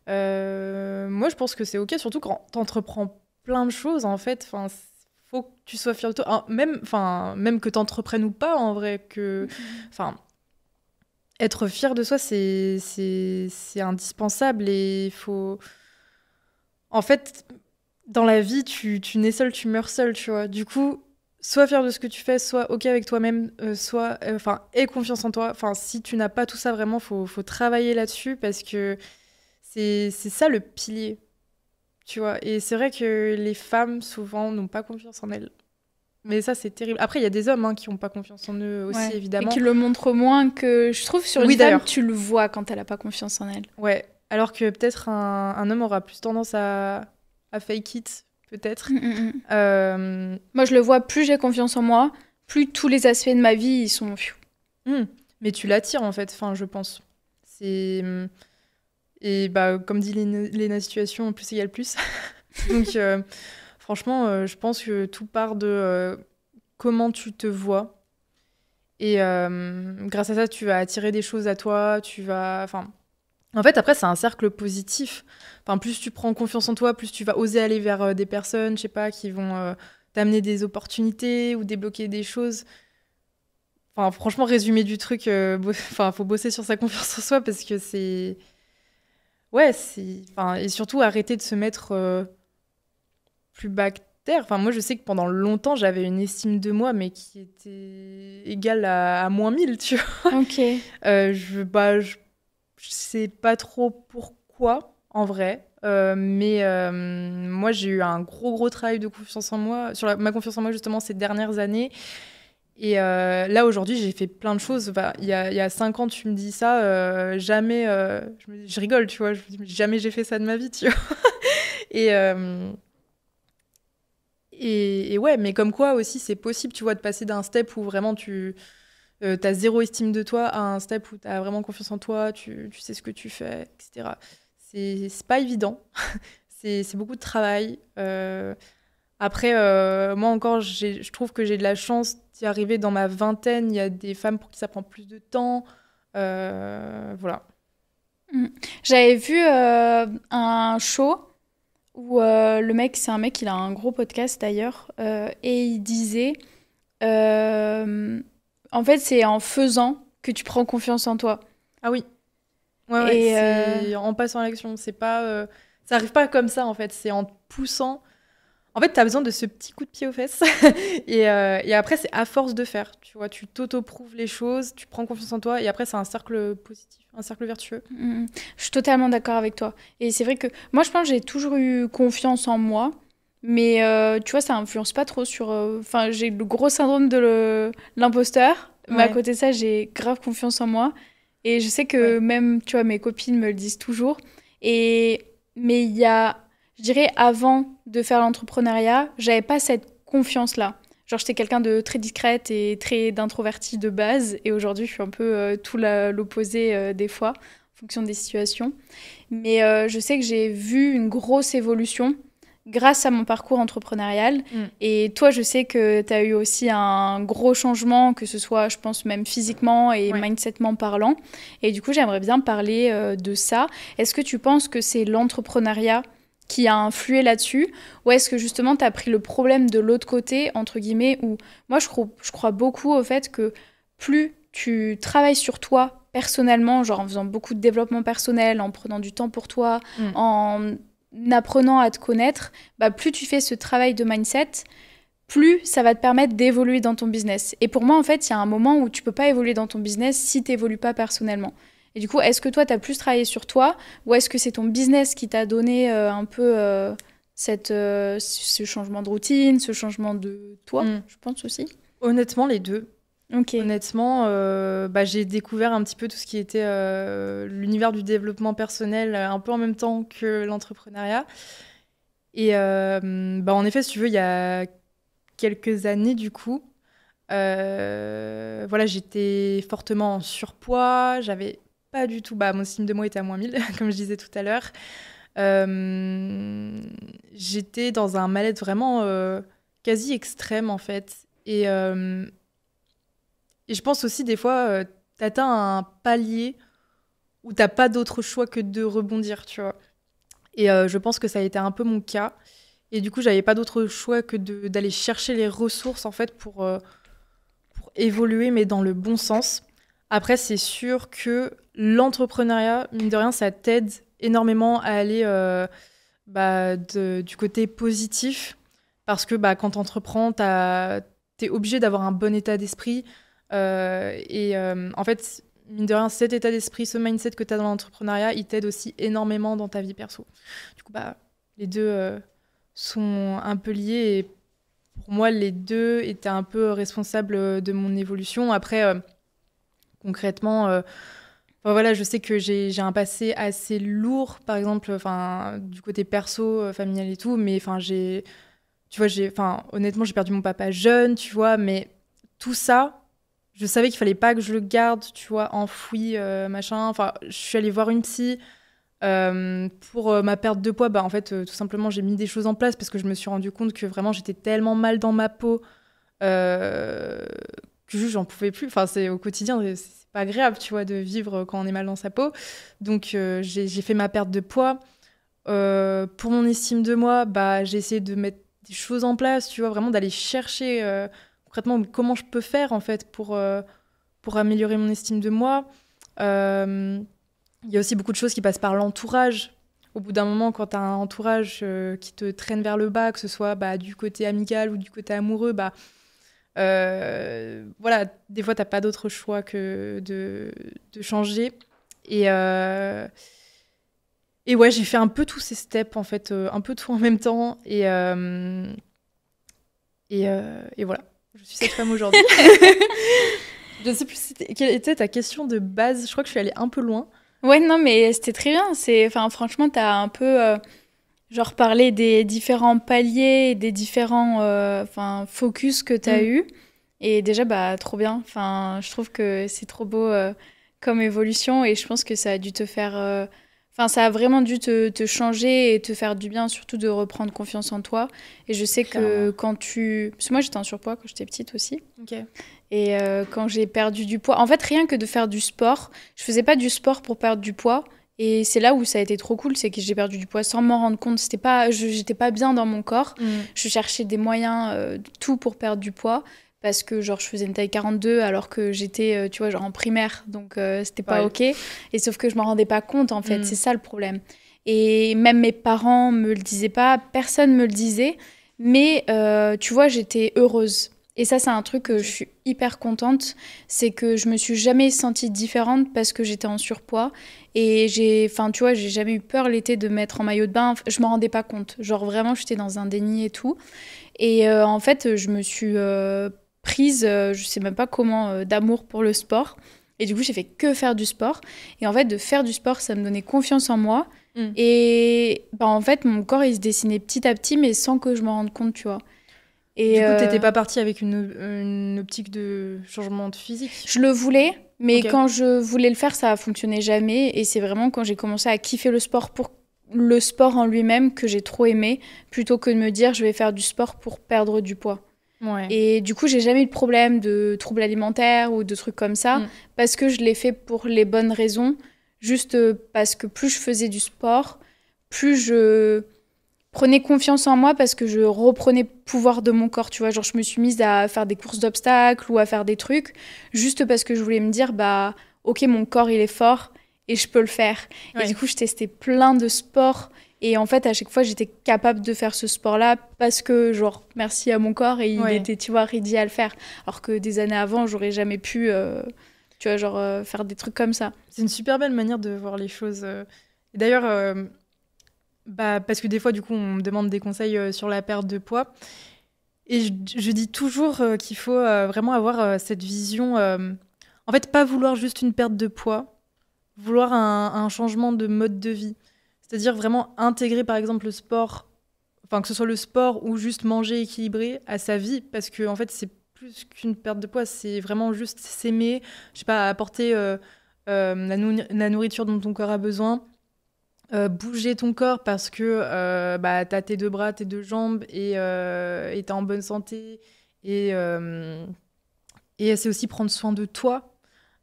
Moi, je pense que c'est ok, surtout quand t'entreprends plein de choses, en fait. Enfin, faut que tu sois fier de toi. Même que t'entreprennes ou pas, en vrai, enfin, être fier de soi, c'est indispensable et il faut. En fait, dans la vie, tu nais seul, tu meurs seul, tu vois. Du coup, sois fier de ce que tu fais, sois ok avec toi-même, aie confiance en toi. Enfin, si tu n'as pas tout ça, vraiment, faut travailler là-dessus parce que c'est ça le pilier, tu vois. Et c'est vrai que les femmes, souvent, n'ont pas confiance en elles. Mais ça, c'est terrible. Après, il y a des hommes qui n'ont pas confiance en eux aussi, Ouais. Et évidemment. qui le montrent moins que, je trouve, sur une Oui, femme, d'ailleurs. tu le vois quand elle a pas confiance en elle. Ouais. Alors que peut-être un homme aura plus tendance à fake it, peut-être. Moi, je le vois, plus j'ai confiance en moi, plus tous les aspects de ma vie, ils sont... Mais tu l'attires, en fait, enfin, je pense. C'est... Et bah, comme dit Léna Situation, plus égale plus. Donc, franchement, je pense que tout part de comment tu te vois. Et grâce à ça, tu vas attirer des choses à toi. Enfin, en fait, après, c'est un cercle positif. Enfin, plus tu prends confiance en toi, plus tu vas oser aller vers des personnes, je sais pas, qui vont t'amener des opportunités ou débloquer des choses. Enfin, franchement, résumé du truc, enfin, faut bosser sur sa confiance en soi parce que c'est... Ouais, enfin, et surtout arrêter de se mettre plus bas que terre. Enfin, moi, je sais que pendant longtemps, j'avais une estime de moi, mais qui était égale à -1000, tu vois. Ok. Je sais pas trop pourquoi, en vrai. Mais moi, j'ai eu un gros travail de confiance en moi, sur ma confiance en moi, justement, ces dernières années. Et là, aujourd'hui, j'ai fait plein de choses. Enfin, il y a 5 ans, tu me dis ça, jamais... je rigole, tu vois. Je me dis, mais jamais j'ai fait ça de ma vie, tu vois. Et, et ouais, mais comme quoi aussi, c'est possible, tu vois, de passer d'un step où vraiment tu as zéro estime de toi à un step où tu as vraiment confiance en toi, tu sais ce que tu fais, etc. C'est pas évident. C'est beaucoup de travail. Après, moi encore, je trouve que j'ai de la chance d'y arriver dans ma vingtaine. Il y a des femmes pour qui ça prend plus de temps. Voilà. J'avais vu un show où le mec, c'est un mec, il a un gros podcast d'ailleurs, et il disait, en fait, c'est en faisant que tu prends confiance en toi. Ah oui. Ouais, Et c'est en passant à l'action. C'est pas, ça arrive pas comme ça, en fait. C'est en te poussant. En fait, tu as besoin de ce petit coup de pied aux fesses. Et après, c'est à force de faire. Tu vois, tu t'auto-prouves les choses, tu prends confiance en toi. Et après, c'est un cercle positif, un cercle vertueux. Je suis totalement d'accord avec toi. Et c'est vrai que moi, je pense que j'ai toujours eu confiance en moi. Mais tu vois, ça influence pas trop sur... Enfin, j'ai le gros syndrome de l'imposteur. Mais à Ouais. côté de ça, j'ai grave confiance en moi. Et je sais que Ouais. même, tu vois, mes copines me le disent toujours. Mais il y a, je dirais, avant de faire l'entrepreneuriat, j'avais pas cette confiance-là. Genre, j'étais quelqu'un de très discrète et très d'introverti de base. Et aujourd'hui, je suis un peu tout l'opposé des fois, en fonction des situations. Mais je sais que j'ai vu une grosse évolution grâce à mon parcours entrepreneurial. Et toi, je sais que tu as eu aussi un gros changement, que ce soit, je pense, même physiquement et mindsetement parlant. Et du coup, j'aimerais bien parler de ça. Est-ce que tu penses que c'est l'entrepreneuriat qui a influé là-dessus, ou est-ce que justement tu as pris le problème de l'autre côté, entre guillemets, où moi je crois beaucoup au fait que plus tu travailles sur toi personnellement, genre en faisant beaucoup de développement personnel, en prenant du temps pour toi, en apprenant à te connaître, bah, plus tu fais ce travail de mindset, plus ça va te permettre d'évoluer dans ton business. Et pour moi, en fait, il y a un moment où tu peux pas évoluer dans ton business si tu n'évolues pas personnellement. Et du coup, est-ce que toi, tu as plus travaillé sur toi, ou est-ce que c'est ton business qui t'a donné un peu ce changement de routine, ce changement de toi, je pense aussi? Honnêtement, les deux. Okay. Honnêtement, j'ai découvert un petit peu tout ce qui était l'univers du développement personnel un peu en même temps que l'entrepreneuriat. Et en effet, si tu veux, il y a quelques années, du coup, j'étais fortement en surpoids. J'avais pas du tout... mon estime de moi était à -1000, comme je disais tout à l'heure. J'étais dans un mal-être vraiment quasi extrême, en fait. Et je pense aussi, des fois, t'atteins un palier où t'as pas d'autre choix que de rebondir, tu vois. Et je pense que ça a été un peu mon cas. Et du coup, j'avais pas d'autre choix que d'aller chercher les ressources, en fait, pour évoluer, mais dans le bon sens. Après, c'est sûr que l'entrepreneuriat, mine de rien, ça t'aide énormément à aller du côté positif. Parce que quand t'entreprends, t'es obligé d'avoir un bon état d'esprit. En fait, mine de rien, cet état d'esprit, ce mindset que t'as dans l'entrepreneuriat, il t'aide aussi énormément dans ta vie perso. Du coup, les deux sont un peu liés. Et pour moi, les deux étaient un peu responsables de mon évolution. Après, concrètement, voilà, je sais que j'ai un passé assez lourd, par exemple, du côté perso, familial et tout. Mais tu vois, honnêtement, j'ai perdu mon papa jeune, tu vois. Mais tout ça, je savais qu'il fallait pas que je le garde, tu vois, enfoui, machin. Enfin, je suis allée voir une psy. Pour ma perte de poids, en fait, tout simplement, j'ai mis des choses en place parce que je me suis rendu compte que vraiment, j'étais tellement mal dans ma peau que juste, j'en pouvais plus. Enfin, c'est au quotidien, c'est pas agréable, tu vois, de vivre quand on est mal dans sa peau. Donc, j'ai fait ma perte de poids. Pour mon estime de moi, j'ai essayé de mettre des choses en place, tu vois, vraiment d'aller chercher concrètement comment je peux faire, en fait, pour améliorer mon estime de moi. Il y a aussi beaucoup de choses qui passent par l'entourage. Au bout d'un moment, quand tu as un entourage qui te traîne vers le bas, que ce soit du côté amical ou du côté amoureux, voilà, des fois, tu n'as pas d'autre choix que de changer. Et ouais, j'ai fait un peu tous ces steps, en fait, un peu tout en même temps. Et voilà, je suis cette femme aujourd'hui. Je ne sais plus quelle était ta question de base. Je crois que je suis allée un peu loin. Ouais, non, mais c'était très bien. Franchement, t'as un peu genre parlé des différents paliers, des différents focus que t'as eu. Et déjà, trop bien. Enfin, je trouve que c'est trop beau comme évolution et je pense que ça a dû te faire. Ça a vraiment dû te changer et te faire du bien, surtout de reprendre confiance en toi. Et je sais que quand tu. Parce que moi, j'étais en surpoids quand j'étais petite aussi. Ok. Et quand j'ai perdu du poids, en fait, rien que de faire du sport, je faisais pas du sport pour perdre du poids. Et c'est là où ça a été trop cool, c'est que j'ai perdu du poids sans m'en rendre compte. J'étais pas bien dans mon corps. Je cherchais des moyens, tout pour perdre du poids. Parce que genre je faisais une taille 42 alors que j'étais, tu vois, genre en primaire. Donc c'était pas OK. Et sauf que je m'en rendais pas compte, en fait. C'est ça le problème. Et même mes parents me le disaient pas, personne me le disait. Mais tu vois, j'étais heureuse. Et ça, c'est un truc que je suis hyper contente. C'est que je me suis jamais sentie différente parce que j'étais en surpoids. Et tu vois, j'ai jamais eu peur l'été de mettre en maillot de bain. Je m'en rendais pas compte. Genre vraiment, j'étais dans un déni et tout. Et en fait, je me suis prise, je sais même pas comment, d'amour pour le sport. Et du coup, j'ai fait que faire du sport. Et en fait, de faire du sport, ça me donnait confiance en moi. Et en fait, mon corps, il se dessinait petit à petit, mais sans que je m'en rende compte, tu vois. Et du coup, t'étais pas partie avec une optique de changement de physique? Je le voulais, mais quand je voulais le faire, ça a fonctionné jamais. Et c'est vraiment quand j'ai commencé à kiffer le sport pour le sport en lui-même que j'ai trop aimé, plutôt que de me dire je vais faire du sport pour perdre du poids. Ouais. Et du coup, j'ai jamais eu de problème de troubles alimentaires ou de trucs comme ça, parce que je l'ai fait pour les bonnes raisons. Juste parce que plus je faisais du sport, plus je prenais confiance en moi parce que je reprenais pouvoir de mon corps, tu vois. Genre, je me suis mise à faire des courses d'obstacles ou à faire des trucs juste parce que je voulais me dire, ok, mon corps, il est fort et je peux le faire. Ouais. Et du coup, je testais plein de sports. Et en fait, à chaque fois, j'étais capable de faire ce sport-là parce que, genre, merci à mon corps et il était, tu vois, ready à le faire. Alors que des années avant, j'aurais jamais pu, tu vois, genre, faire des trucs comme ça. C'est une super belle manière de voir les choses. Et d'ailleurs, parce que des fois, du coup, on me demande des conseils sur la perte de poids. Et je dis toujours qu'il faut vraiment avoir cette vision. En fait, pas vouloir juste une perte de poids, vouloir un changement de mode de vie. C'est-à-dire vraiment intégrer, par exemple, le sport, enfin, que ce soit le sport ou juste manger équilibré à sa vie, parce que, en fait, c'est plus qu'une perte de poids, c'est vraiment juste s'aimer, je sais pas, apporter la nourriture dont ton corps a besoin. Bouger ton corps parce que t'as tes deux bras, tes deux jambes et t'es en bonne santé et c'est aussi prendre soin de toi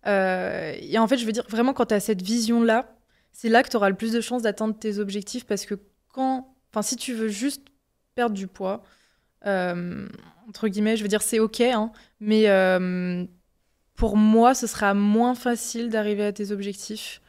Et en fait, je veux dire, vraiment, quand tu as cette vision-là, c'est là que tu auras le plus de chances d'atteindre tes objectifs parce que si tu veux juste perdre du poids, entre guillemets, je veux dire, c'est OK, hein, mais pour moi, ce sera moins facile d'arriver à tes objectifs.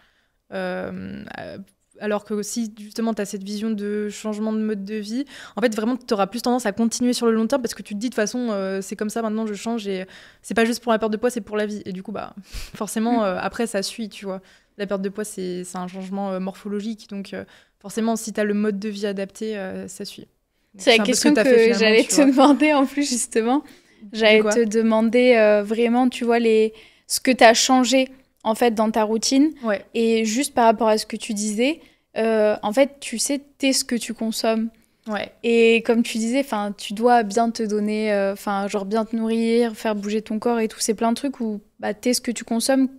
Alors que si justement tu as cette vision de changement de mode de vie, en fait vraiment tu auras plus tendance à continuer sur le long terme parce que tu te dis de toute façon c'est comme ça maintenant je change et c'est pas juste pour la perte de poids, c'est pour la vie. Et du coup bah forcément après ça suit, tu vois. La perte de poids c'est un changement morphologique donc forcément si tu as le mode de vie adapté ça suit. Donc, C'est la question que j'allais te demander en plus justement. J'allais te demander vraiment tu vois ce que tu as changé en fait dans ta routine. Ouais. Et juste par rapport à ce que tu disais, en fait, tu sais, t'es ce que tu consommes. Ouais. Et comme tu disais, tu dois bien te donner, genre bien te nourrir, faire bouger ton corps et tout. C'est plein de trucs où bah, t'es ce que tu consommes.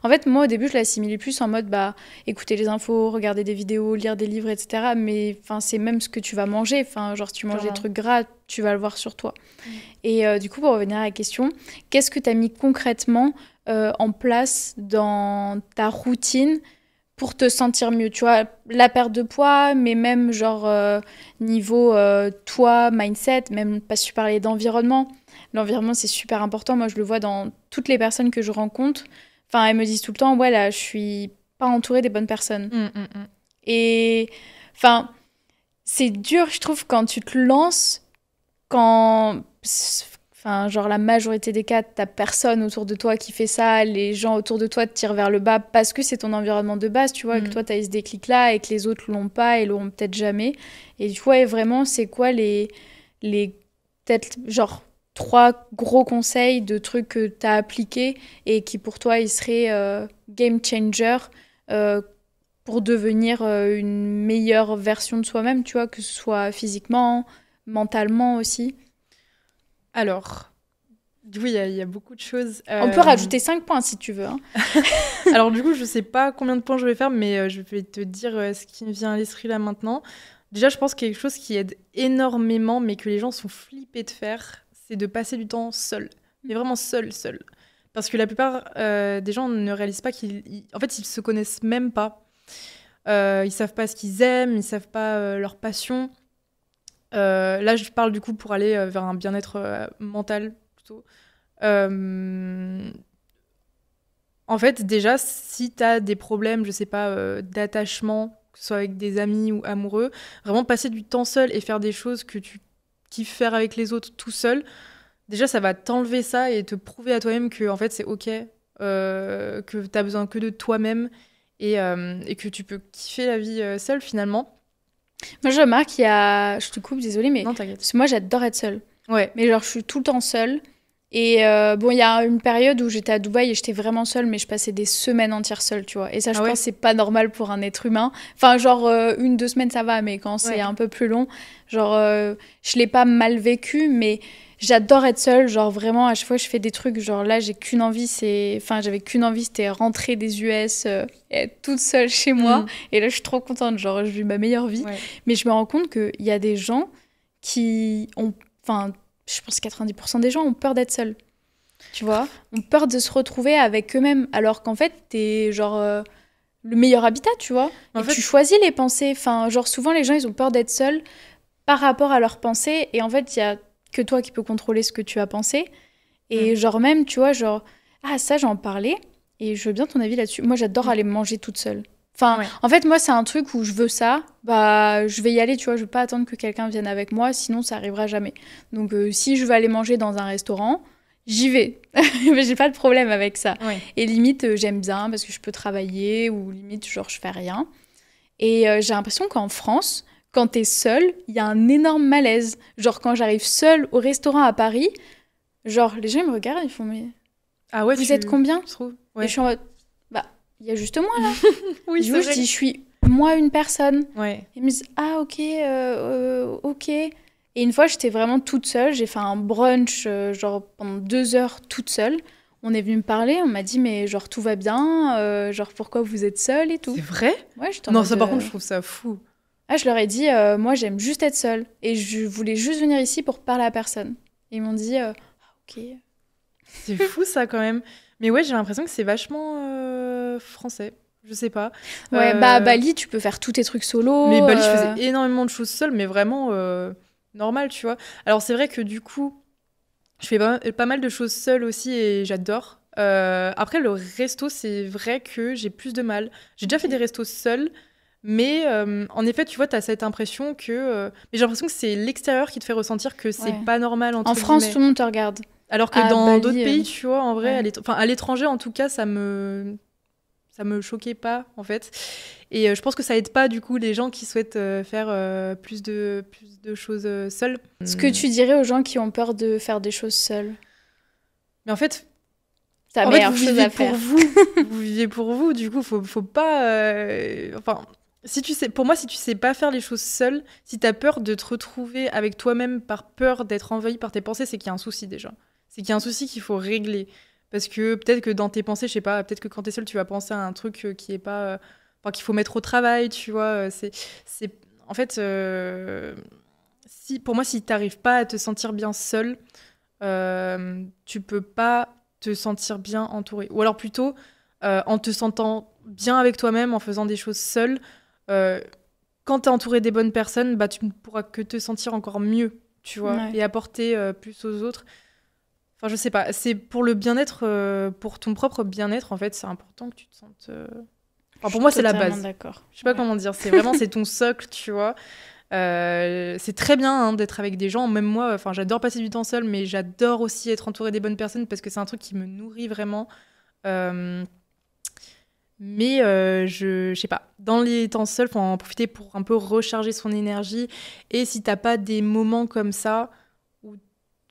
En fait, moi, au début, je l'assimilais plus en mode bah, écouter les infos, regarder des vidéos, lire des livres, etc. Mais c'est même ce que tu vas manger. Genre, si tu manges des trucs gras, tu vas le voir sur toi. Et du coup, pour revenir à la question, qu'est-ce que t'as mis concrètement en place dans ta routine pour te sentir mieux, tu vois, la perte de poids, mais même genre niveau toi, mindset, même pas si tu parlais d'environnement. L'environnement, c'est super important. Moi, je le vois dans toutes les personnes que je rencontre. Enfin, elles me disent tout le temps, ouais, là, je suis pas entourée des bonnes personnes. Et enfin, c'est dur, je trouve, quand tu te lances, genre la majorité des cas, t'as personne autour de toi qui fait ça, les gens autour de toi te tirent vers le bas parce que c'est ton environnement de base, tu vois, et que toi t'as eu ce déclic-là et que les autres l'ont pas et l'auront peut-être jamais. Et tu vois, vraiment, c'est quoi les peut-être genre 3 gros conseils de trucs que t'as appliqués et qui pour toi, ils seraient game changer pour devenir une meilleure version de soi-même, tu vois, que ce soit physiquement, mentalement aussi. Alors, oui, il y a beaucoup de choses. On peut rajouter 5 points si tu veux. Hein. Alors du coup, je sais pas combien de points je vais faire, mais je vais te dire ce qui me vient à l'esprit là maintenant. Déjà, je pense que quelque chose qui aide énormément, mais que les gens sont flippés de faire, c'est de passer du temps seul. Mais vraiment seul. Parce que la plupart des gens ne réalisent pas en fait, ils se connaissent même pas. Ils savent pas ce qu'ils aiment, ils savent pas leur passion. Là, je parle du coup pour aller vers un bien-être mental plutôt. En fait, déjà, si tu as des problèmes, je sais pas, d'attachement, que ce soit avec des amis ou amoureux, vraiment passer du temps seul et faire des choses que tu kiffes faire avec les autres tout seul, déjà, ça va t'enlever ça et te prouver à toi-même que en fait, c'est OK, que tu as besoin que de toi-même et que tu peux kiffer la vie seule finalement. Moi, je remarque qu'il y a... Je te coupe, désolée, mais... Non, t'inquiète. Parce que moi, j'adore être seule. Ouais. Mais genre, je suis tout le temps seule. Et bon, il y a une période où j'étais à Dubaï et j'étais vraiment seule, mais je passais des semaines entières seule, tu vois. Et ça, je pense que c'est pas normal pour un être humain. Enfin, genre, 1-2 semaines, ça va, mais quand c'est un peu plus long, genre, je l'ai pas mal vécu, mais j'adore être seule. Genre, vraiment, à chaque fois, je fais des trucs. Genre, là, j'avais qu'une envie, c'était rentrer des US et être toute seule chez moi. Et là, je suis trop contente. Genre, je vis ma meilleure vie. Ouais. Mais je me rends compte qu'il y a des gens qui ont... Enfin, je pense que 90% des gens ont peur d'être seuls. Tu vois, ont peur de se retrouver avec eux-mêmes. Alors qu'en fait, t'es genre le meilleur habitat, tu vois. En fait, tu choisis les pensées. Enfin, genre, souvent, les gens, ils ont peur d'être seuls par rapport à leurs pensées. Et en fait, il y a que toi qui peux contrôler ce que tu as pensé. Et genre, même, tu vois, genre, ah, ça, j'en parlais. Et je veux bien ton avis là-dessus. Moi, j'adore aller manger toute seule. Enfin, en fait, moi, c'est un truc où je veux ça, bah, je vais y aller, tu vois, je veux pas attendre que quelqu'un vienne avec moi, sinon ça arrivera jamais. Donc, si je veux aller manger dans un restaurant, j'y vais. Mais j'ai pas de problème avec ça. Ouais. Et limite, j'aime bien parce que je peux travailler ou limite, genre, je fais rien. Et j'ai l'impression qu'en France, quand t'es seule, il y a un énorme malaise. Genre, quand j'arrive seule au restaurant à Paris, genre, les gens ils me regardent, ils font, mais... Ah ouais, vous êtes combien ? Et je suis en mode... Il y a juste moi, là. Oui, je dis, je suis moi une personne. Ouais. Ils me disent, ah, ok, ok. Et une fois, j'étais vraiment toute seule. J'ai fait un brunch, genre, pendant 2 heures toute seule. On est venu me parler, on m'a dit, mais genre, tout va bien, genre, pourquoi vous êtes seule et tout. C'est vrai ? Ouais, j'étais en Non, mode, ça, par contre, je trouve ça fou. Ah, je leur ai dit, moi, j'aime juste être seule. Et je voulais juste venir ici pour parler à personne. Et ils m'ont dit, ok. C'est fou, ça, quand même. Mais ouais, j'ai l'impression que c'est vachement français. Je sais pas. Ouais, bah à Bali, tu peux faire tous tes trucs solo. Mais Bali, je faisais énormément de choses seule, mais vraiment normal, tu vois. Alors c'est vrai que du coup, je fais pas mal de choses seule aussi et j'adore. Après, le resto, c'est vrai que j'ai plus de mal. J'ai déjà fait des restos seuls, mais en effet, tu vois, t'as cette impression que... mais j'ai l'impression que c'est l'extérieur qui te fait ressentir que c'est pas normal, entre En France, guillemets. tout le monde te regarde. Alors que À dans Bali, d'autres pays, tu vois, en vrai, ouais. à l'étranger, en tout cas, ça me choquait pas, en fait. Et je pense que ça aide pas, du coup, les gens qui souhaitent faire plus de choses seuls. Ce que tu dirais aux gens qui ont peur de faire des choses seuls. Mais en fait, Ta en fait, meilleure vous chose vivez à pour faire. vous. Vous vivez pour vous, du coup, faut pas... Enfin, si tu sais, pour moi, si tu sais pas faire les choses seul, si t'as peur de te retrouver avec toi-même par peur d'être envahi par tes pensées, c'est qu'il y a un souci déjà. C'est qu'il y a un souci qu'il faut régler. Parce que peut-être que dans tes pensées, je sais pas, peut-être que quand t'es seul, tu vas penser à un truc qui est pas... Enfin, qu'il faut mettre au travail, tu vois. En fait, pour moi, si t'arrives pas à te sentir bien seul, tu peux pas te sentir bien entouré. Ou alors plutôt, en te sentant bien avec toi-même, en faisant des choses seul, quand t'es entouré des bonnes personnes, bah, tu ne pourras que te sentir encore mieux, tu vois, Ouais. et apporter plus aux autres. Enfin, je sais pas, c'est pour le bien-être, pour ton propre bien-être, en fait, c'est important que tu te sentes... Enfin, pour moi, c'est la base. D'accord. Je sais pas comment dire, c'est ton socle, tu vois. C'est très bien hein, d'être avec des gens. Même moi, enfin, j'adore passer du temps seul, mais j'adore aussi être entourée des bonnes personnes parce que c'est un truc qui me nourrit vraiment. Mais je sais pas, dans les temps seuls, faut en profiter pour un peu recharger son énergie. Et si t'as pas des moments comme ça, où,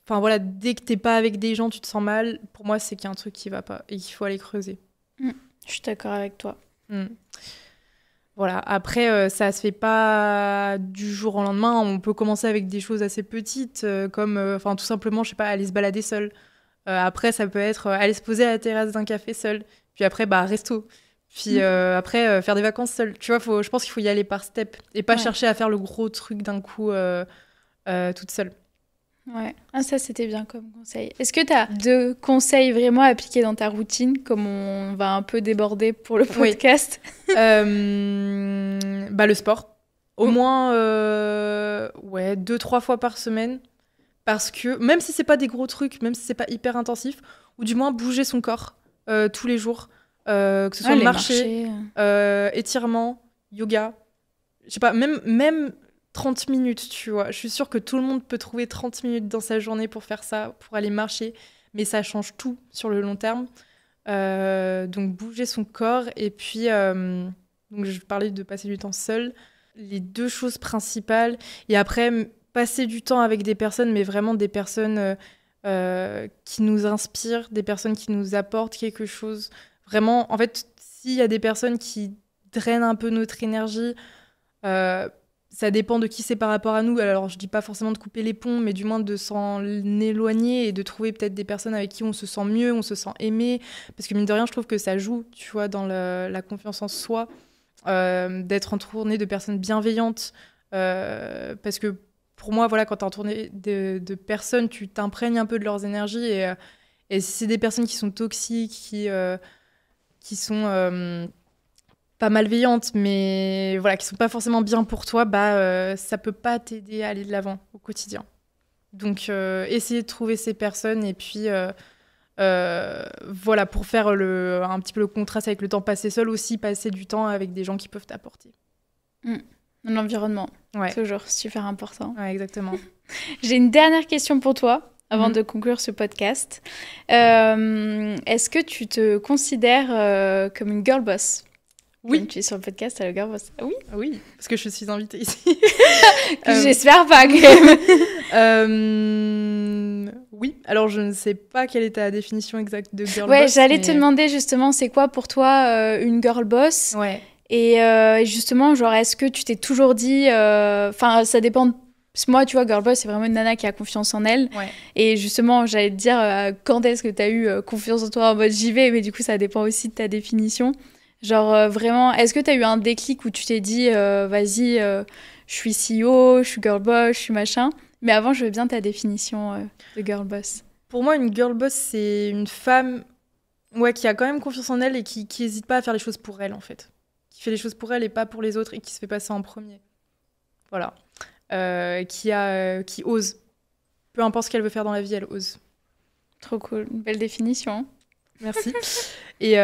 enfin voilà, dès que t'es pas avec des gens, tu te sens mal. Pour moi, c'est qu'il y a un truc qui va pas et qu'il faut aller creuser. Je suis d'accord avec toi. Mm. Voilà, après, ça se fait pas du jour au lendemain. On peut commencer avec des choses assez petites, comme enfin tout simplement, je sais pas, aller se balader seul. Après, ça peut être aller se poser à la terrasse d'un café seul. Puis après, bah, resto. Puis après, faire des vacances seul. Tu vois, je pense qu'il faut y aller par step et pas chercher à faire le gros truc d'un coup toute seule. Ouais, ah, ça c'était bien comme conseil. Est-ce que tu as 2 conseils vraiment appliqués dans ta routine, comme on va un peu déborder pour le podcast? Bah, le sport. Au moins 2-3 fois par semaine. Parce que même si c'est pas des gros trucs, même si c'est pas hyper intensif, ou du moins bouger son corps tous les jours, que ce soit marcher, étirement, yoga, je sais pas, même 30 minutes, tu vois. Je suis sûre que tout le monde peut trouver 30 minutes dans sa journée pour faire ça, pour aller marcher, mais ça change tout sur le long terme. Donc bouger son corps et puis donc je parlais de passer du temps seul, les 2 choses principales. Et après passer du temps avec des personnes, mais vraiment des personnes qui nous inspirent, des personnes qui nous apportent quelque chose. Vraiment, en fait, s'il y a des personnes qui drainent un peu notre énergie, ça dépend de qui c'est par rapport à nous. Alors, je dis pas forcément de couper les ponts, mais du moins de s'en éloigner et de trouver peut-être des personnes avec qui on se sent mieux, on se sent aimé. Parce que mine de rien, je trouve que ça joue, tu vois, dans la confiance en soi, d'être entouré de personnes bienveillantes. Parce que pour moi, voilà, quand t'es entouré de personnes, tu t'imprègnes un peu de leurs énergies. Et si c'est des personnes qui sont toxiques, qui sont... pas malveillantes, mais voilà, qui sont pas forcément bien pour toi, bah ça peut pas t'aider à aller de l'avant au quotidien. Donc essayer de trouver ces personnes et puis voilà, pour faire un petit peu le contraste avec le temps passé seul, aussi passer du temps avec des gens qui peuvent t'apporter. L'environnement, Ouais. toujours super important. Ouais, exactement. J'ai une dernière question pour toi avant de conclure ce podcast. Est-ce que tu te considères comme une girl boss? Oui. Comme tu es sur le podcast, t'as le girl boss. Ah oui? Oui, parce que je suis invitée ici. J'espère pas quand même. Oui, alors je ne sais pas quelle est ta définition exacte de girl boss. Ouais, j'allais te demander justement, c'est quoi pour toi une girl boss? Ouais. Et justement, genre, est-ce que tu t'es toujours dit... Enfin, ça dépend... Parce que moi, tu vois, girl boss, c'est vraiment une nana qui a confiance en elle. Ouais. Et justement, j'allais te dire, quand est-ce que t'as eu confiance en toi en mode j'y vais? Mais du coup, ça dépend aussi de ta définition. Genre, vraiment, est-ce que t'as eu un déclic où tu t'es dit, vas-y, je suis CEO, je suis girl boss, je suis machin? Mais avant, je veux bien ta définition de girl boss. Pour moi, une girl boss, c'est une femme Ouais, qui a quand même confiance en elle et qui hésite pas à faire les choses pour elle, en fait. Qui fait les choses pour elle et pas pour les autres et qui se fait passer en premier. Voilà. Qui ose. Peu importe ce qu'elle veut faire dans la vie, elle ose. Trop cool. Une belle définition. Merci. Et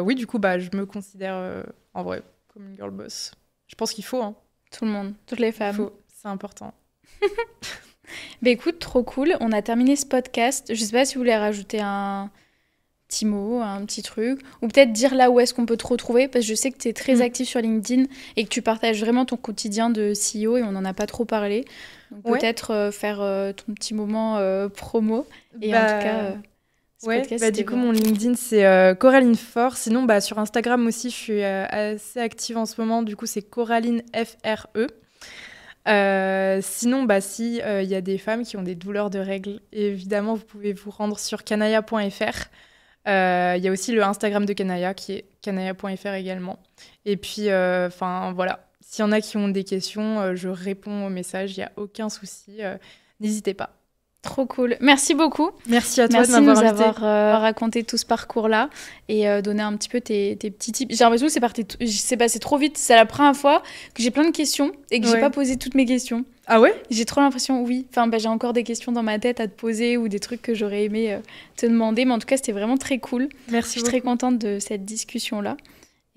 oui, du coup, je me considère en vrai comme une girl boss. Je pense qu'il faut, hein. Tout le monde, toutes les femmes. Il faut, c'est important. Bah écoute, trop cool. On a terminé ce podcast. Je sais pas si vous voulez rajouter un petit mot, un petit truc, ou peut-être dire là où est-ce qu'on peut te retrouver, parce que je sais que tu es très active sur LinkedIn et que tu partages vraiment ton quotidien de CEO et on n'en a pas trop parlé. Donc peut-être faire ton petit moment promo. Et en tout cas, du coup, mon LinkedIn, c'est Coraline Fort. Sinon, sur Instagram aussi, je suis assez active en ce moment. Du coup, c'est Coraline FRE. Sinon, si y a des femmes qui ont des douleurs de règles, évidemment, vous pouvez vous rendre sur kanaya.fr. Il y a aussi le Instagram de Kanaya qui est kanaya.fr également. Et puis, voilà, s'il y en a qui ont des questions, je réponds aux messages, il n'y a aucun souci. N'hésitez pas. Trop cool. Merci beaucoup. Merci à toi de m'avoir invité. Merci de nous avoir raconté tout ce parcours-là et donné un petit peu tes petits tips. J'ai l'impression que c'est passé trop vite. C'est la première fois que j'ai plein de questions et que j'ai pas posé toutes mes questions. Ah ouais ? J'ai trop l'impression, oui. Enfin, j'ai encore des questions dans ma tête à te poser ou des trucs que j'aurais aimé te demander. Mais en tout cas, c'était vraiment très cool. Merci. Je suis très contente de cette discussion-là.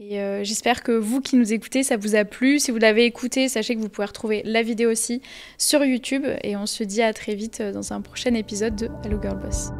Et j'espère que vous qui nous écoutez, ça vous a plu. Si vous l'avez écouté, sachez que vous pouvez retrouver la vidéo aussi sur YouTube. Et on se dit à très vite dans un prochain épisode de Hello Girl Boss.